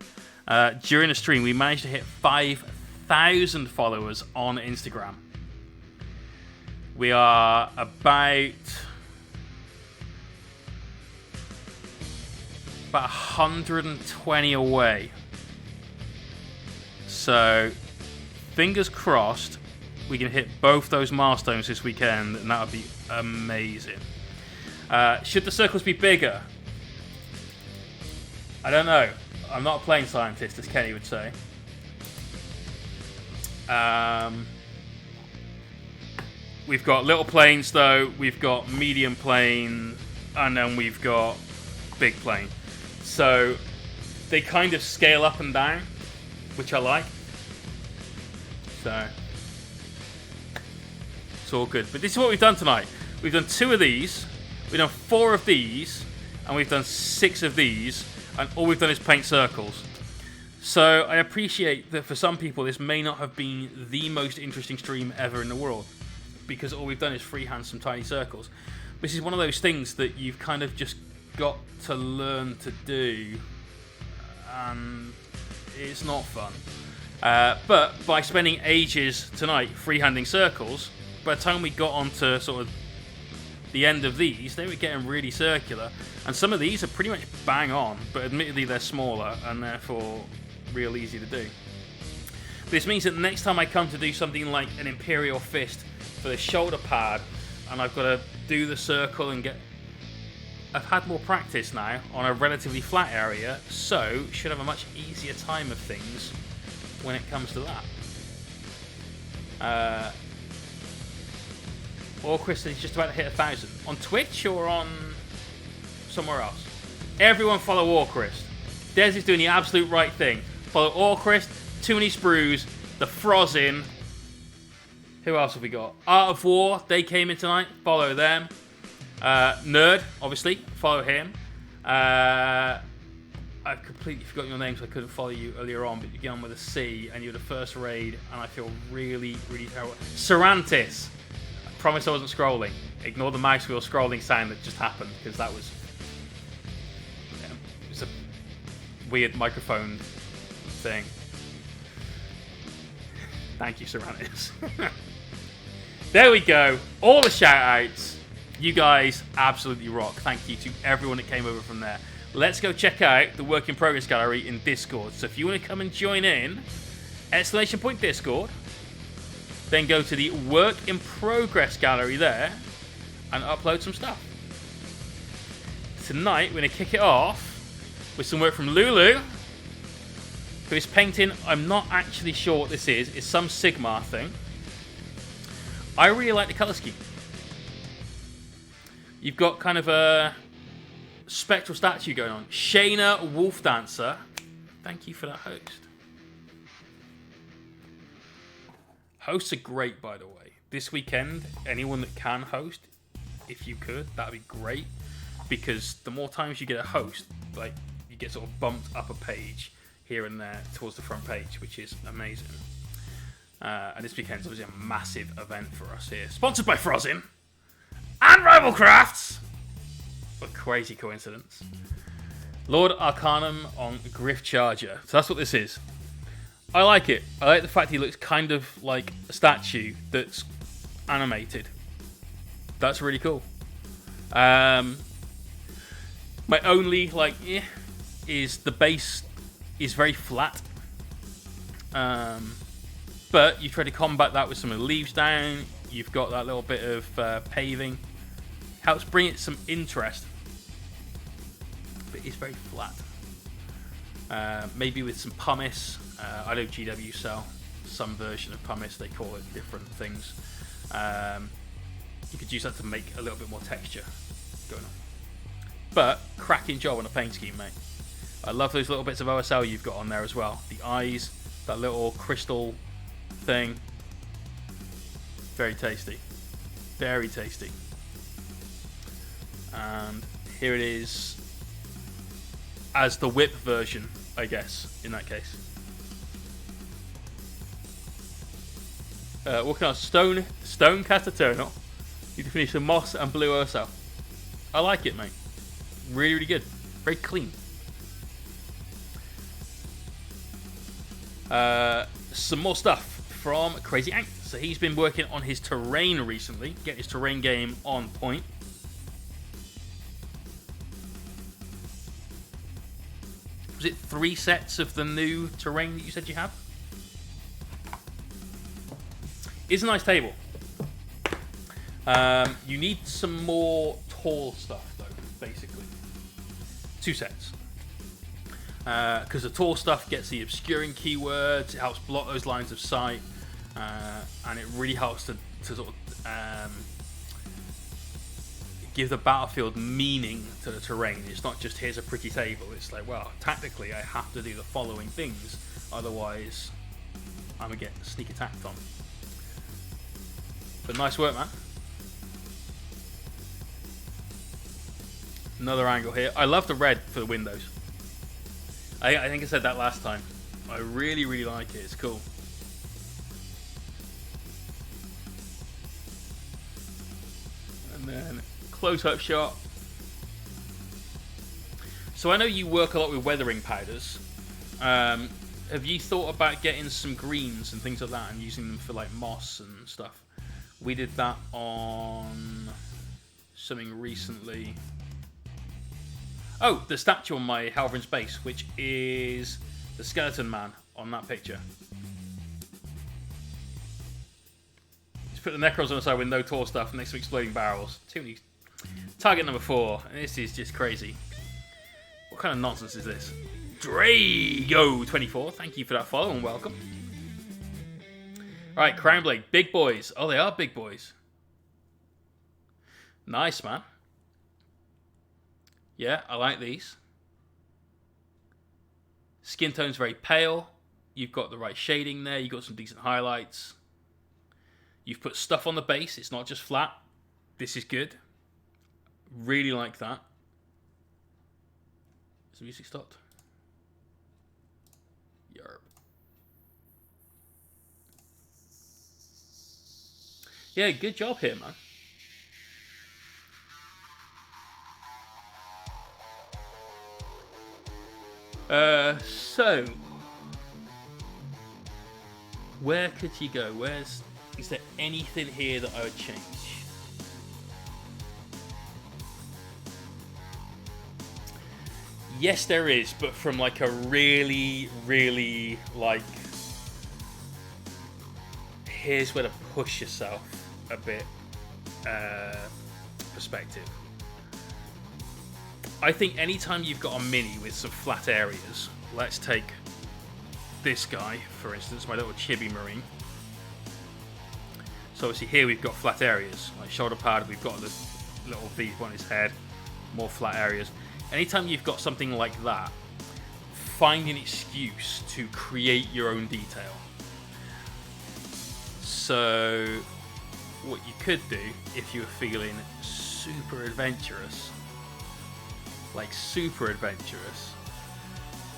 during a stream, we manage to hit 5,000 followers on Instagram. We are about 120 away. So, fingers crossed, we can hit both those milestones this weekend, and that would be amazing. Should the circles be bigger? I don't know. I'm not a plane scientist, as Kenny would say. We've got little planes, though. We've got medium plane, and then we've got big plane. So they kind of scale up and down, which I like. So it's all good. But this is what we've done tonight. We've done 2 of these, we've done 4 of these, and we've done 6 of these, and all we've done is paint circles. So I appreciate that for some people this may not have been the most interesting stream ever in the world, because all we've done is freehand some tiny circles. This is one of those things that you've kind of just got to learn to do, and it's not fun. But by spending ages tonight freehanding circles, by the time we got onto sort of the end of these, they were getting really circular, and some of these are pretty much bang on, but admittedly they're smaller and therefore real easy to do. This means that next time I come to do something like an Imperial Fist for the shoulder pad, and I've got to do the circle and get... I've had more practice now on a relatively flat area, so should have a much easier time of things when it comes to that. Or Chris is just about to hit 1,000. On Twitch or on somewhere else? Everyone follow Orchrist. Des is doing the absolute right thing. Follow Orchrist, Too Many Sprues, The Frozin, Who else have we got? Art of War, they came in tonight. Follow them. Nerd, obviously. Follow him. I've completely forgotten your name, so I couldn't follow you earlier on, but you get on with a C, and you're the first raid, and I feel really, really terrible. Sarantis! I promise I wasn't scrolling. Ignore the mouse wheel scrolling sound that just happened, because that was... Yeah, it was a weird microphone thing. Thank you, Sarantis. There we go. All the shout-outs. You guys absolutely rock. Thank you to everyone that came over from there. Let's go check out the Work in Progress gallery in Discord. So if you want to come and join in, ! Discord, then go to the Work in Progress gallery there and upload some stuff. Tonight we're going to kick it off with some work from Lulu, who is painting, I'm not actually sure what this is. It's some Sigma thing. I really like the colour scheme. You've got kind of a spectral statue going on. Shayna Wolf Dancer. Thank you for that host. Hosts are great, by the way. This weekend, anyone that can host, if you could, that'd be great. Because the more times you get a host, like, you get sort of bumped up a page here and there towards the front page, which is amazing. And this weekend's obviously a massive event for us here. Sponsored by Frozin and Rival Crafts. What a crazy coincidence. Lord Arcanum on Griff Charger. So that's what this is. I like it. I like the fact he looks kind of like a statue that's animated. That's really cool. My only, is the base is very flat. But you try to combat that with some of the leaves down. You've got that little bit of paving. Helps bring it some interest. But it's very flat. Maybe with some pumice. I know GW sell some version of pumice. They call it different things. You could use that to make a little bit more texture going on. But cracking job on a paint scheme, mate. I love those little bits of OSL you've got on there as well. The eyes, that little crystal thing. Very tasty. Very tasty. And here it is as the whip version, I guess, in that case. Working on Stone Cast Eternal. You can finish the moss and blue OSL. I like it, mate. Really, really good. Very clean. Some more stuff from Crazy Ant. So he's been working on his terrain recently, getting his terrain game on point. Was it 3 sets of the new terrain that you said you have? It's a nice table. You need some more tall stuff, though, basically. 2 sets. Because the tall stuff gets the obscuring keywords, it helps block those lines of sight, and it really helps to sort of give the battlefield meaning to the terrain. It's not just here's a pretty table, it's like, well, tactically I have to do the following things, otherwise I'm going to get sneak attacked on. But nice work, man. Another angle here. I love the red for the windows. I think I said that last time. I really, really like it. It's cool. And then close-up shot. So I know you work a lot with weathering powders. Have you thought about getting some greens and things like that and using them for like moss and stuff? We did that on something recently. Oh, the statue on my Halverin's base, which is the skeleton man on that picture. Just put the Necrons on the side with no tall stuff next to exploding barrels. Too many. Target number 4. And this is just crazy. What kind of nonsense is this? Drago24, thank you for that follow and welcome. Alright, Crownblade, big boys. Oh, they are big boys. Nice, man. Yeah, I like these. Skin tone's very pale. You've got the right shading there. You've got some decent highlights. You've put stuff on the base. It's not just flat. This is good. Really like that. Has the music stopped? Yerp. Yeah, good job here, man. So where could you go? Is there anything here that I would change? Yes, there is, but from like a really, really like, here's where to push yourself a bit perspective. I think anytime you've got a mini with some flat areas, let's take this guy, for instance, my little chibi marine. So obviously here we've got flat areas, like shoulder pad, we've got this little V on his head, more flat areas. Anytime you've got something like that, find an excuse to create your own detail. So what you could do, if you were feeling super adventurous,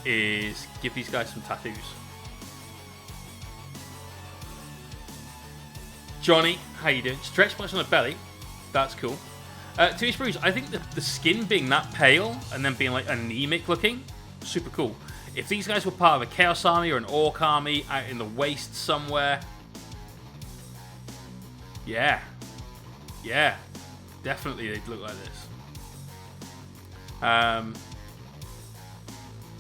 is give these guys some tattoos. Johnny, how you doing? Stretch marks on the belly. That's cool. To be Bruce, I think the skin being that pale and then being like anemic looking, super cool. If these guys were part of a Chaos Army or an Orc Army out in the waste somewhere, yeah, definitely they'd look like this.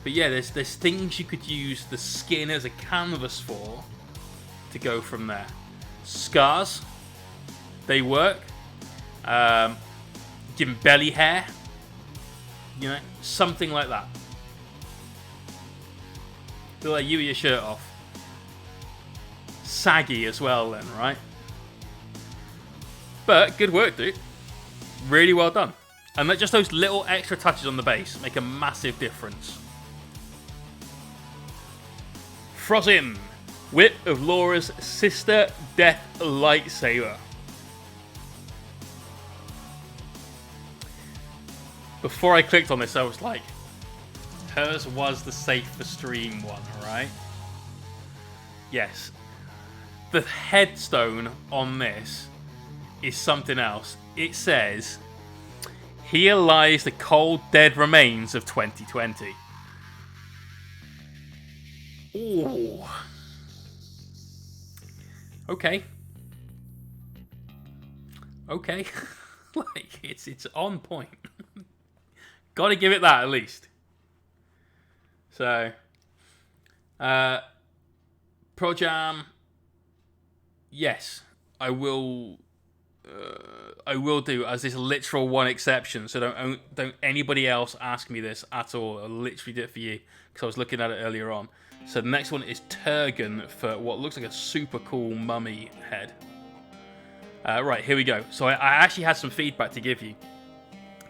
But yeah, there's things you could use the skin as a canvas for to go from there. Scars, they work. Give him belly hair, you know, something like that. Feel like you with your shirt off. Saggy as well then, right? But good work, dude. Really well done. And just those little extra touches on the base make a massive difference. Frozin, whip of Laura's sister death lightsaber. Before I clicked on this, I was like, hers was the safe for stream one, right? Yes. The headstone on this is something else. It says, here lies the cold, dead remains of 2020. Ooh. Okay. Okay. Like, it's on point. Got to give it that at least. So, Pro Jam. Yes, I will. I will do, as this literal one exception. So don't anybody else ask me this at all. I literally did it for you because I was looking at it earlier on. So the next one is Turgon for what looks like a super cool mummy head. Right, here we go. So I actually had some feedback to give you.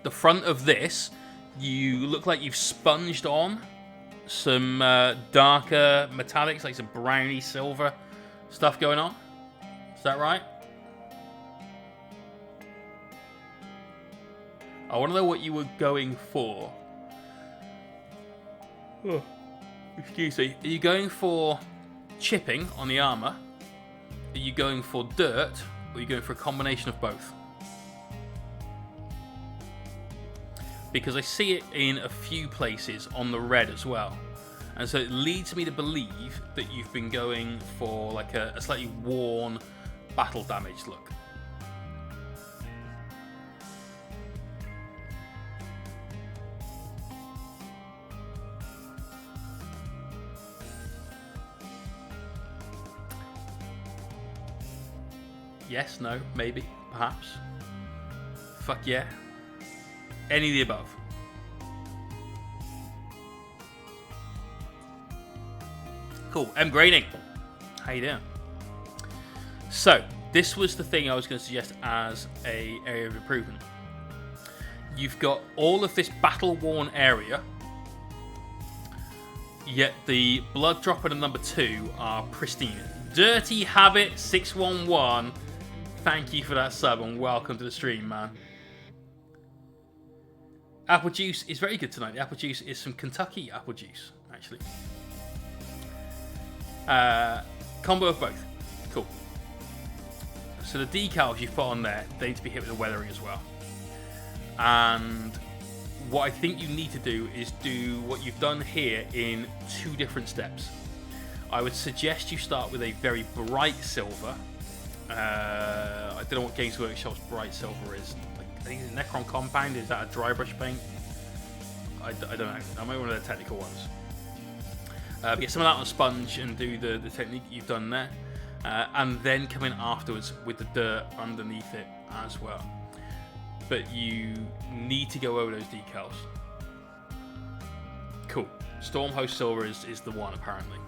The front of this, you look like you've sponged on some darker metallics, like some browny silver stuff going on. Is that right? I want to know what you were going for. Oh, excuse me. Are you going for chipping on the armor? Are you going for dirt? Or are you going for a combination of both? Because I see it in a few places on the red as well. And so it leads me to believe that you've been going for like a slightly worn battle damage look. Yes, no, maybe, perhaps. Fuck yeah. Any of the above. Cool. M Graining. How you doing? So, this was the thing I was going to suggest as a area of improvement. You've got all of this battle-worn area, yet the blood dropper and number 2 are pristine. Dirty Habit 611. Thank you for that sub and welcome to the stream, man. Apple juice is very good tonight. The apple juice is some Kentucky apple juice, actually. Combo of both. Cool. So the decals you've put on there, they need to be hit with the weathering as well. And what I think you need to do is do what you've done here in 2 different steps. I would suggest you start with a very bright silver. I don't know what Games Workshop's bright silver is. I think it's Necron Compound. Is that a dry brush paint? I don't know. That might be one of the technical ones. Get some of that on a sponge and do the technique you've done there. And then come in afterwards with the dirt underneath it as well. But you need to go over those decals. Cool. Stormhost Silver is the one, apparently.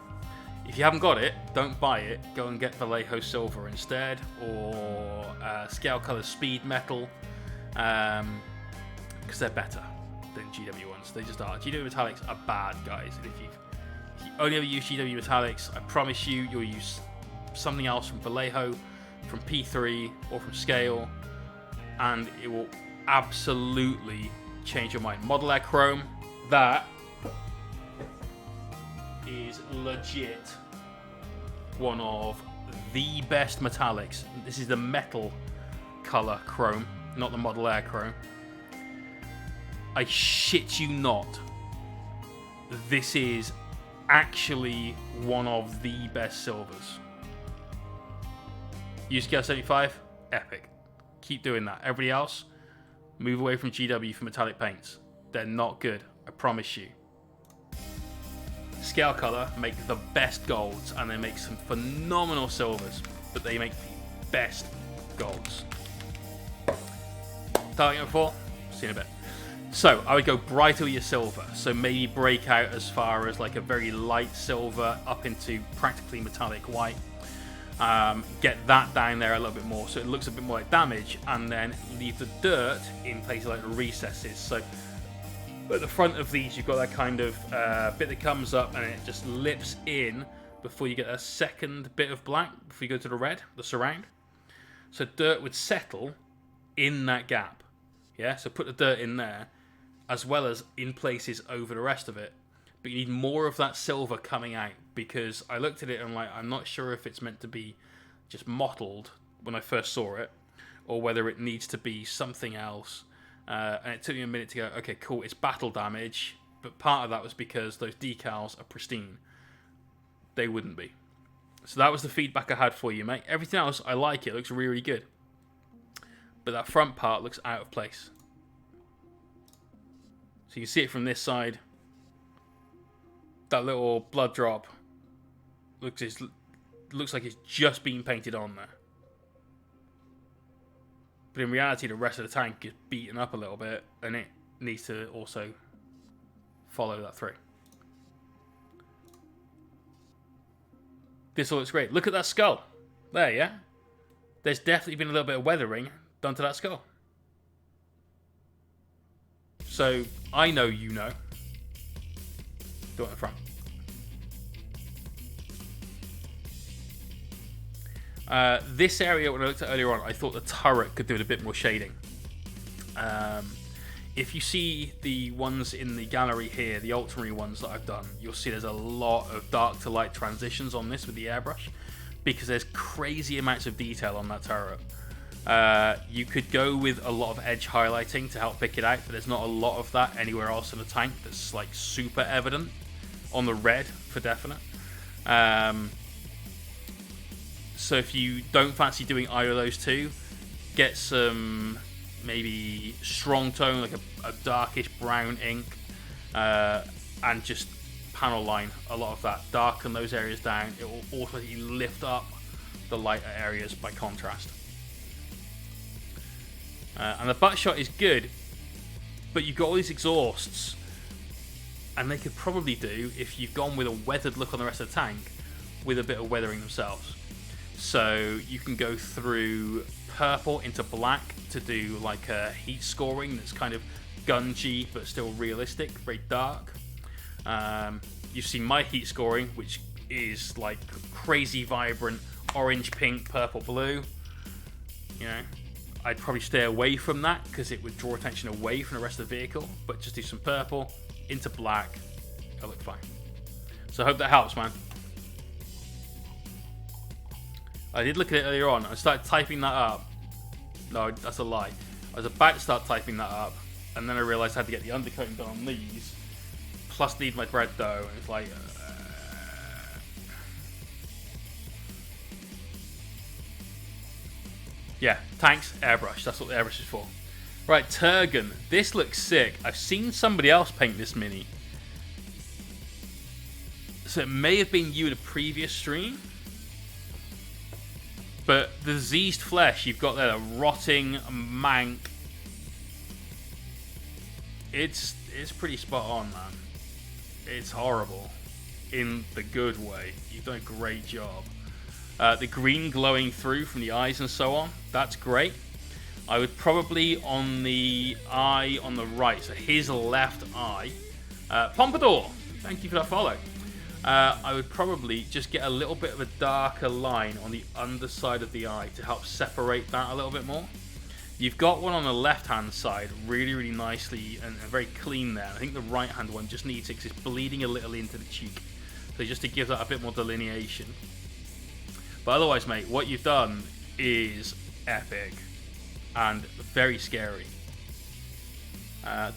If you haven't got it, don't buy it. Go and get Vallejo Silver instead, or Scale Color Speed Metal, because they're better than GW ones. They just are. GW Metallics are bad, guys. And if you only ever use GW Metallics, I promise you'll use something else from Vallejo, from P3, or from Scale, and it will absolutely change your mind. Model Air Chrome, that is legit one of the best metallics. This is the metal color chrome, not the Model Air Chrome. I shit you not. This is actually one of the best silvers. Use Scale 75, epic. Keep doing that. Everybody else, move away from GW for metallic paints. They're not good, I promise you. Scale Color make the best golds, and they make some phenomenal silvers, but they make the best golds. Target 4, see you in a bit. So I would go brighter with your silver. So maybe break out as far as like a very light silver up into practically metallic white. Get that down there a little bit more so it looks a bit more like damage, and then leave the dirt in places like the recesses. So at the front of these, you've got that kind of bit that comes up and it just lips in before you get a second bit of black, before you go to the red, the surround. So dirt would settle in that gap. Yeah, so put the dirt in there, as well as in places over the rest of it. But you need more of that silver coming out, because I looked at it and I'm not sure if it's meant to be just mottled when I first saw it, or whether it needs to be something else. And it took me a minute to go, okay, cool, it's battle damage, but part of that was because those decals are pristine. They wouldn't be. So that was the feedback I had for you, mate. Everything else, I like it. It looks really, really good. But that front part looks out of place. So you can see it from this side. That little blood drop looks like it's just been painted on there. But in reality, the rest of the tank is beaten up a little bit, and it needs to also follow that through. This all looks great. Look at that skull. There, yeah? There's definitely been a little bit of weathering done to that skull. So, I know you know. Do it in the front. This area, when I looked at earlier on, I thought the turret could do with a bit more shading. If you see the ones in the gallery here, the ultramarine ones that I've done, you'll see there's a lot of dark to light transitions on this with the airbrush, because there's crazy amounts of detail on that turret. You could go with a lot of edge highlighting to help pick it out, but there's not a lot of that anywhere else in the tank that's like super evident. On the red, for definite. So if you don't fancy doing either of those two, get some maybe strong tone, like a darkish brown ink, and just panel line a lot of that. Darken those areas down. It will automatically lift up the lighter areas by contrast. And the butt shot is good, but you've got all these exhausts, and they could probably do, if you've gone with a weathered look on the rest of the tank, with a bit of weathering themselves. So you can go through purple into black to do like a heat scoring that's kind of gungy but still realistic, very dark. You've seen my heat scoring, which is like crazy vibrant orange, pink, purple, blue. You know, I'd probably stay away from that because it would draw attention away from the rest of the vehicle. But just do some purple into black. It'll look fine. So I hope that helps, man. I did look at it earlier on. I started typing that up. No, that's a lie. I was about to start typing that up, and then I realized I had to get the undercoating done on these, plus need my bread dough, and it's like... Yeah, tanks, airbrush. That's what the airbrush is for. Right, Turgan. This looks sick. I've seen somebody else paint this mini. So it may have been you in a previous stream. But the diseased flesh you've got there, a rotting mank. It's pretty spot on, man. It's horrible. In the good way. You've done a great job. The green glowing through from the eyes and so on, that's great. I would probably, on the eye on the right, so his left eye, Pompadour, thank you for that follow. I would probably just get a little bit of a darker line on the underside of the eye to help separate that a little bit more. You've got one on the left-hand side really, really nicely and very clean there. I think the right-hand one just needs it because it's bleeding a little into the cheek. So just to give that a bit more delineation. But otherwise, mate, what you've done is epic and very scary.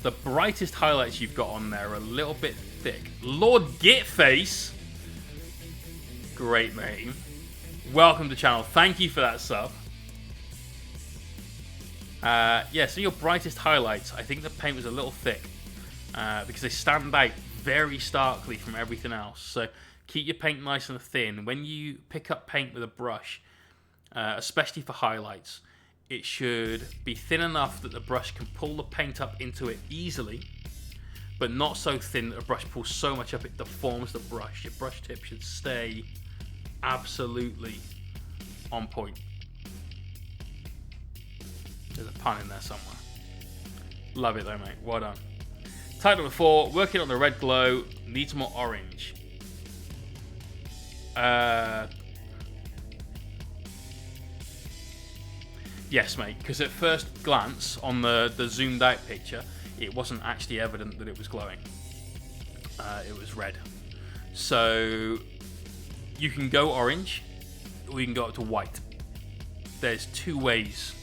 The brightest highlights you've got on there are a little bit thick. Lord Gitface! Great, mate. Welcome to the channel. Thank you for that sub. Yeah, so your brightest highlights, I think the paint was a little thick because they stand out very starkly from everything else. So keep your paint nice and thin. When you pick up paint with a brush, especially for highlights, it should be thin enough that the brush can pull the paint up into it easily, but not so thin that the brush pulls so much up it deforms the brush. Your brush tip should stay absolutely on point. There's a pun in there somewhere. Love it though, mate. Well done. Type number 4, working on the red glow, needs more orange. Yes, mate, because at first glance on the zoomed out picture, it wasn't actually evident that it was glowing. It was red. So you can go orange, or you can go up to white. There's two ways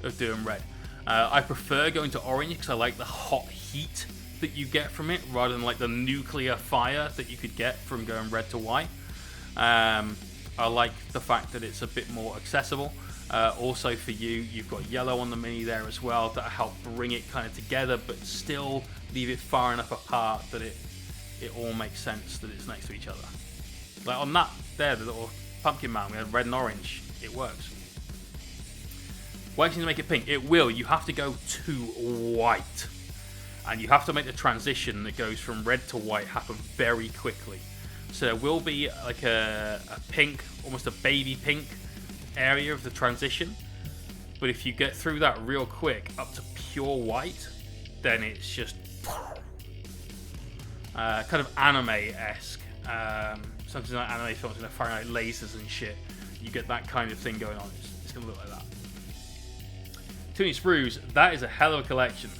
of doing red. I prefer going to orange because I like the hot heat that you get from it, rather than like the nuclear fire that you could get from going red to white. I like the fact that it's a bit more accessible. Also for you, you've got yellow on the mini there as well that help bring it kind of together, but still leave it far enough apart that it all makes sense that it's next to each other. Like on that there, the little pumpkin man, we had red and orange. It works. Why do you make it pink? It will. You have to go to white, and you have to make the transition that goes from red to white happen very quickly. So there will be like a pink, almost a baby pink area of the transition, but if you get through that real quick up to pure white, then it's just kind of anime-esque. Something like anime films when they're firing out lasers and shit. You get that kind of thing going on. It's going to look like that. Toonie Sprues, that is a hell of a collection.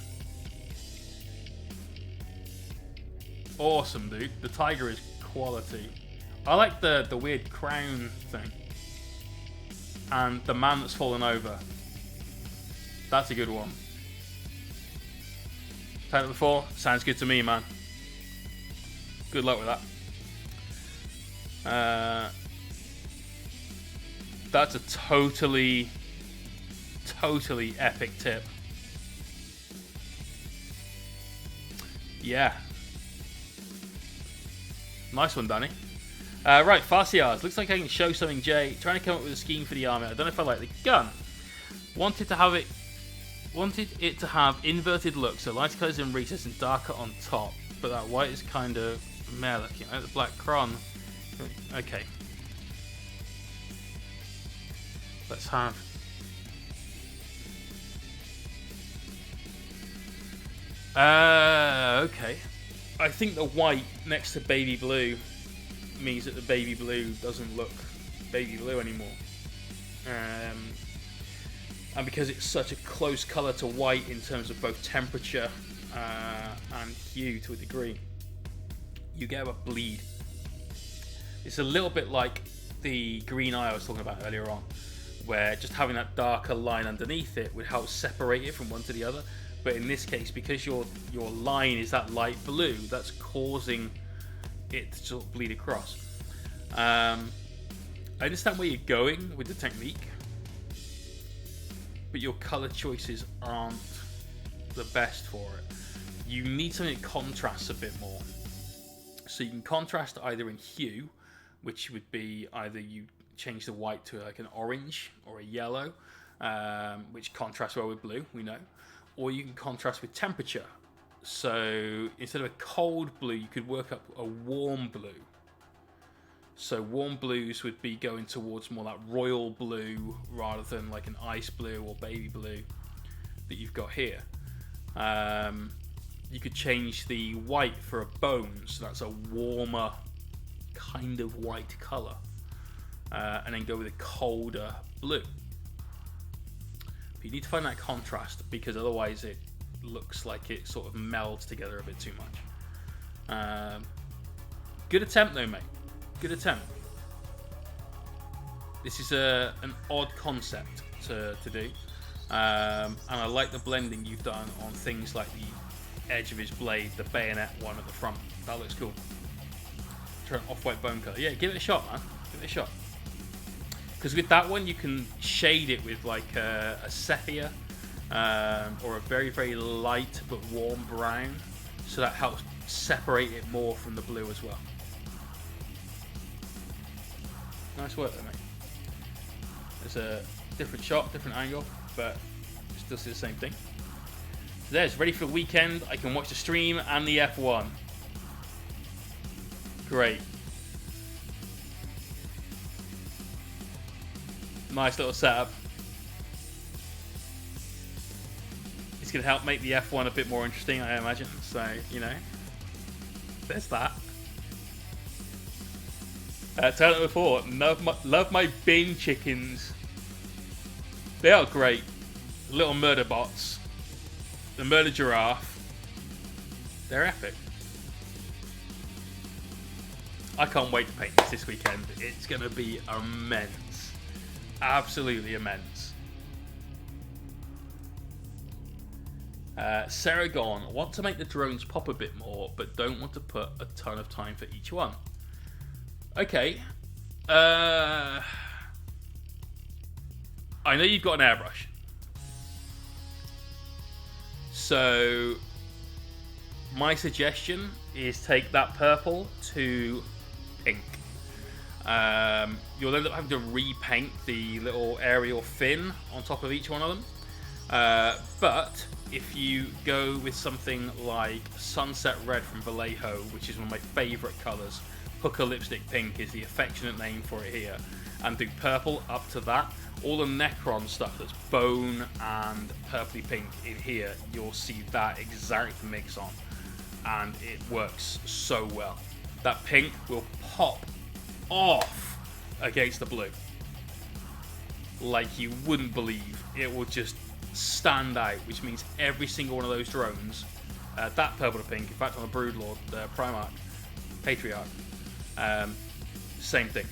Awesome, dude. The tiger is quality. I like the weird crown thing. And the man that's fallen over. That's a good one. Type number 4, sounds good to me, man. Good luck with that. That's a totally epic tip. Yeah. Nice one, Danny. Right, Farsiars. Looks like I can show something, Jay. Trying to come up with a scheme for the army. I don't know if I like the gun. Wanted it to have inverted looks, so lighter colours in recess and darker on top. But that white is kind of meh looking. Like the black cron. Okay. Let's have. Okay. I think the white next to baby blue means that the baby blue doesn't look baby blue anymore. And because it's such a close colour to white in terms of both temperature and hue to a degree, you get a bleed. It's a little bit like the green eye I was talking about earlier on, where just having that darker line underneath it would help separate it from one to the other. But in this case, because your line is that light blue, that's causing it to sort of bleed across. I understand where you're going with the technique, but your color choices aren't the best for it. You need something that contrasts a bit more. So you can contrast either in hue, which would be either you change the white to like an orange or a yellow, which contrasts well with blue, we know, or you can contrast with temperature. So instead of a cold blue, you could work up a warm blue. So warm blues would be going towards more like royal blue rather than like an ice blue or baby blue that you've got here. You could change the white for a bone, so that's a warmer kind of white colour, and then go with a colder blue. But you need to find that contrast, because otherwise it looks like it sort of melds together a bit too much. Good attempt though, mate. Good attempt. This is an odd concept to do, and I like the blending you've done on things like the edge of his blade, the bayonet one at the front. That looks cool. Turn off-white bone color. Yeah, give it a shot, man. Give it a shot. Because with that one, you can shade it with like a sepia or a very, very light but warm brown, so that helps separate it more from the blue as well. Nice work there, mate. There's a different shot, different angle, but still see the same thing. So there's ready for the weekend. I can watch the stream and the F1. Great. Nice little setup. It's going to help make the F1 a bit more interesting, I imagine. So, you know, there's that. Tell it before, love my bin chickens. They are great. Little murder bots. The murder giraffe. They're epic. I can't wait to paint this weekend. It's going to be immense. Absolutely immense. Saragon, want to make the drones pop a bit more, but don't want to put a ton of time for each one. Okay. I know you've got an airbrush. So my suggestion is take that purple to pink. You'll end up having to repaint the little aerial fin on top of each one of them. But if you go with something like Sunset Red from Vallejo, which is one of my favourite colours, Hooker Lipstick Pink is the affectionate name for it here, and do purple up to that, all the Necron stuff that's bone and purpley pink in here, you'll see that exact mix on, and it works so well. That pink will pop off against the blue like you wouldn't believe. It will just stand out, which means every single one of those drones, that purple to pink, in fact on the Broodlord, the Primarch, Patriarch, same thing.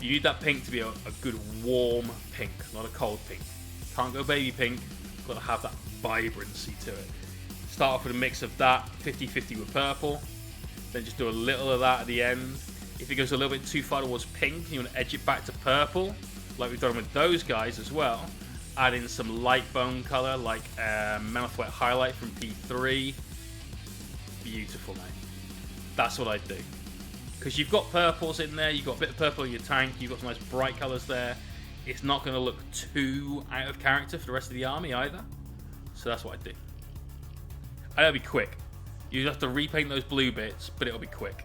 You need that pink to be a good warm pink, not a cold pink. Can't go baby pink, got to have that vibrancy to it. Start off with a mix of that 50-50 with purple, then just do a little of that at the end. If it goes a little bit too far towards pink, you want to edge it back to purple, like we've done with those guys as well. Add in some light bone color, like Mammoth Wet Highlight from P3. Beautiful, mate. That's what I do. Because you've got purples in there, you've got a bit of purple in your tank, you've got some nice bright colors there. It's not going to look too out of character for the rest of the army either. So that's what I do. And it'll be quick. You just have to repaint those blue bits, but it'll be quick.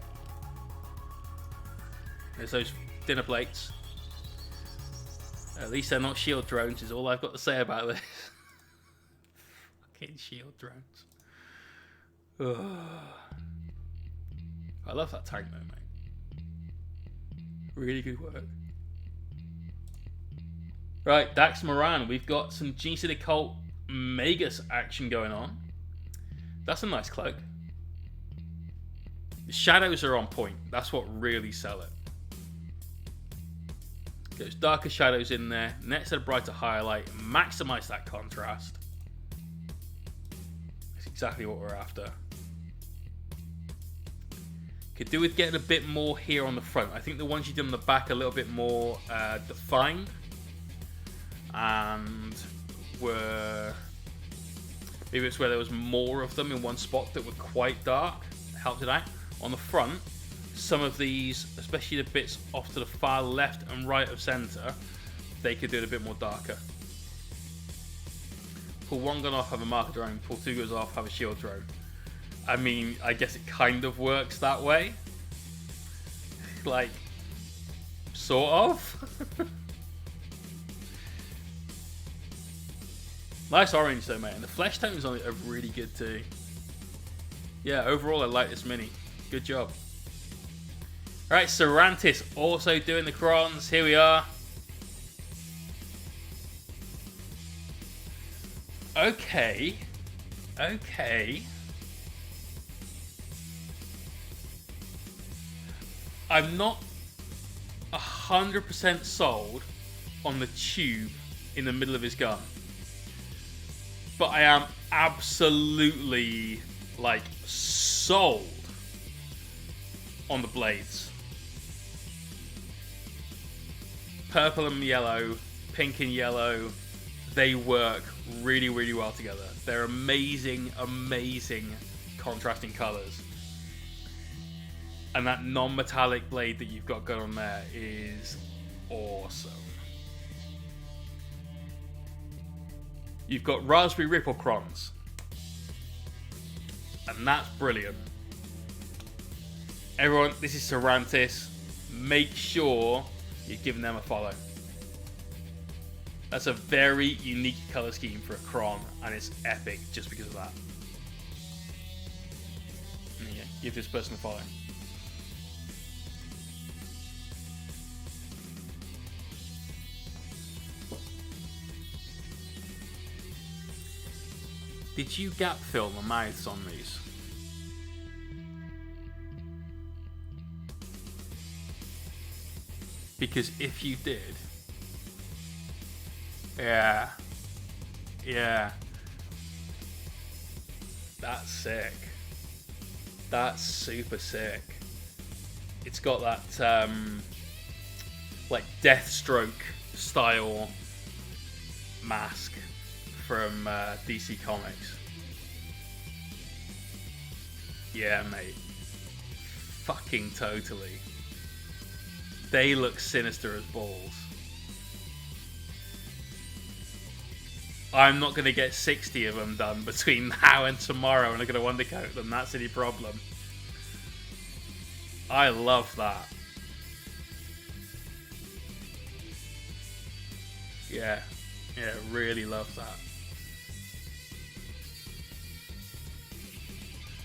There's those dinner plates. At least they're not shield drones, is all I've got to say about this. Fucking shield drones. Ugh. I love that tank though, mate. Really good work. Right, Dax Moran. We've got some GC the Cult Magus action going on. That's a nice cloak. The shadows are on point. That's what really sell it. There's darker shadows in there. Next to the brighter highlight. Maximize that contrast. That's exactly what we're after. Could do with getting a bit more here on the front. I think the ones you did on the back are a little bit more defined. And were... maybe it's where there was more of them in one spot that were quite dark. Helped it out. On the front, some of these, especially the bits off to the far left and right of center, they could do it a bit more darker. Pull one gun off, have a marker drone. Pull two guns off, have a shield drone. I mean, I guess it kind of works that way. Like, sort of. Nice orange though, mate. And the flesh tones on it are really good too. Yeah, overall I like this mini. Good job. Alright, Cervantes also doing the crons. Here we are. Okay. Okay. I'm not 100% sold on the tube in the middle of his gun. But I am absolutely, like, sold on the blades. Purple and yellow, pink and yellow, they work really, really well together. They're amazing, amazing contrasting colors. And that non-metallic blade that you've got going on there is awesome. You've got Raspberry Ripple crons. And that's brilliant. Everyone, this is Cervantes. Make sure you're giving them a follow. That's a very unique color scheme for a cron, and it's epic just because of that. And yeah, give this person a follow. Did you gap fill the mouths on these? Because if you did, yeah, that's sick. That's super sick. It's got that like Deathstroke style mask from DC Comics. Yeah, mate. Fucking totally. They look sinister as balls. I'm not going to get 60 of them done between now and tomorrow, and I'm going to undercoat them. That's any problem. I love that. Yeah, really love that.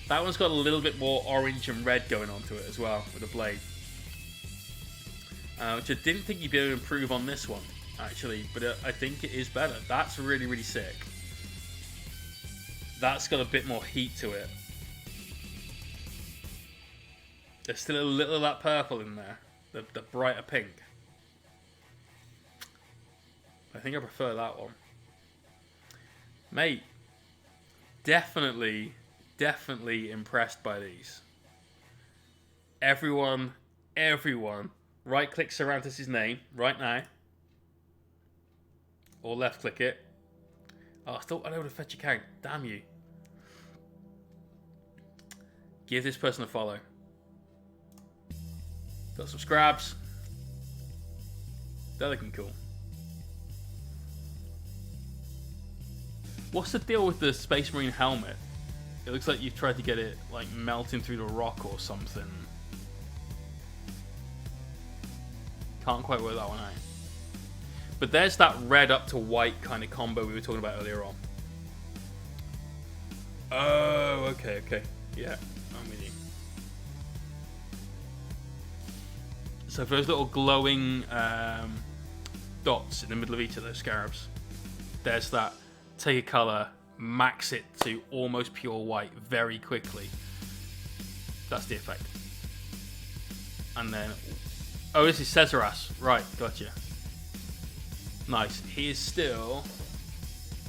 That one's got a little bit more orange and red going onto it as well with the blade. Which I didn't think you'd be able to improve on this one, actually, but I think it is better. That's really, really sick. That's got a bit more heat to it. There's still a little of that purple in there, the brighter pink. I think I prefer that one. Mate, definitely impressed by these. Everyone, right click Cervantes' name right now. Or left click it. Oh, I still unable to fetch account. Damn you. Give this person a follow. Got some scraps. They're looking cool. What's the deal with the Space Marine helmet? It looks like you've tried to get it like melting through the rock or something. Can't quite work that one out. But there's that red up to white kind of combo we were talking about earlier on. Oh, okay. Yeah, I'm with you. So for those little glowing dots in the middle of each of those scarabs, there's that. Take a color, max it to almost pure white very quickly. That's the effect. And then, oh, this is Cesaras. Right, gotcha. Nice. He is still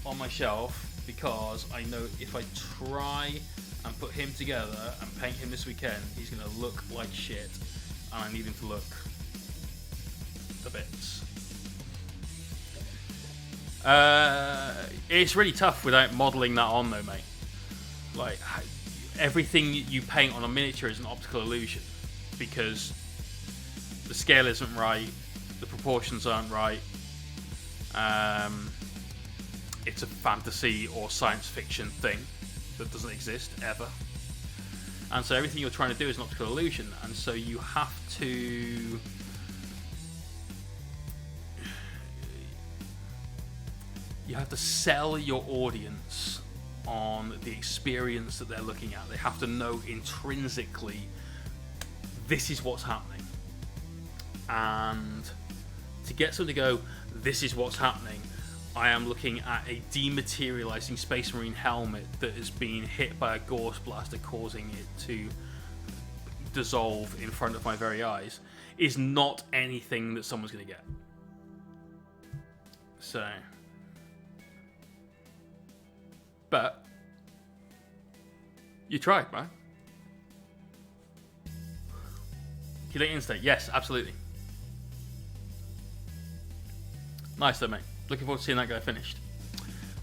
on my shelf because I know if I try and put him together and paint him this weekend, he's going to look like shit. And I need him to look the bits. It's really tough without modelling that on though, mate. Like, everything you paint on a miniature is an optical illusion because the scale isn't right, the proportions aren't right. It's a fantasy or science fiction thing that doesn't exist ever. And so everything you're trying to do is an optical illusion, and so you have to sell your audience on the experience that they're looking at. They have to know intrinsically this is what's happening. And to get someone to go, this is what's happening, I am looking at a dematerializing Space Marine helmet that has been hit by a Gauss blaster, causing it to dissolve in front of my very eyes, is not anything that someone's going to get. So, but you tried, right? Killing Instinct, yes, absolutely. Nice though, mate. Looking forward to seeing that guy finished.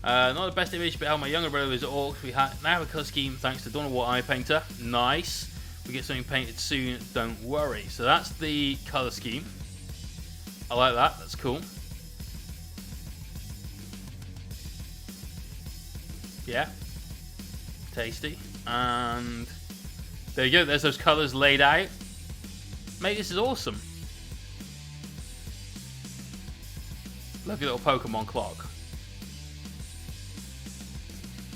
Not the best image, but how my younger brother was at Orcs. We now have a colour scheme thanks to Dawn of War Eye Painter. Nice. We get something painted soon, don't worry. So that's the colour scheme. I like that, that's cool. Yeah. Tasty. And there you go, there's those colours laid out. Mate, this is awesome. Lovely little Pokemon clock.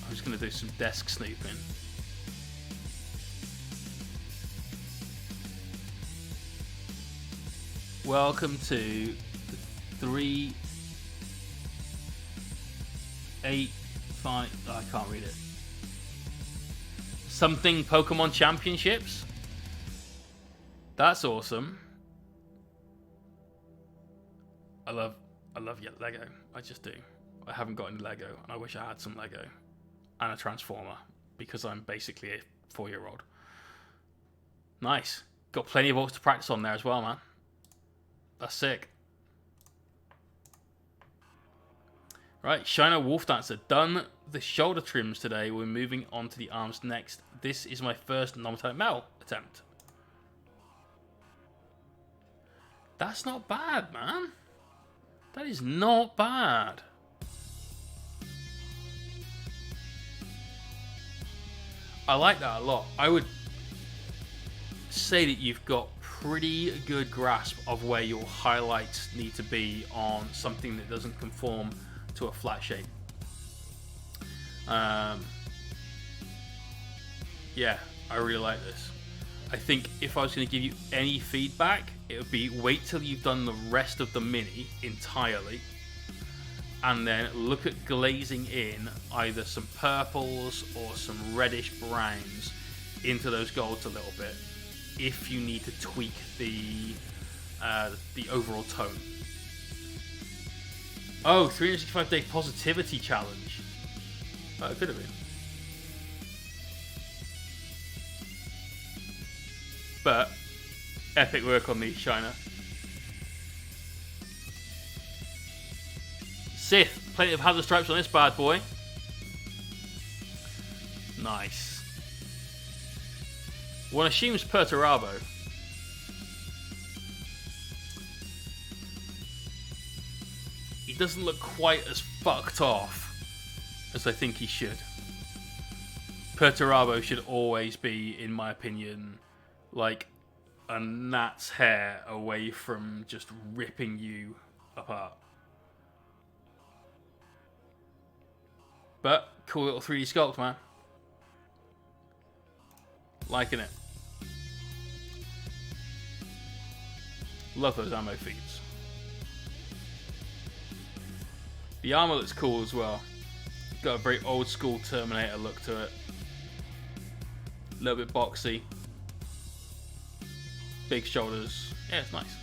I'm just going to do some desk snooping. Welcome to the 385. Oh, I can't read it. Something Pokemon Championships. That's awesome. I love Lego. I just do. I haven't got any Lego, and I wish I had some Lego and a Transformer because I'm basically a 4-year-old. Nice. Got plenty of orcs to practice on there as well, man. That's sick. Right, Shiner Wolf Dancer. Done the shoulder trims today. We're moving on to the arms next. This is my first non-metallic metal attempt. That's not bad, man. That is not bad. I like that a lot. I would say that you've got pretty good grasp of where your highlights need to be on something that doesn't conform to a flat shape. Yeah, I really like this. I think if I was going to give you any feedback, it would be wait till you've done the rest of the mini entirely, and then look at glazing in either some purples or some reddish browns into those golds a little bit if you need to tweak the overall tone. Oh, 365-day positivity challenge. Oh, it could have been. But epic work on the Shiner. Sith, plenty of hazard stripes on this bad boy. Nice. One assumes Perturabo. He doesn't look quite as fucked off as I think he should. Perturabo should always be, in my opinion, like a gnat's hair away from just ripping you apart. But cool little 3D sculpt, man. Liking it. Love those ammo feeds. The armor looks cool as well. Got a very old school Terminator look to it. A little bit boxy. Big shoulders. Yeah, it's nice.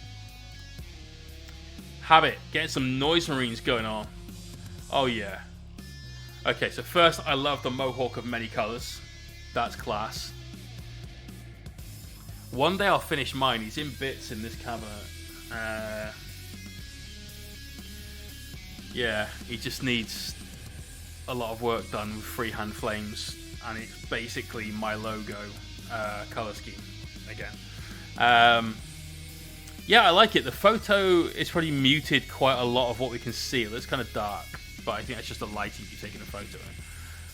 Habit. Getting some Noise Marines going on. Oh yeah. Okay, so first I love the Mohawk of many colors. That's class. One day I'll finish mine. He's in bits in this cabinet. Yeah, he just needs a lot of work done with freehand flames, and it's basically my logo color scheme again. Yeah, I like it. The photo is probably muted quite a lot of what we can see. It looks kind of dark, but I think that's just the lighting you're taking a photo in.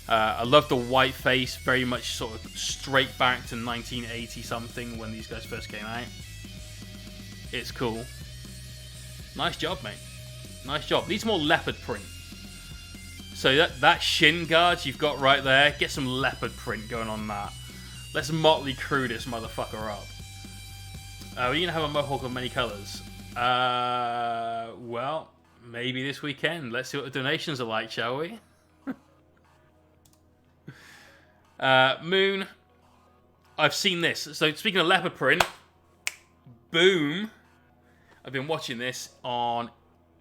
I love the white face, very much sort of straight back to 1980 something when these guys first came out. It's cool. Nice job, mate. Nice job. Needs more leopard print. So that shin guard you've got right there, get some leopard print going on that. Let's Motley Crue this motherfucker up. We're going to have a Mohawk of many colors. Well, maybe this weekend. Let's see what the donations are like, shall we? Moon. I've seen this. So speaking of leopard print, boom. I've been watching this on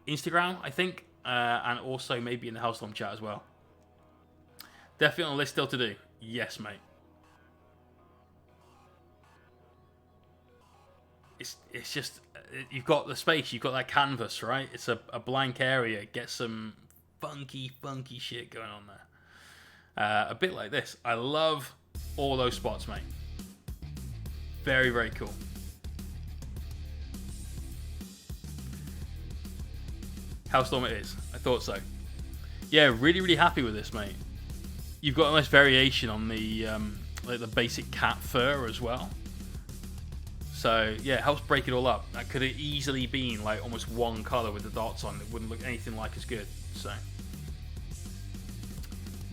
Instagram, I think, and also maybe in the Hellstorm chat as well. Definitely on the list still to do. Yes, mate. It's just, you've got the space, you've got that canvas, right? It's a blank area. Get some funky shit going on there. A bit like this. I love all those spots, mate. Very, very cool. Hellstorm it is. I thought so. Yeah, really happy with this, mate. You've got a nice variation on the like the basic cat fur as well. So yeah, it helps break it all up. That could have easily been like almost one color with the dots on. It wouldn't look anything like as good. So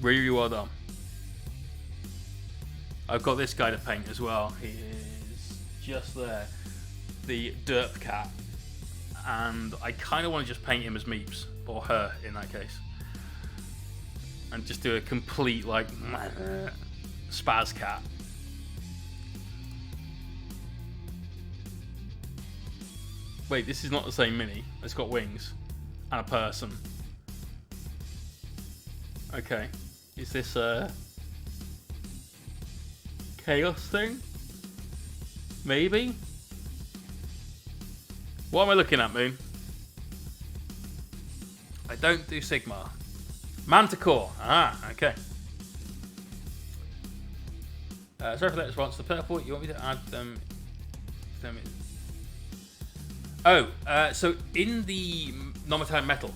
really well done. I've got this guy to paint as well. He is just there, the derp cat, and I kind of want to just paint him as Meeps, or her in that case, and just do a complete like spaz cat. Wait, this is not the same mini. It's got wings and a person. Okay, is this a chaos thing? Maybe? What am I looking at, Moon? I don't do Sigmar. Manticore. Ah, okay. Sorry for that response. The purple, you want me to add them? So in the non-metallic metal,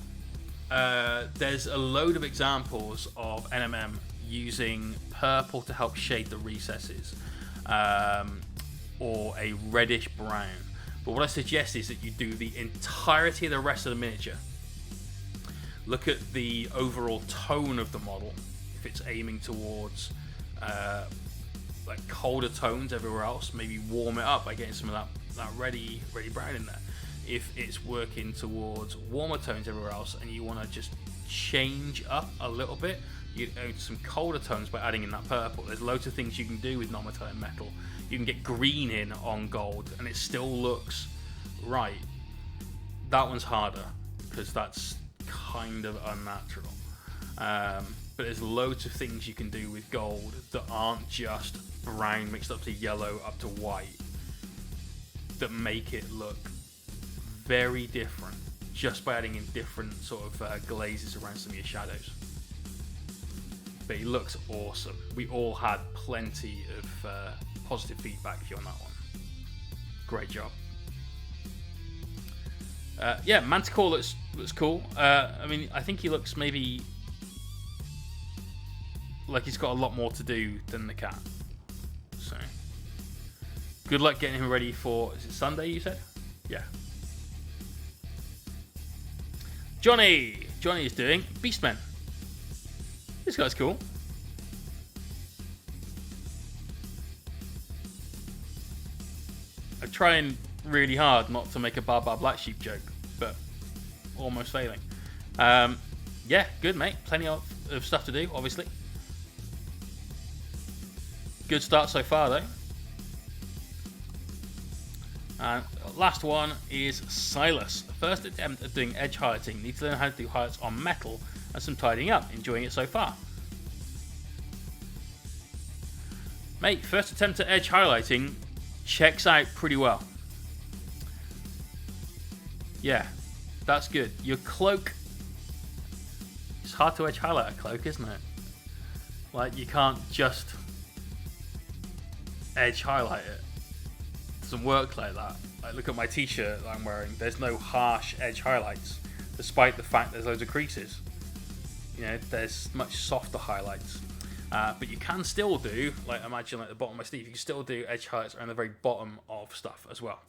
there's a load of examples of NMM using purple to help shade the recesses, or a reddish brown. But what I suggest is that you do the entirety of the rest of the miniature. Look at the overall tone of the model. If it's aiming towards like colder tones everywhere else, maybe warm it up by getting some of that ready brown in there. If it's working towards warmer tones everywhere else and you want to just change up a little bit, you add some colder tones by adding in that purple. There's loads of things you can do with non-metallic metal. You can get green in on gold and it still looks right. That one's harder because that's kind of unnatural. But there's loads of things you can do with gold that aren't just brown mixed up to yellow up to white that make it look very different just by adding in different sort of glazes around some of your shadows. But it looks awesome. We all had plenty of positive feedback for you on that one. Great job. Yeah, Manticore looks cool. I mean, I think he looks maybe like he's got a lot more to do than the cat. So good luck getting him ready for, is it Sunday you said? Yeah. Johnny is doing Beastmen. This guy's cool. I try and really hard not to make a Bar Black Sheep joke, but almost failing. Yeah, good, mate. Plenty of stuff to do, obviously. Good start so far, though. And last one is Silas. First attempt at doing edge highlighting. Need to learn how to do highlights on metal and some tidying up. Enjoying it so far. Mate, first attempt at edge highlighting checks out pretty well. Yeah, that's good. Your cloak, it's hard to edge highlight a cloak, isn't it? Like, you can't just edge highlight it. It doesn't work like that. Like, look at my t-shirt that I'm wearing. There's no harsh edge highlights, despite the fact there's loads of creases. You know, there's much softer highlights. But you can still do, like, imagine like the bottom of my sleeve, you can still do edge highlights around the very bottom of stuff as well.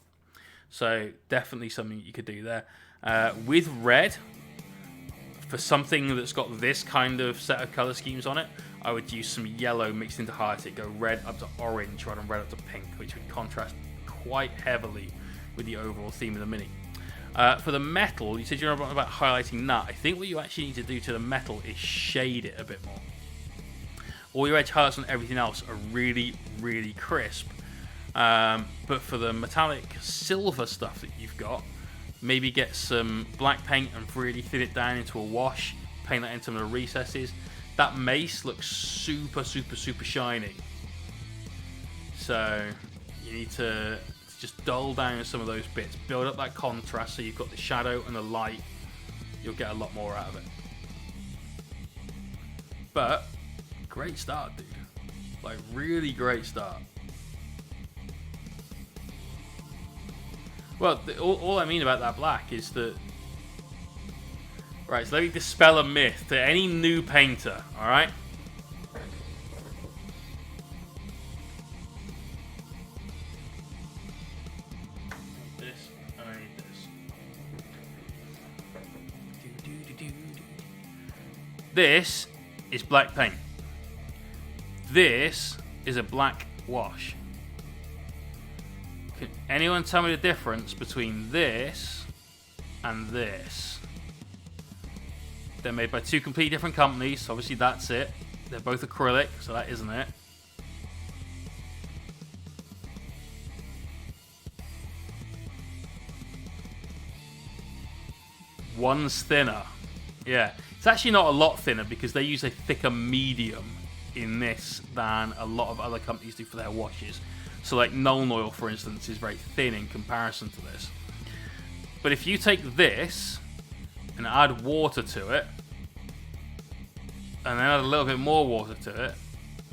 So definitely something you could do there. With red, for something that's got this kind of set of color schemes on it, I would use some yellow mixed into highlight. It'd go red up to orange rather than red up to pink, which would contrast quite heavily with the overall theme of the mini. For the metal, you said you're about highlighting that. I think what you actually need to do to the metal is shade it a bit more. All your edge highlights on everything else are really, really crisp. But for the metallic silver stuff that you've got, maybe get some black paint and really thin it down into a wash, paint that into the recesses. That mace looks super, super, super shiny. So you need to just dull down some of those bits, build up that contrast so you've got the shadow and the light. You'll get a lot more out of it. But great start, dude. Like, really great start. Well, all I mean about that black is that... Right, so let me dispel a myth to any new painter, alright? This, and I need this. This is black paint. This is a black wash. Can anyone tell me the difference between this and this? They're made by two completely different companies, so obviously that's it. They're both acrylic, so that isn't it. One's thinner. Yeah, it's actually not a lot thinner because they use a thicker medium in this than a lot of other companies do for their washes. So like Nuln Oil, for instance, is very thin in comparison to this. But if you take this and add water to it, and then add a little bit more water to it,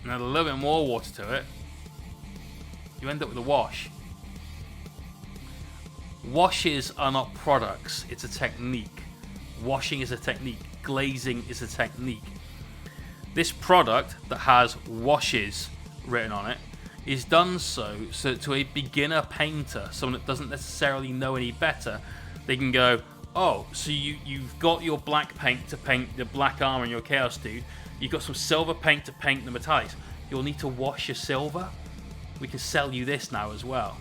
and add a little bit more water to it, you end up with a wash. Washes are not products, it's a technique. Washing is a technique. Glazing is a technique. This product that has washes written on it is done so to a beginner painter, someone that doesn't necessarily know any better, they can go, oh, so you've got your black paint to paint the black armor in your Chaos Dude, you've got some silver paint to paint the metallics, you'll need to wash your silver, we can sell you this now as well.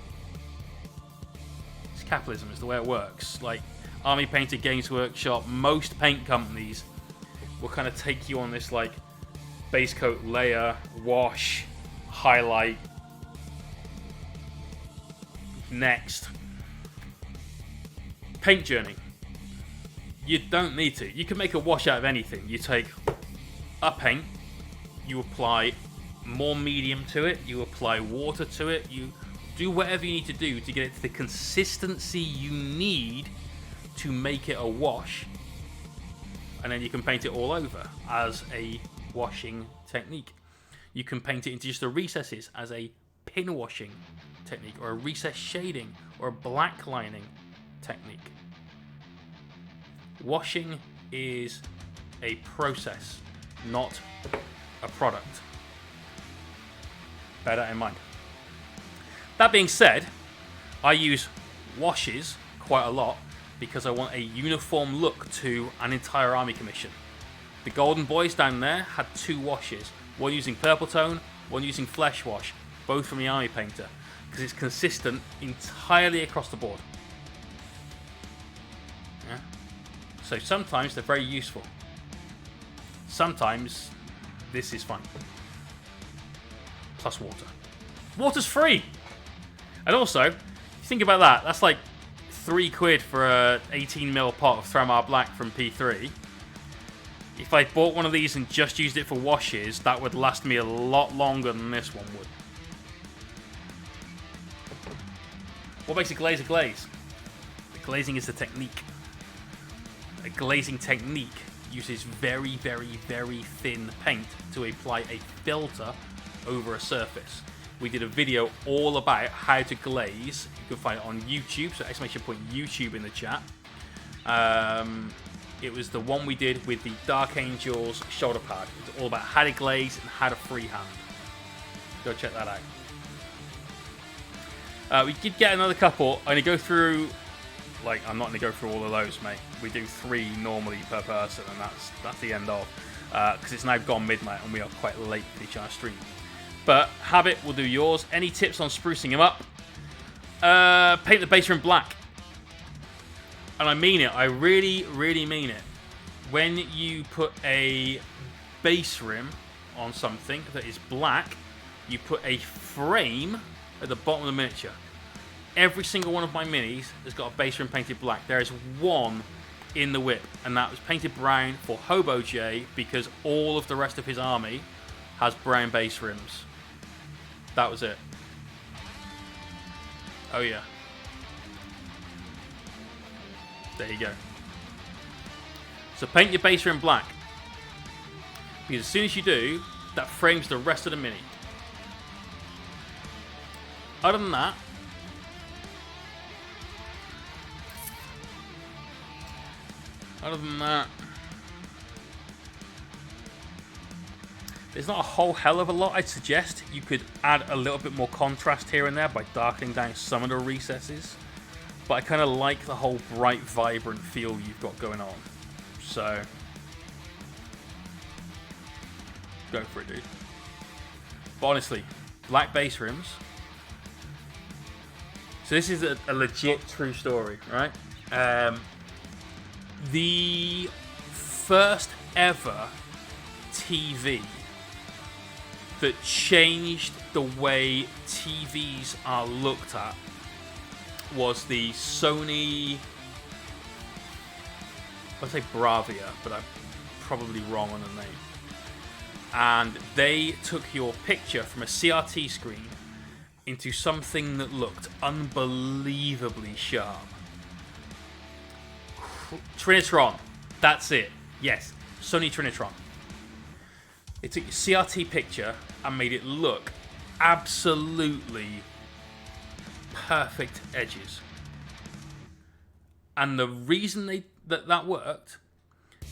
It's capitalism, is the way it works. Like Army Painter, Games Workshop, most paint companies will kind of take you on this like base coat, layer, wash, highlight, next paint journey. You don't need to. You can make a wash out of anything. You take a paint, you apply more medium to it, you apply water to it, you do whatever you need to do to get it to the consistency you need to make it a wash, and then you can paint it all over as a washing technique. You can paint it into just the recesses as a pin washing technique, or a recess shading, or a black lining technique. Washing is a process, not a product. Bear that in mind. That being said, I use washes quite a lot because I want a uniform look to an entire army commission. The Golden Boys down there had two washes, one using purple tone, one using flesh wash, both from the Army Painter. because it's consistent entirely across the board. Yeah. So sometimes they're very useful. Sometimes this is fun. Plus water. Water's free! And also, if you think about that, that's like £3 for a 18mm pot of Thremar Black from P3. If I bought one of these and just used it for washes, that would last me a lot longer than this one would. What makes a glaze a glaze? The glazing is the technique. A glazing technique uses very, very, very thin paint to apply a filter over a surface. We did a video all about how to glaze. You can find it on YouTube, so !YouTube in the chat. It was the one we did with the Dark Angels shoulder pad. It's all about how to glaze and how to freehand. Go check that out. We did get another couple. I'm going to go through... Like, I'm not going to go through all of those, mate. We do 3 normally per person, and that's the end of. Because it's now gone midnight, and we are quite late for each other's stream. But Habit will do yours. Any tips on sprucing him up? Paint the base rim black. And I mean it. I really, really mean it. When you put a base rim on something that is black, you put a frame at the bottom of the miniature. Every single one of my minis has got a base rim painted black. There is one in the whip, and that was painted brown for Hobo J because all of the rest of his army has brown base rims. That was it. Oh yeah. There you go. So paint your base rim black. Because as soon as you do, that frames the rest of the mini. Other than that, there's not a whole hell of a lot. I'd suggest you could add a little bit more contrast here and there by darkening down some of the recesses. But I kind of like the whole bright, vibrant feel you've got going on. So, go for it, dude. But honestly, black base rims. So this is a legit true story, right? The first ever TV that changed the way TVs are looked at was the Sony, I'd say Bravia, but I'm probably wrong on the name. And they took your picture from a CRT screen into something that looked unbelievably sharp. Trinitron, that's it. Yes, Sony Trinitron. It took your CRT picture and made it look absolutely perfect edges. And the reason that worked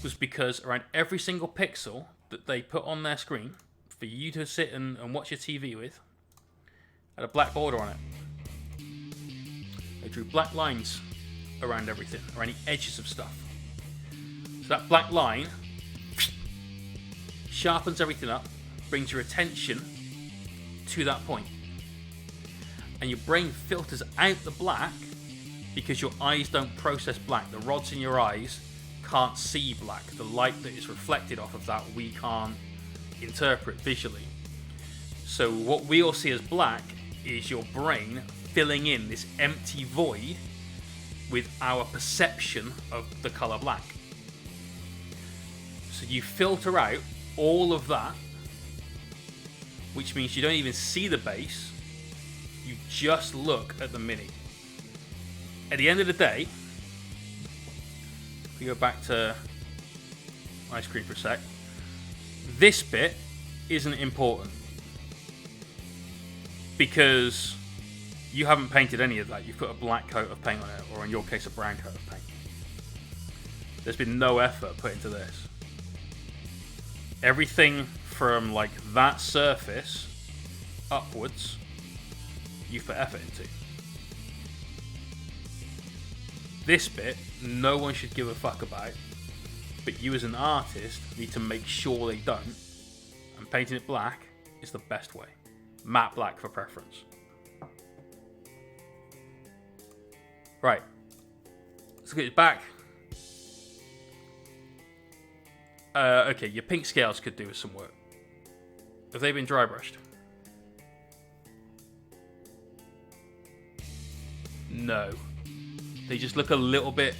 was because around every single pixel that they put on their screen for you to sit and watch your TV with had a black border on it. They drew black lines around everything, around the edges of stuff. So that black line sharpens everything up, brings your attention to that point. And your brain filters out the black because your eyes don't process black. The rods in your eyes can't see black. The light that is reflected off of that we can't interpret visually. So what we all see as black is your brain filling in this empty void with our perception of the color black. So you filter out all of that, which means you don't even see the base, you just look at the mini. At the end of the day, if we go back to my screen for a sec, this bit isn't important because you haven't painted any of that. You've put a black coat of paint on it, or in your case a brown coat of paint. There's been no effort put into this. Everything from like that surface upwards, you've put effort into. This bit, no one should give a fuck about, but you as an artist need to make sure they don't, and painting it black is the best way. Matte black for preference. Right. Let's look at his back. Okay, your pink scales could do with some work. Have they been dry brushed? No. They just look a little bit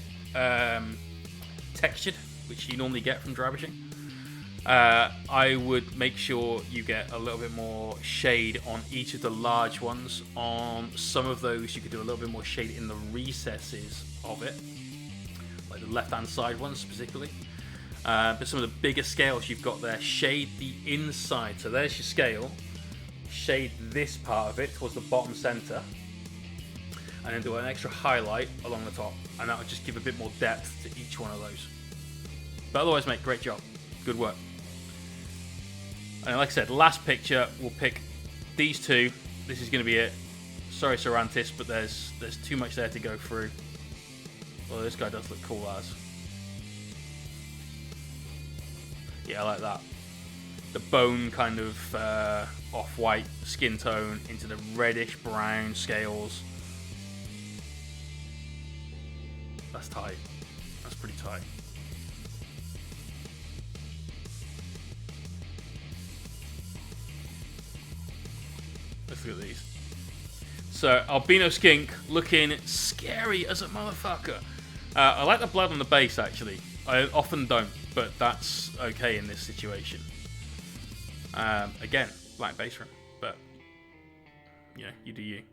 textured, which you normally get from dry brushing. I would make sure you get a little bit more shade on each of the large ones. On some of those, you could do a little bit more shade in the recesses of it, like the left-hand side ones specifically. But some of the bigger scales you've got there, shade the inside. So there's your scale. Shade this part of it towards the bottom center, and then do an extra highlight along the top, and that will just give a bit more depth to each one of those. But otherwise, mate, great job. Good work. And like I said, last picture, we'll pick these two. This is going to be it. Sorry, Sarantis, but there's too much there to go through. Well, this guy does look cool as. Yeah, I like that. The bone kind of off-white skin tone into the reddish-brown scales. That's tight. That's pretty tight. Let's look at these. So, Albino Skink looking scary as a motherfucker. I like the blood on the base, actually. I often don't, but that's okay in this situation. Again, black base rim, but you know, you do you.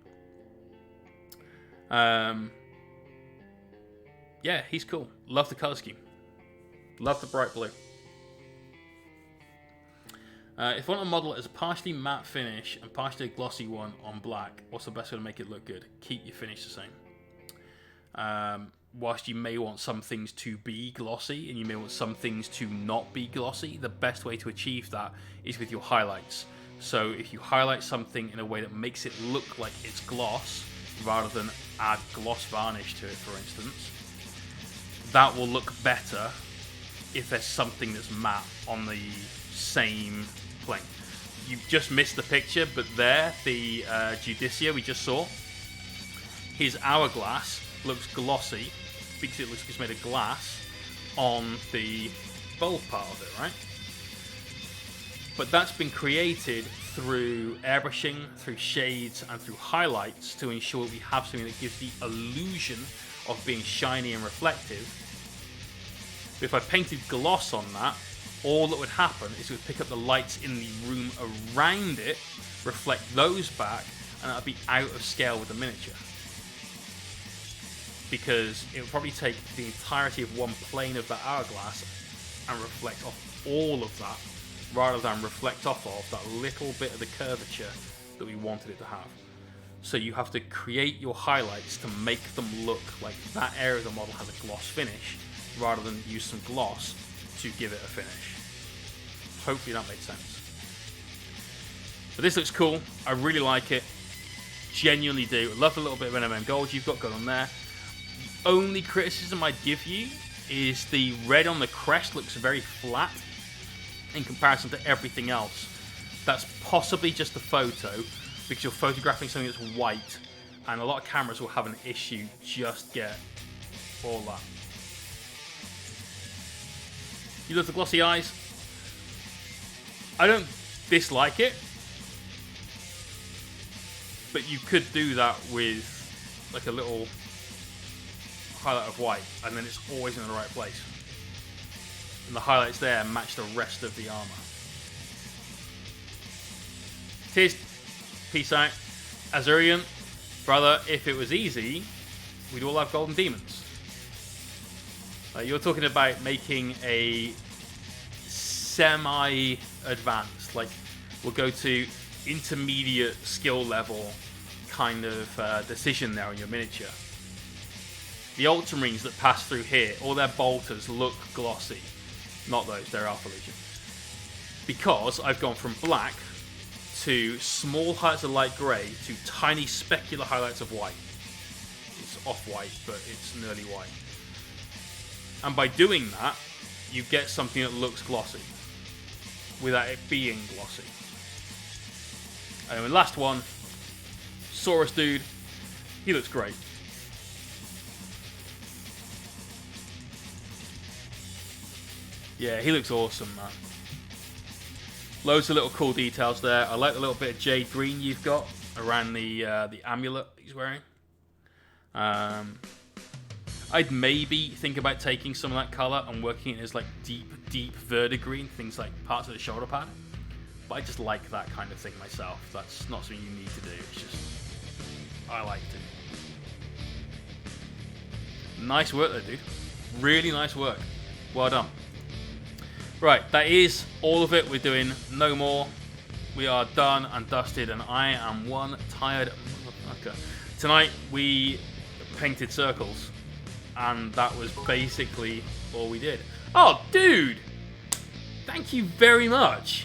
Yeah, he's cool. Love the color scheme. Love the bright blue. If I want to model it as a partially matte finish and partially a glossy one on black, what's the best way to make it look good? Keep your finish the same. Whilst you may want some things to be glossy and you may want some things to not be glossy, the best way to achieve that is with your highlights. So if you highlight something in a way that makes it look like it's gloss, rather than add gloss varnish to it, for instance, that will look better if there's something that's matte on the same plane. You just missed the picture, but there, the Judicia we just saw, his hourglass looks glossy because it looks like it's made of glass on the bulb part of it, right? But that's been created through airbrushing, through shades, and through highlights to ensure we have something that gives the illusion of being shiny and reflective. But if I painted gloss on that, all that would happen is it would pick up the lights in the room around it, reflect those back, and that would be out of scale with the miniature. Because it would probably take the entirety of one plane of that hourglass and reflect off all of that, rather than reflect off of that little bit of the curvature that we wanted it to have. So you have to create your highlights to make them look like that area of the model has a gloss finish, rather than use some gloss to give it a finish. Hopefully that makes sense. But this looks cool. I really like it. Genuinely do. Love the little bit of NMM gold you've got going on there. The only criticism I'd give you is the red on the crest looks very flat in comparison to everything else. That's possibly just the photo, because you're photographing something that's white, and a lot of cameras will have an issue just get all that. You love the glossy eyes. I don't dislike it, but you could do that with like a little highlight of white, and then it's always in the right place. And the highlights there match the rest of the armor. Cheers. Peace out. Azurian, brother, if it was easy, we'd all have golden demons. You're talking about making a semi-advanced, like we'll go to intermediate skill level kind of decision there on your miniature. The Ultramarines that pass through here, all their bolters look glossy. Not those, they're Alpha Legion. Because I've gone from black to small highlights of light grey to tiny specular highlights of white. It's off-white, but it's nearly white. And by doing that, you get something that looks glossy without it being glossy. And the last one, Saurus dude, he looks great. Yeah, he looks awesome, man. Loads of little cool details there. I like the little bit of jade green you've got around the amulet he's wearing. I'd maybe think about taking some of that colour and working it as like deep verdigreen, things like parts of the shoulder pad. But I just like that kind of thing myself. That's not something you need to do. It's just I like to. Nice work there, dude. Really nice work. Well done. Right, that is all of it. We're doing no more. We are done and dusted, and I am one tired motherfucker. Tonight we painted circles, and that was basically all we did. Oh, dude! Thank you very much.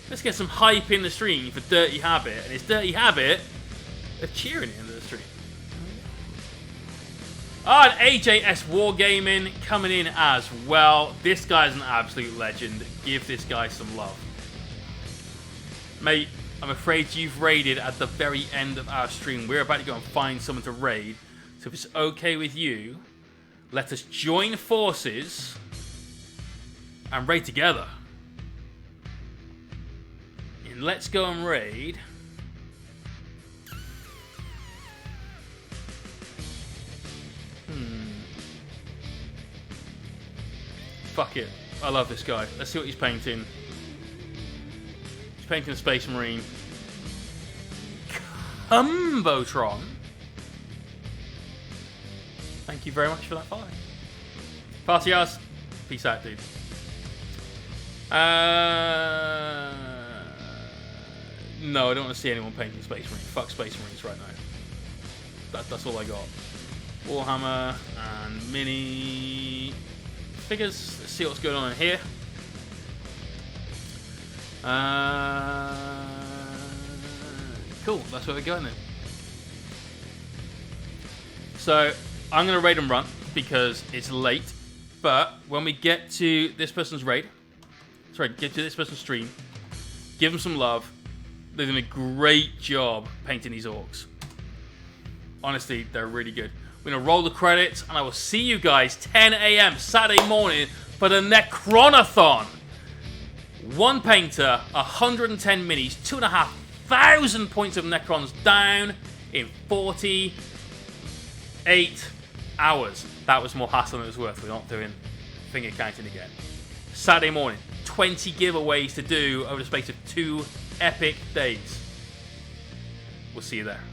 Let's get some hype in the stream for Dirty Habit, and it's Dirty Habit of cheering into the stream. And AJS Wargaming coming in as well. This guy's an absolute legend. Give this guy some love. Mate, I'm afraid you've raided at the very end of our stream. We're about to go and find someone to raid. So if it's okay with you, let us join forces and raid together. And let's go and raid. Fuck it. I love this guy. Let's see what he's painting. He's painting a Space Marine. Cumbotron. Thank you very much for that follow. Party us. Peace out, dude. No, I don't want to see anyone painting Space Marine. Fuck Space Marines right now. That's all I got. Warhammer and mini figures. Let's see what's going on in here. Cool, that's where we're going then. So I'm going to raid and run because it's late. But when we get to this person's raid, get to this person's stream, give them some love. They're doing a great job painting these orcs. Honestly, they're really good. We're going to roll the credits, and I will see you guys 10 a.m. Saturday morning for the Necronathon. One painter, 110 minis, 2,500 points of Necrons down in 48 hours. That was more hassle than it was worth. We're not doing finger counting again. Saturday morning, 20 giveaways to do over the space of 2 epic days. We'll see you there.